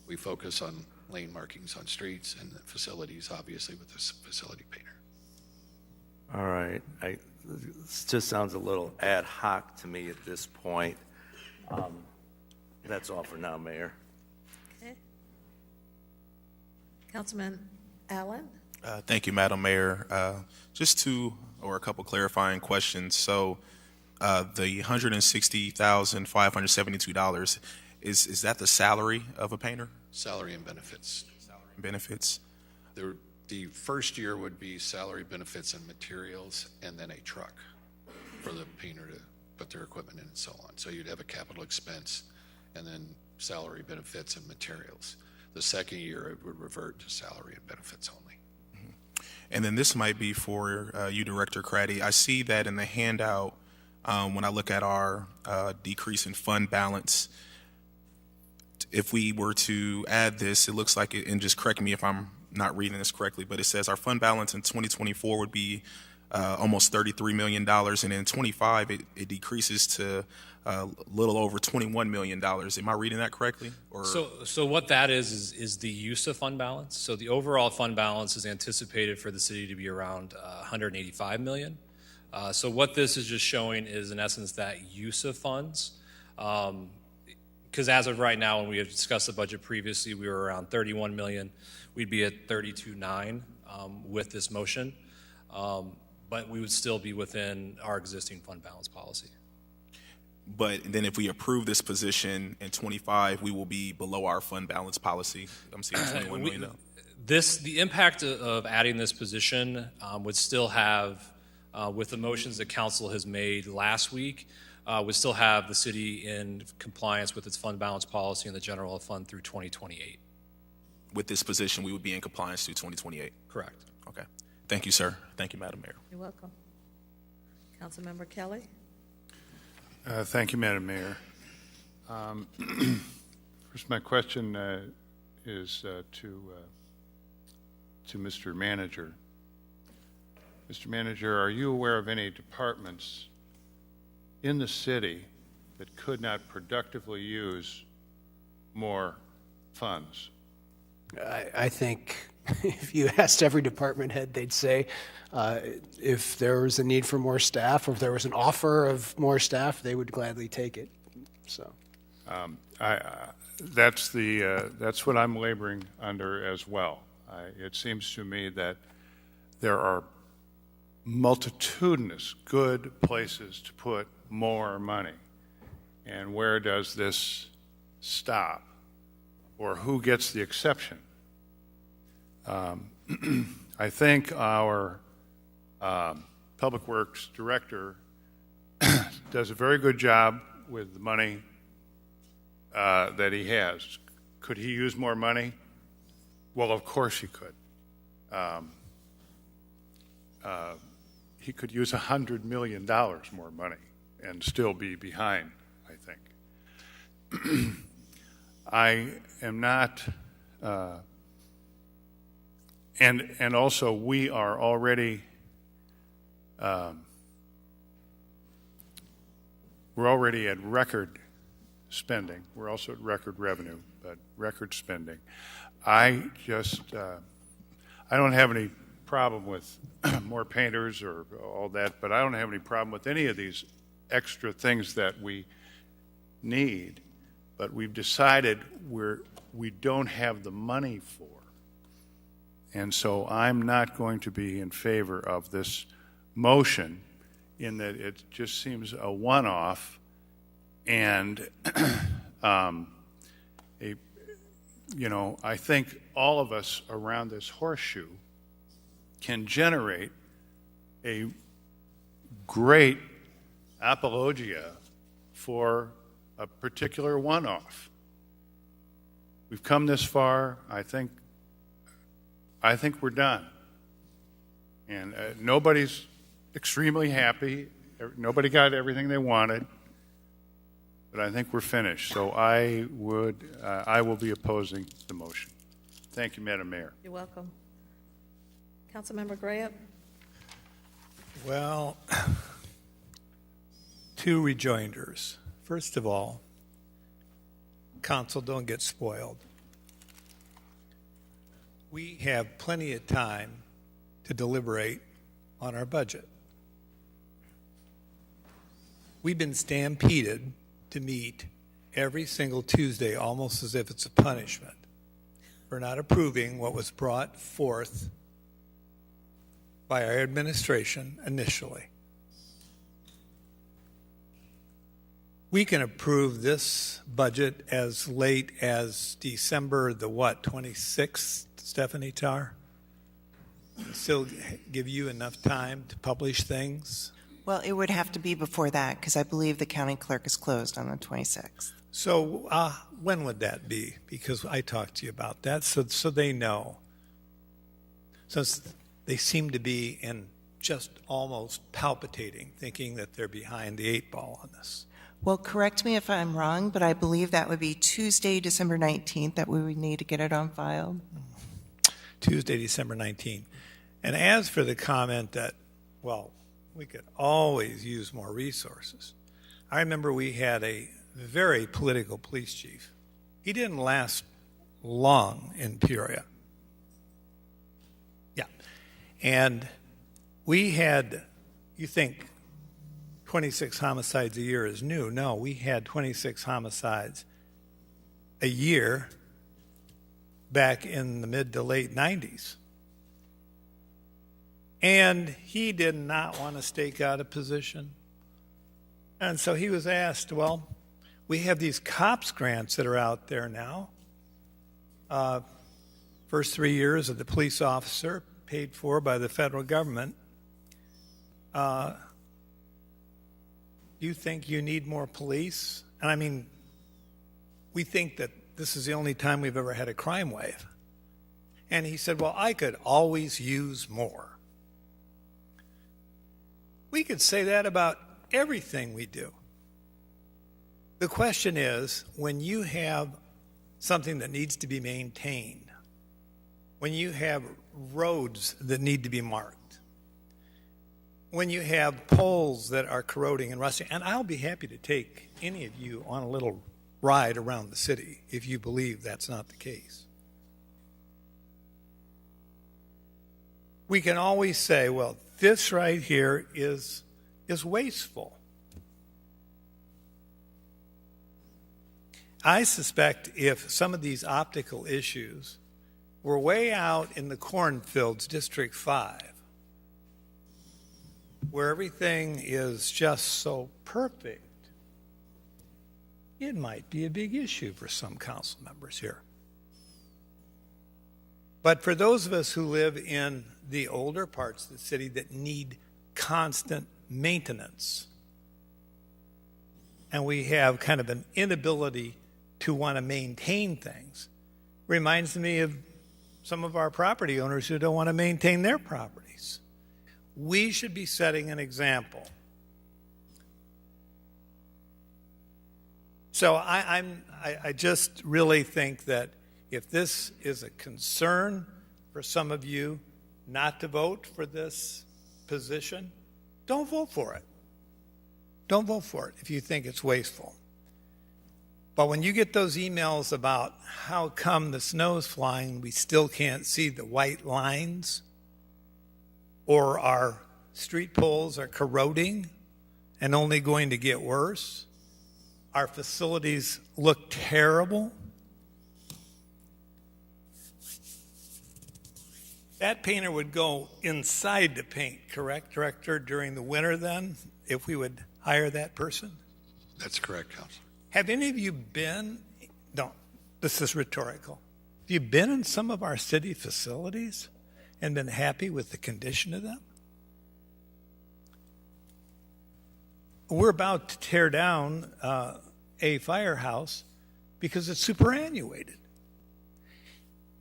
we focus on lane markings on streets and the facilities, obviously, with this facility painter. All right. This just sounds a little ad hoc to me at this point. That's all for now, Mayor. Okay. Councilman Allen? Thank you, Madam Mayor. Just a couple clarifying questions. So the $160,572, is that the salary of a painter? Salary and benefits. Salary and benefits. The first year would be salary, benefits, and materials, and then a truck for the painter to put their equipment in and so on. So you'd have a capital expense and then salary, benefits, and materials. The second year, it would revert to salary and benefits only. And then this might be for you, Director Craddy. I see that in the handout, when I look at our decrease in fund balance, if we were to add this, it looks like it, and just correct me if I'm not reading this correctly, but it says our fund balance in 2024 would be almost $33 million, and in 25 it decreases to a little over $21 million. Am I reading that correctly? Or? So what that is the use of fund balance. So the overall fund balance is anticipated for the city to be around $185 million. So what this is just showing is, in essence, that use of funds. Because as of right now, when we have discussed the budget previously, we were around $31 million. We'd be at $32.9 with this motion, but we would still be within our existing fund balance policy. But then if we approve this position in 25, we will be below our fund balance policy. I'm seeing $21 million. The impact of adding this position would still have, with the motions that council has made last week, would still have the city in compliance with its fund balance policy and the general fund through 2028. With this position, we would be in compliance through 2028? Correct. Okay. Thank you, sir. Thank you, Madam Mayor. You're welcome. Councilmember Kelly? Thank you, Madam Mayor. First, my question is to Mr. Manager. Mr. Manager, are you aware of any departments in the city that could not productively use more funds? I think if you asked every department head, they'd say if there was a need for more staff or if there was an offer of more staff, they would gladly take it. So, that's what I'm laboring under as well. It seems to me that there are multitudinous good places to put more money. And where does this stop? Or who gets the exception? I think our Public Works Director does a very good job with the money that he has. Could he use more money? Well, of course he could. He could use $100 million more money and still be behind, I think. I am not, and also we are already, we're already at record spending. We're also at record revenue, but record spending. I don't have any problem with more painters or all that, but I don't have any problem with any of these extra things that we need, but we've decided we don't have the money for. And so I'm not going to be in favor of this motion in that it just seems a one-off and I think all of us around this horseshoe can generate a great apologia for a particular one-off. We've come this far. I think we're done. And nobody's extremely happy. Nobody got everything they wanted. But I think we're finished. So I will be opposing the motion. Thank you, Madam Mayor. You're welcome. Councilmember Graham? Well, two rejoinders. First of all, council, don't get spoiled. We have plenty of time to deliberate on our budget. We've been stampeded to meet every single Tuesday, almost as if it's a punishment for not approving what was brought forth by our administration initially. We can approve this budget as late as December the 26th, Stephanie Tarr? Still give you enough time to publish things? Well, it would have to be before that because I believe the county clerk is closed on the 26th. So when would that be? Because I talked to you about that, so they know. Since they seem to be in just almost palpitating, thinking that they're behind the eight ball on this. Well, correct me if I'm wrong, but I believe that would be Tuesday, December 19th, that we would need to get it on file. Tuesday, December 19th. And as for the comment that, well, we could always use more resources. I remember we had a very political police chief. He didn't last long in Peoria. Yeah. And we had, you think 26 homicides a year is new. No, we had 26 homicides a year back in the mid to late 90s. And he did not want to stake out a position. And so he was asked, well, we have these COPS grants that are out there now. First 3 years of the police officer paid for by the federal government. Do you think you need more police? And I mean, we think that this is the only time we've ever had a crime wave. And he said, well, I could always use more. We could say that about everything we do. The question is, when you have something that needs to be maintained, when you have roads that need to be marked, when you have poles that are corroding and rusting, and I'll be happy to take any of you on a little ride around the city if you believe that's not the case. We can always say, well, this right here is wasteful. I suspect if some of these optical issues were way out in the cornfields, District 5, where everything is just so perfect, it might be a big issue for some council members here. But for those of us who live in the older parts of the city that need constant maintenance, and we have kind of an inability to want to maintain things, reminds me of some of our property owners who don't want to maintain their properties. We should be setting an example. So I just really think that if this is a concern for some of you not to vote for this position, don't vote for it. Don't vote for it if you think it's wasteful. But when you get those emails about how come the snow's flying, we still can't see the white lines, or our street poles are corroding and only going to get worse, our facilities look terrible, that painter would go inside to paint, correct, Director, during the winter then, if we would hire that person? That's correct, Councilor. Have any of you been, no, this is rhetorical, have you been in some of our city facilities and been happy with the condition of them? We're about to tear down a firehouse because it's superannuated.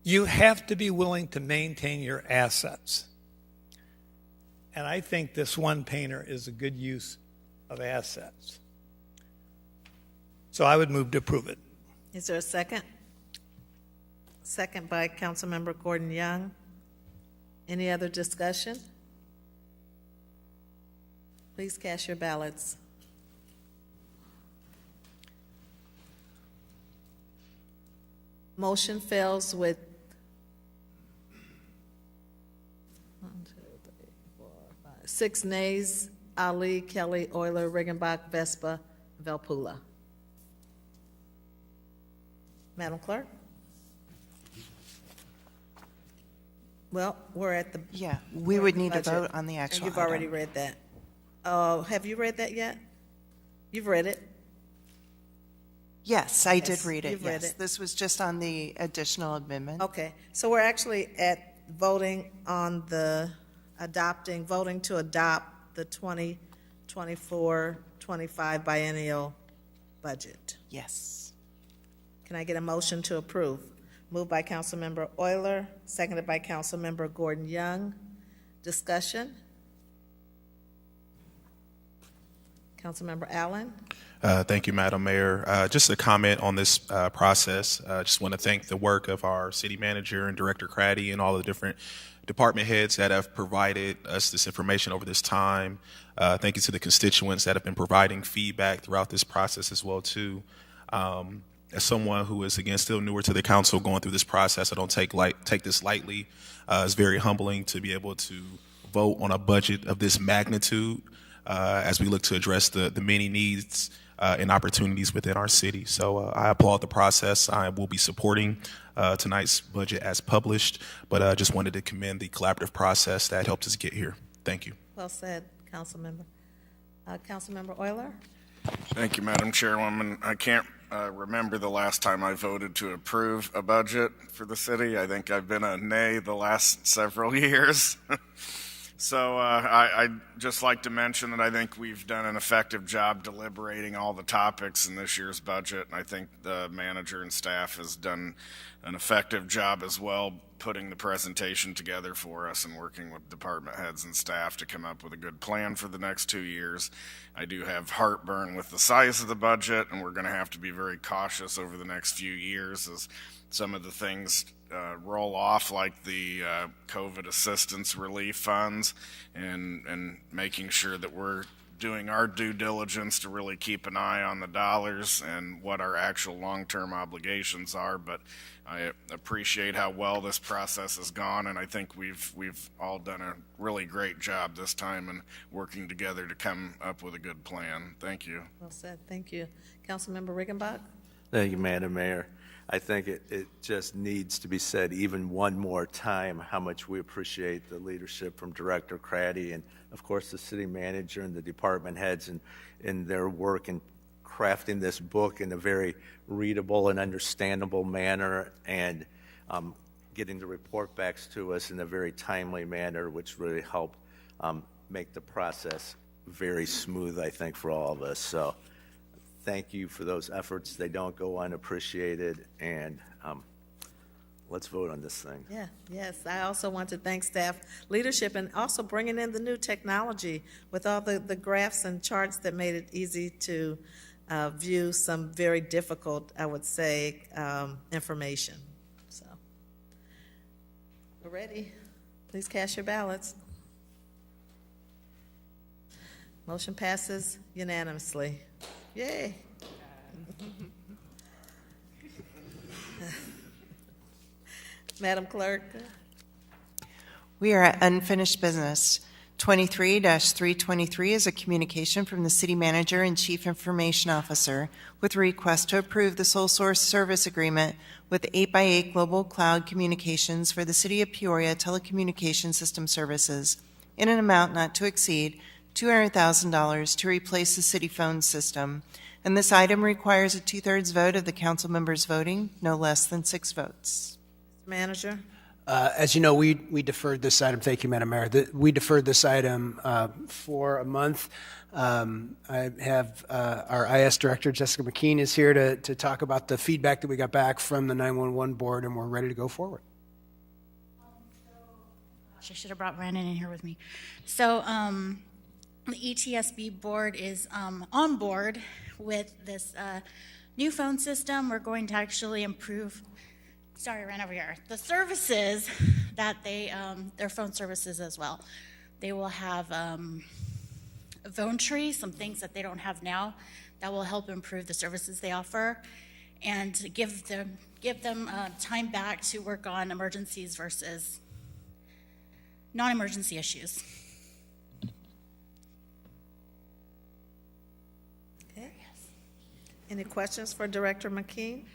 You have to be willing to maintain your assets. And I think this one painter is a good use of assets. So I would move to approve it. Is there a second? Second by Councilmember Gordon Young. Any other discussion? Please cast your ballots. Motion fails with 6 nays: Ali, Kelly, Euler, Riggenbach, Vespa, Velpula. Madam Clerk? Well, we're at the... Yeah, we would need to budget. vote on the actual And you've already item. read that. Have you read that yet? You've read it? Yes, I did Yes, read it, you've read yes. it. This was just on the additional amendment. Okay, so we're actually at voting on the voting to adopt the 2024-25 biennial budget. Yes. Can I get a motion to approve? Moved by Councilmember Euler, seconded by Councilmember Gordon Young. Discussion? Councilmember Allen? Thank you, Madam Mayor. Just a comment on this process. Just want to thank the work of our city manager and Director Craddy and all the different department heads that have provided us this information over this time. Thank you to the constituents that have been providing feedback throughout this process as well, too. As someone who is, again, still newer to the council going through this process, I don't take this lightly. It's very humbling to be able to vote on a budget of this magnitude as we look to address the many needs and opportunities within our city. So I applaud the process. I will be supporting tonight's budget as published, but I just wanted to commend the collaborative process that helped us get here. Thank you. Well said, Councilmember. Councilmember Euler? Thank you, Madam Chairwoman. I can't remember the last time I voted to approve a budget for the city. I think I've been a nay the last several years. So I'd just like to mention that I think we've done an effective job deliberating all the topics in this year's budget. And I think the manager and staff has done an effective job as well, putting the presentation together for us and working with department heads and staff to come up with a good plan for the next 2 years. I do have heartburn with the size of the budget, and we're going to have to be very cautious over the next few years as some of the things roll off like the COVID assistance relief funds, and making sure that we're doing our due diligence to really keep an eye on the dollars and what our actual long-term obligations are. But I appreciate how well this process has gone, and I think we've all done a really great job this time in working together to come up with a good plan. Thank you. Well said. Thank you. Councilmember Riggenbach? Thank you, Madam Mayor. I think it just needs to be said even one more time how much we appreciate the leadership from Director Craddy and, of course, the city manager and the department heads in their work in crafting this book in a very readable and understandable manner, and getting the report backs to us in a very timely manner, which really helped make the process very smooth, I think, for all of us. So thank you for those efforts. They don't go unappreciated, and let's vote on this thing. Yeah, yes. I also want to thank staff leadership and also bringing in the new technology with all the graphs and charts that made it easy to view some very difficult, I would say, information. So, we're ready. Please cast your ballots. Motion passes unanimously. Yay. Madam Clerk. We are at unfinished business. 23-323 is a communication from the City Manager and Chief Information Officer with a request to approve the sole source service agreement with 8x8 Global Cloud Communications for the City of Peoria Telecommunication System Services in an amount not to exceed $200,000 to replace the city phone system. And this item requires a 2/3 vote of the council members voting, no less than 6 votes. Manager. As you know, we deferred this item. Thank you, Madam Mayor. We deferred this item for a month. I have our IS Director, Jessica McKean, is here to talk about the feedback that we got back from the 911 board, and we're ready to go forward. I should have brought Brandon in here with me. So the ETSB board is on board with this new phone system. We're going to actually improve, sorry, I ran over here, the services that their phone services as well. They will have a phone tree, some things that they don't have now that will help improve the services they offer and give them time back to work on emergencies versus non-emergency issues. Okay. Any questions for Director McKean?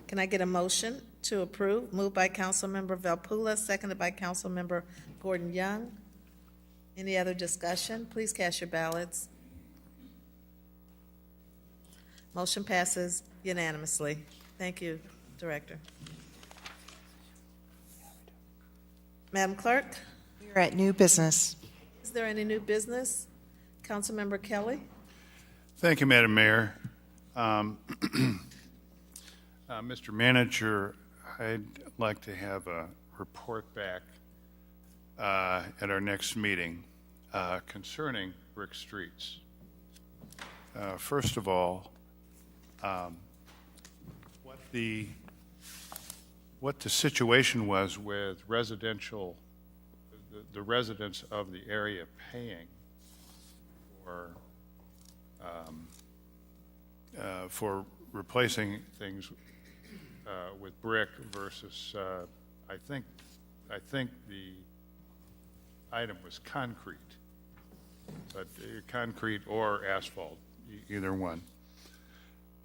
Can I get a motion to approve? Moved by Councilmember Velpula, seconded by Councilmember Gordon Young. Any other discussion? Please cast your ballots. Motion passes unanimously. Thank you, Director. Madam Clerk? We are at new business. Is there any new business? Councilmember Kelly? Thank you, Madam Mayor. Mr. Manager, I'd like to have a report back at our next meeting concerning brick streets. First of all, what the situation was with residential, the residents of the area paying for replacing things with brick versus I think the item was concrete, but concrete or asphalt, either one.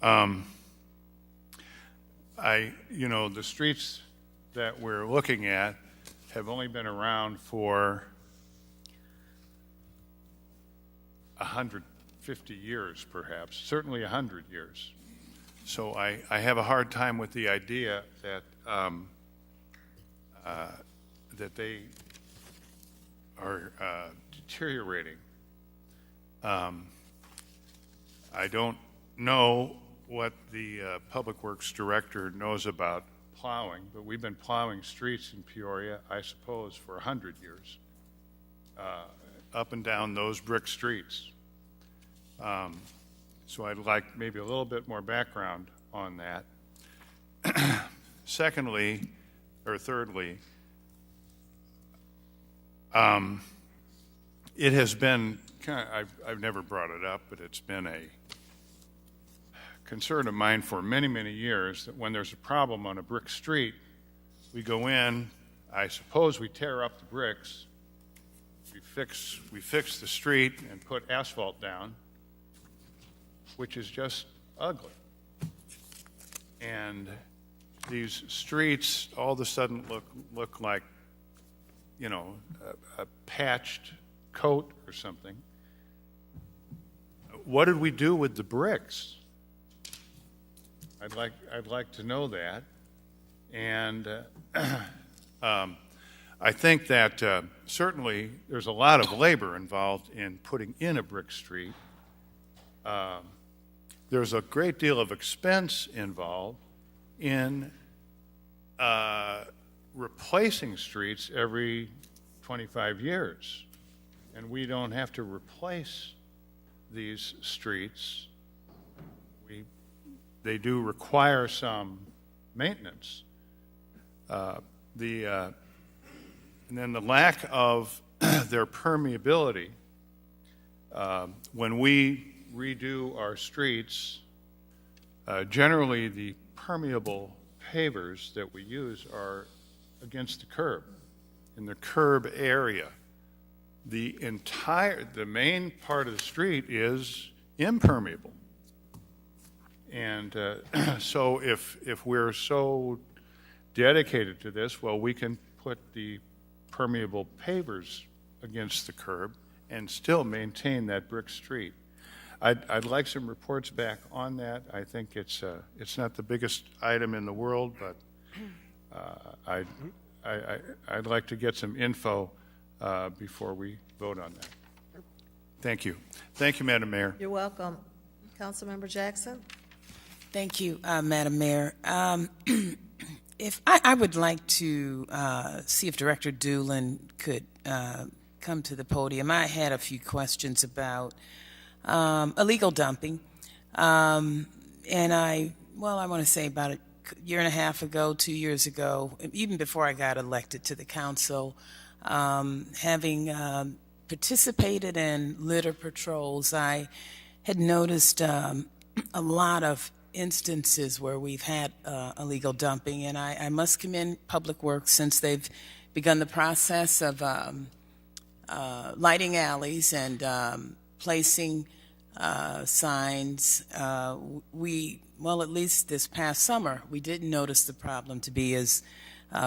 The streets that we're looking at have only been around for 150 years, perhaps, certainly 100 years. So I have a hard time with the idea that that they are deteriorating. I don't know what the Public Works Director knows about plowing, but we've been plowing streets in Peoria, I suppose, for 100 years, up and down those brick streets. So I'd like maybe a little bit more background on that. Secondly, or thirdly, it has been, I've never brought it up, but it's been a concern of mine for many, many years that when there's a problem on a brick street, we go in, I suppose we tear up the bricks, we fix the street and put asphalt down, which is just ugly. And these streets all of a sudden look like, you know, a patched coat or something. What did we do with the bricks? I'd like to know that. And I think that certainly there's a lot of labor involved in putting in a brick street. There's a great deal of expense involved in replacing streets every 25 years. And we don't have to replace these streets. They do require some maintenance. And then the lack of their permeability. When we redo our streets, generally the permeable pavers that we use are against the curb, in the curb area. The main part of the street is impermeable. And so if we're so dedicated to this, well, we can put the permeable pavers against the curb and still maintain that brick street. I'd like some reports back on that. I think it's not the biggest item in the world, but I'd like to get some info before we vote on that. Thank you. Thank you, Madam Mayor. You're welcome. Councilmember Jackson? Thank you, Madam Mayor. If I would like to see if Director Doolin could come to the podium. I had a few questions about illegal dumping. And I want to say about a year and a half ago, 2 years ago, even before I got elected to the council, having participated in litter patrols, I had noticed a lot of instances where we've had illegal dumping, and I must commend Public Works since they've begun the process of lighting alleys and placing signs. At least this past summer, we didn't notice the problem to be as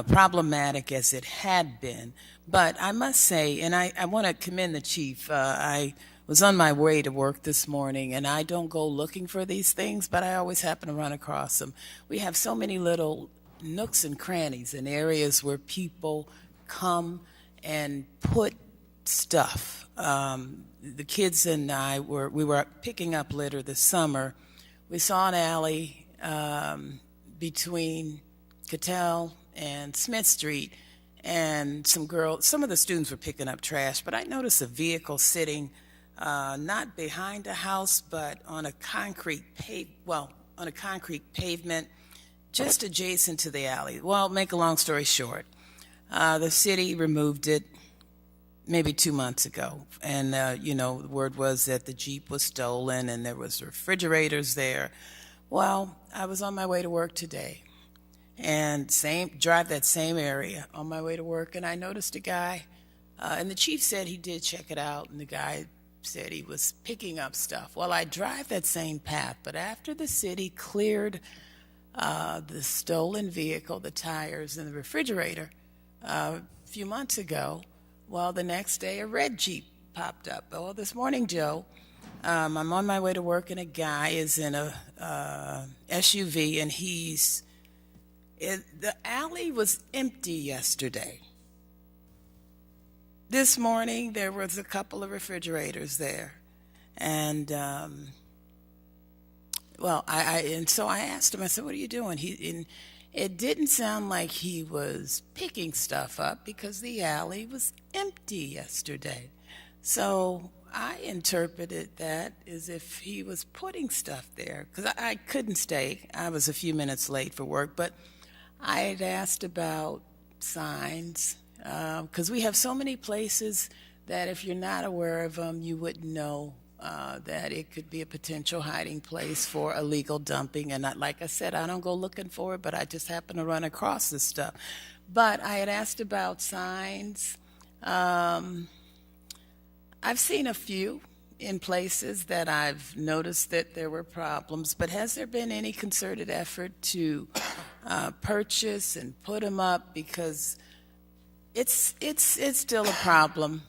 problematic as it had been. But I must say, and I want to commend the chief, I was on my way to work this morning, and I don't go looking for these things, but I always happen to run across them. We have so many little nooks and crannies and areas where people come and put stuff. The kids and I were picking up litter this summer. We saw an alley between Cattell and Smith Street, and some of the students were picking up trash, but I noticed a vehicle sitting not behind a house, but on a concrete pavement just adjacent to the alley. Well, make a long story short, the city removed it maybe 2 months ago, and the word was that the Jeep was stolen and there was refrigerators there. Well, I was on my way to work today, and drive that same area on my way to work, and I noticed a guy, and the chief said he did check it out, and the guy said he was picking up stuff. Well, I drive that same path, but after the city cleared the stolen vehicle, the tires, and the refrigerator a few months ago, well, the next day a red Jeep popped up. Well, this morning, Joe, I'm on my way to work, and a guy is in a SUV, and the alley was empty yesterday. This morning, there was a couple of refrigerators there. And, so I asked him, I said, what are you doing? It didn't sound like he was picking stuff up because the alley was empty yesterday. So I interpreted that as if he was putting stuff there, because I couldn't stay. I was a few minutes late for work, but I had asked about signs, because we have so many places that if you're not aware of them, you wouldn't know that it could be a potential hiding place for illegal dumping. And like I said, I don't go looking for it, but I just happen to run across this stuff. But I had asked about signs. I've seen a few in places that I've noticed that there were problems, but has there been any concerted effort to purchase and put them up? Because it's still a problem,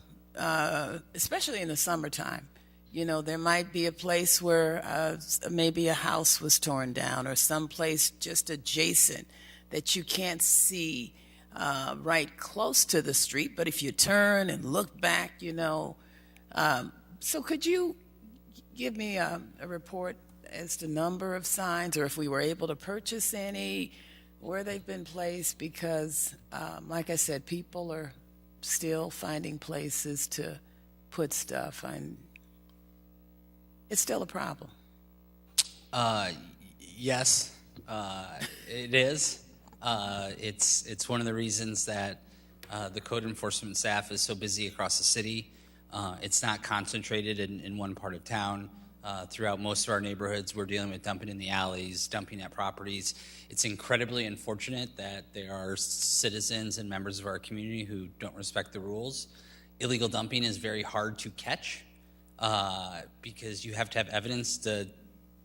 especially in the summertime. You know, there might be a place where maybe a house was torn down, or someplace just adjacent that you can't see right close to the street, but if you turn and look back, you know. So could you give me a report as to number of signs, or if we were able to purchase any, where they've been placed? Because, like I said, people are still finding places to put stuff, and it's still a problem. Yes, it is. It's one of the reasons that the code enforcement staff is so busy across the city. It's not concentrated in one part of town. Throughout most of our neighborhoods, we're dealing with dumping in the alleys, dumping at properties. It's incredibly unfortunate that there are citizens and members of our community who don't respect the rules. Illegal dumping is very hard to catch because you have to have evidence to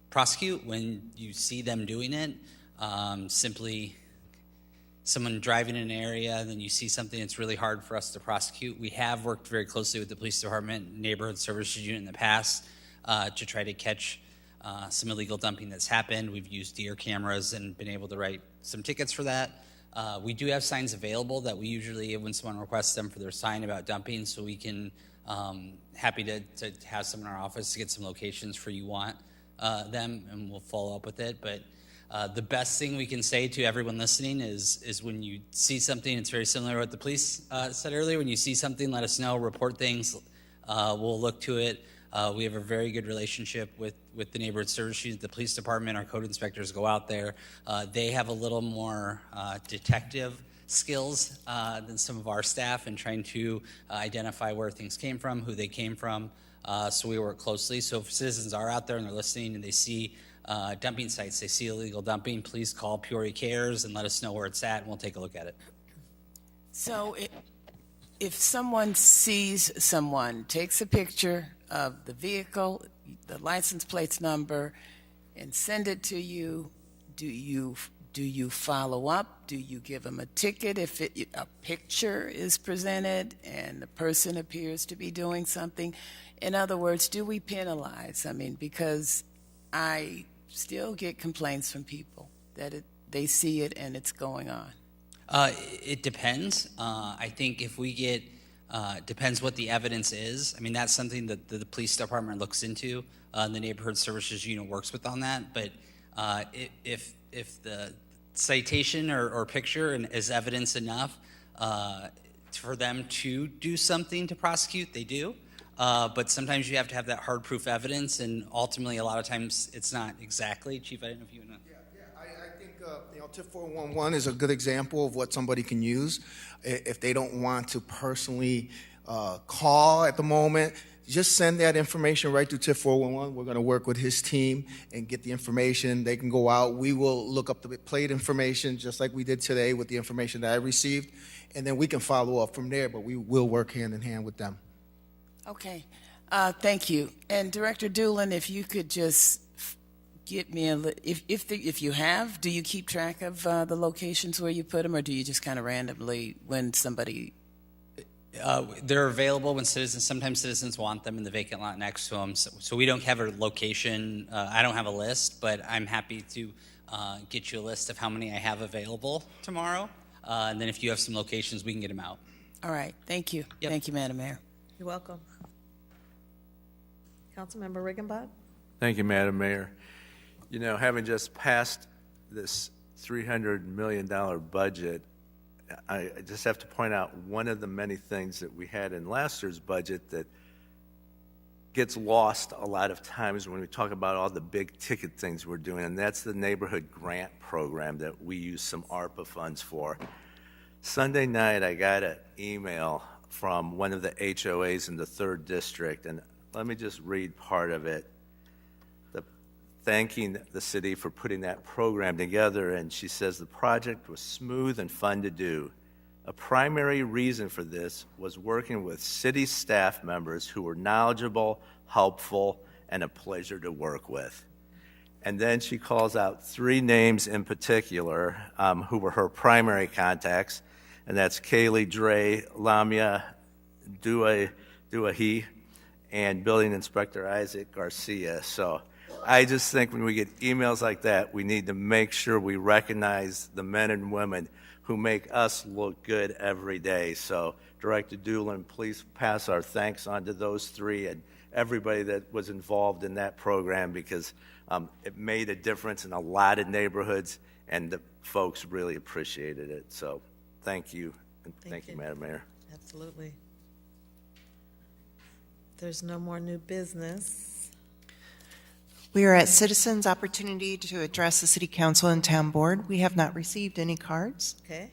prosecute when you see them doing it. Simply someone driving in an area, and then you see something, it's really hard for us to prosecute. We have worked very closely with the police department, neighborhood services unit in the past to try to catch some illegal dumping that's happened. We've used deer cameras and been able to write some tickets for that. We do have signs available that we usually, when someone requests them for their sign about dumping, so we can, happy to have some in our office to get some locations for you want them, and we'll follow up with it. But the best thing we can say to everyone listening is when you see something, it's very similar to what the police said earlier. When you see something, let us know, report things. We'll look to it. We have a very good relationship with the neighborhood service unit, the police department. Our code inspectors go out there. They have a little more detective skills than some of our staff in trying to identify where things came from, who they came from. So we work closely. So if citizens are out there and they're listening and they see dumping sites, they see illegal dumping, please call Peoria Cares and let us know where it's at, and we'll take a look at it. So if someone sees someone, takes a picture of the vehicle, the license plates number, and send it to you, do you follow up? Do you give them a ticket if a picture is presented and the person appears to be doing something? In other words, do we penalize? I mean, because I still get complaints from people that they see it and it's going on. It depends. I think if we get, depends what the evidence is. I mean, that's something that the police department looks into. The neighborhood services unit works with on that. But if the citation or picture is evidence enough for them to do something to prosecute, they do. But sometimes you have to have that hard proof evidence, and ultimately, a lot of times, it's not exactly. Chief, I don't know if you want to. I think TIF 411 is a good example of what somebody can use if they don't want to personally call at the moment. Just send that information right to TIF 411. We're going to work with his team and get the information. They can go out. We will look up the plate information just like we did today with the information that I received, and then we can follow up from there, but we will work hand in hand with them. Okay, thank you. And Director Doolin, if you could just get me if you have, do you keep track of the locations where you put them, or do you just kind of randomly when somebody? They're available when sometimes citizens want them in the vacant lot next to them. So we don't have a location. I don't have a list, but I'm happy to get you a list of how many I have available tomorrow. And then if you have some locations, we can get them out. All right, thank you. Yep. Thank you, Madam Mayor. You're welcome. Councilmember Riggenbach? Thank you, Madam Mayor. You know, having just passed this $300 million budget, I just have to point out one of the many things that we had in last year's budget that gets lost a lot of times when we talk about all the big ticket things we're doing, and that's the neighborhood grant program that we use some ARPA funds for. Sunday night, I got an email from one of the HOAs in the 3rd District, and let me just read part of it. Thanking the city for putting that program together, and she says the project was smooth and fun to do. A primary reason for this was working with city staff members who were knowledgeable, helpful, and a pleasure to work with. And then she calls out 3 names in particular who were her primary contacts, and that's Kaylee Dre, Lamia Duahi, and Building Inspector Isaac Garcia. So I just think when we get emails like that, we need to make sure we recognize the men and women who make us look good every day. So Director Doolin, please pass our thanks on to those 3 and everybody that was involved in that program, because it made a difference in a lot of neighborhoods, and the folks really appreciated it. So thank you, and thank you, Madam Mayor. Absolutely. There's no more new business. We are at citizens' opportunity to address the City Council and Town Board. We have not received any cards. Okay.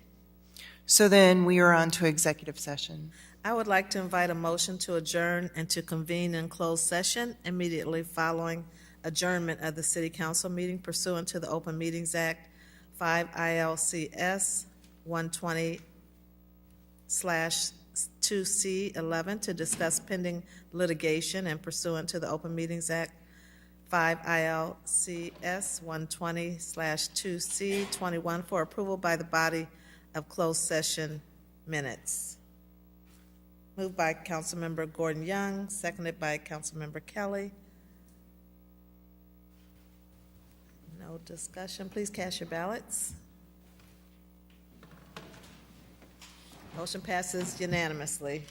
So then we are on to executive session. I would like to invite a motion to adjourn and to convene in closed session immediately following adjournment of the City Council meeting pursuant to the Open Meetings Act 5 ILCS 120/2C11 to discuss pending litigation, and pursuant to the Open Meetings Act 5 ILCS 120/2C21 for approval by the body of closed session minutes. Moved by Councilmember Gordon Young, seconded by Councilmember Kelly. No discussion. Please cast your ballots. Motion passes unanimously.